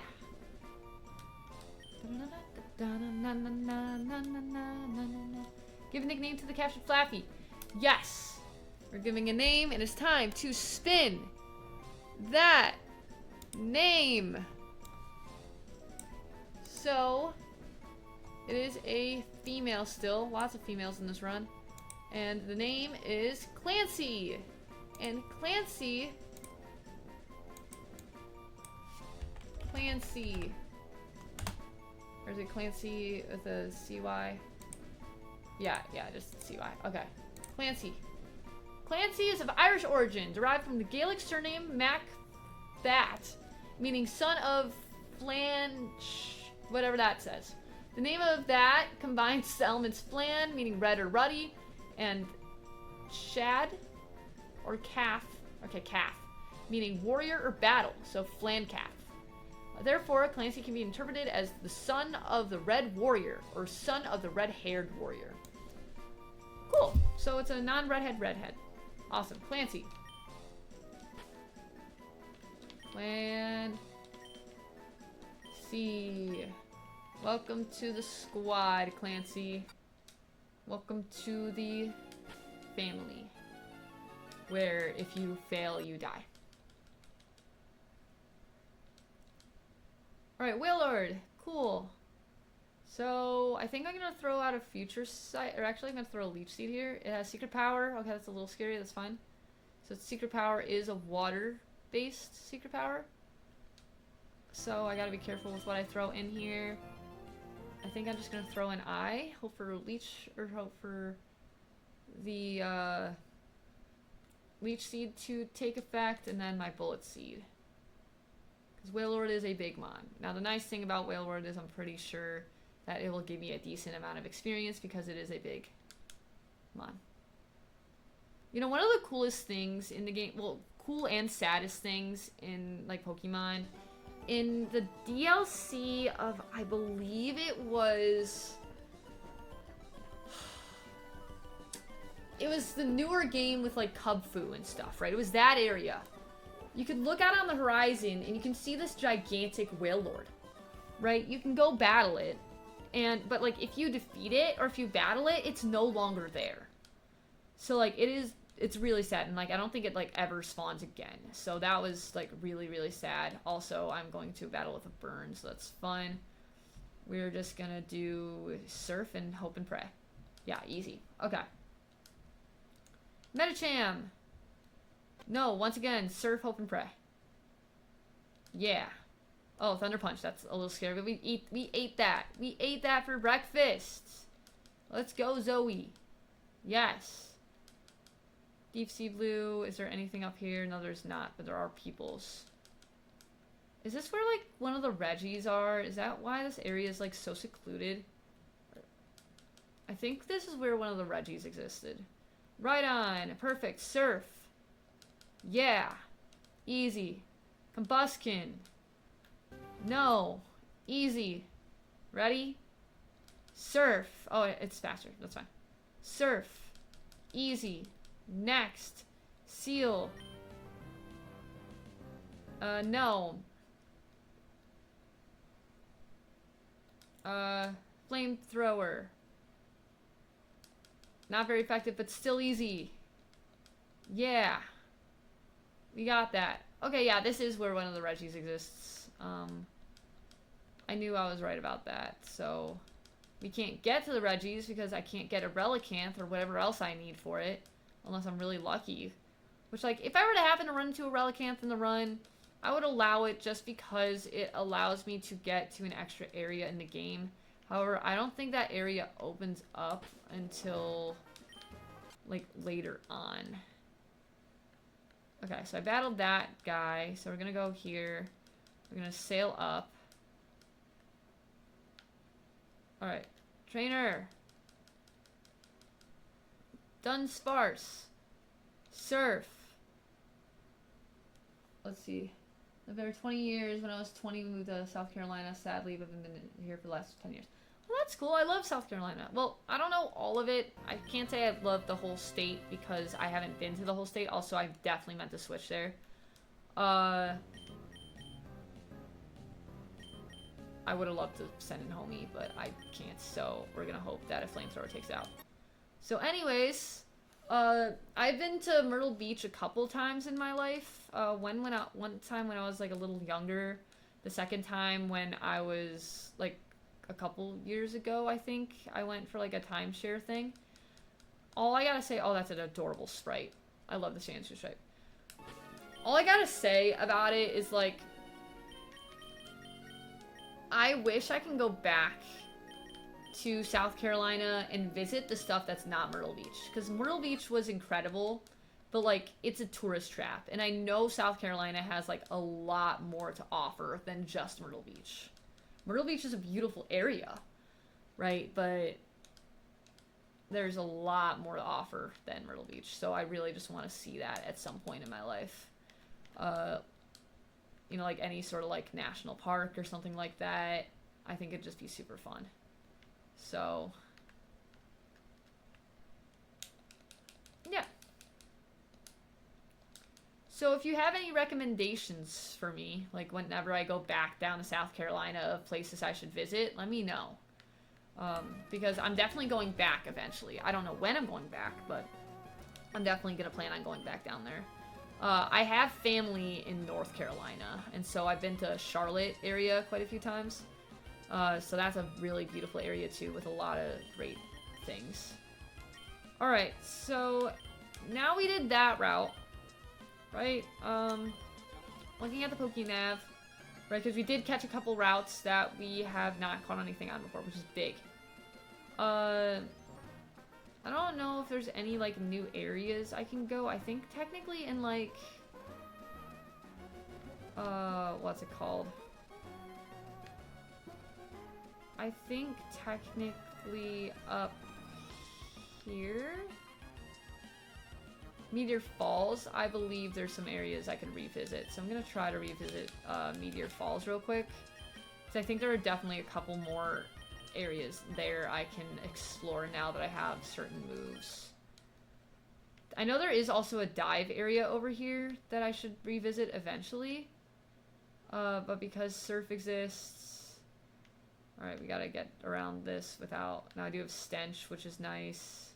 Give a nickname to the captured Flaffy. Yes. We're giving a name, and it's time to spin that name. So, it is a female still. Lots of females in this run. And the name is Clancy. And Clancy... Or is it Clancy with a CY? Yeah, just CY. Okay. Clancy. Clancy is of Irish origin, derived from the Gaelic surname Macbat, meaning son of Flanch, whatever that says. The name of that combines the elements flan, meaning red or ruddy, and shad, or calf, okay, calf, meaning warrior or battle, so flan calf. Therefore, Clancy can be interpreted as the son of the red warrior, or son of the red-haired warrior. Cool. So it's a non-redhead redhead. Awesome. Clancy. Clancy. Welcome to the squad, Clancy. Welcome to the family. Where if you fail, you die. Alright, Wailord. Cool. So, I think I'm going to throw out a future sight, or actually I'm going to throw a leech seed here. It has secret power. Okay, that's a little scary. That's fine. So, its secret power is a water-based secret power. So, I got to be careful with what I throw in here. I think I'm just going to throw an eye. Hope for a leech, or hope for the leech seed to take effect, and then my bullet seed. Because Wailord is a big mon. Now, the nice thing about Wailord is I'm pretty sure that it will give me a decent amount of experience because it is a big mon. You know, one of the coolest things in the game, well, cool and saddest things in, like, Pokemon, in the DLC of, I believe it was the newer game with, like, Kubfu and stuff, right? It was that area. You can look out on the horizon and you can see this gigantic Wailord, right? You can go battle it. But like if you defeat it or if you battle it, it's no longer there. So, like, it's really sad, and, like, I don't think it, like, ever spawns again. So that was, like, really, really sad. Also, I'm going to battle with a burn, so that's fun. We're just gonna do surf and hope and pray. Yeah, easy. Okay. Metacham! No, once again, surf, hope, and pray. Yeah. Oh, Thunder Punch. That's a little scary, but we ate that. We ate that for breakfast. Let's go, Zoe. Yes. Deep Sea Blue. Is there anything up here? No, there's not, but there are peoples. Is this where, like, one of the Reggies are? Is that why this area is, like, so secluded? I think this is where one of the Reggies existed. Right on. Perfect. Surf. Yeah. Easy. Combustion. No. Easy. Ready? Surf. Oh, it's faster. That's fine. Surf. Easy. Next. Seal. No. Flamethrower. Not very effective, but still easy. Yeah. We got that. Okay, yeah, this is where one of the Reggies exists. I knew I was right about that. So, we can't get to the Reggies because I can't get a Relicanth or whatever else I need for it. Unless I'm really lucky. Which, like, if I were to happen to run into a Relicanth in the run, I would allow it just because it allows me to get to an extra area in the game. However, I don't think that area opens up until, like, later on. Okay, so I battled that guy. So we're gonna go here. We're gonna sail up. Alright. Trainer. Dunsparce. Surf. Let's see. I've been here 20 years. When I was 20, we moved to South Carolina. Sadly, but I've been here for the last 10 years. Well, that's cool. I love South Carolina. Well, I don't know all of it. I can't say I love the whole state because I haven't been to the whole state. Also, I definitely meant to switch there. I would have loved to send in homie, but I can't. So we're going to hope that a flamethrower takes it out. So anyways, I've been to Myrtle Beach a couple times in my life. One time when I was like a little younger. The second time when I was like a couple years ago, I think. I went for like a timeshare thing. All I gotta say, oh, that's an adorable sprite. I love the Sandshrew stripe. All I gotta say about it is like, I wish I can go back to South Carolina and visit the stuff that's not Myrtle Beach. Because Myrtle Beach was incredible, but like, it's a tourist trap. And I know South Carolina has like a lot more to offer than just Myrtle Beach. Myrtle Beach is a beautiful area, right? But there's a lot more to offer than Myrtle Beach. So I really just want to see that at some point in my life. You know, like any sort of like national park or something like that. I think it'd just be super fun. So, yeah. So if you have any recommendations for me, like whenever I go back down to South Carolina of places I should visit, let me know. Because I'm definitely going back eventually. I don't know when I'm going back, but I'm definitely going to plan on going back down there. I have family in North Carolina, and so I've been to Charlotte area quite a few times. So that's a really beautiful area too, with a lot of great things. Alright, so now we did that route, right? Looking at the Pokénav, right, because we did catch a couple routes that we have not caught anything on before, which is big. I don't know if there's any, like, new areas I can go. I think technically in, like, what's it called? I think technically up here? Meteor Falls, I believe there's some areas I can revisit. So I'm going to try to revisit Meteor Falls real quick. Because I think there are definitely a couple more areas there I can explore now that I have certain moves. I know there is also a dive area over here that I should revisit eventually. But because surf exists... Alright, we gotta get around this without... Now I do have Stench, which is nice.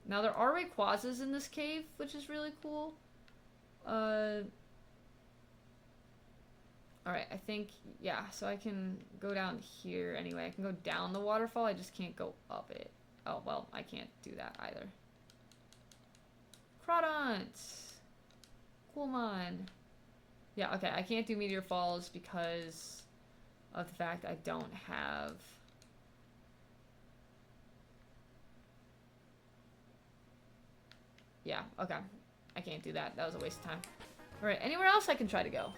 Now there are Rayquazas in this cave, which is really cool. Alright, I think, yeah, so I can go down here anyway. I can go down the waterfall, I just can't go up it. Oh, well, I can't do that either. Crawdont! Coolmon. Yeah, okay, I can't do Meteor Falls because of the fact I don't have... Yeah, okay. I can't do that. That was a waste of time. Alright, anywhere else I can try to go?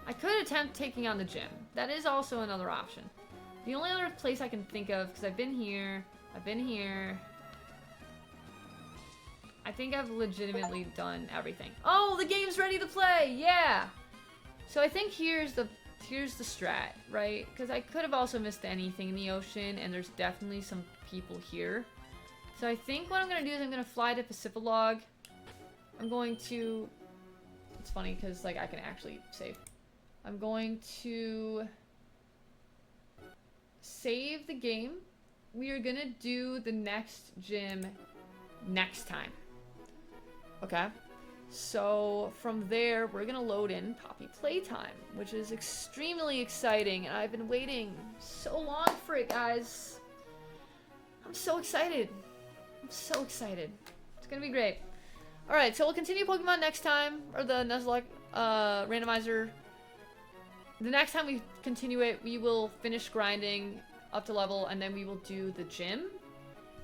I could attempt taking on the gym. That is also another option. The only other place I can think of, because I've been here, I think I've legitimately done everything. Oh, the game's ready to play! Yeah! So I think here's the strat, right? Because I could have also missed anything in the ocean, and there's definitely some people here. So I think what I'm going to do is I'm going to fly to Pacifilog. I'm going to... It's funny because, like, I can actually save. I'm going to save the game. We are going to do the next gym next time. Okay? So from there, we're going to load in Poppy Playtime, which is extremely exciting. And I've been waiting so long for it, guys. I'm so excited. I'm so excited. It's going to be great. Alright, so we'll continue Pokemon next time. Or the Nuzlocke randomizer. The next time we continue it, we will finish grinding up to level, and then we will do the gym.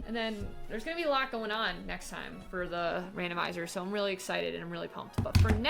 And then there's going to be a lot going on next time for the randomizer, so I'm really excited and I'm really pumped. But for now...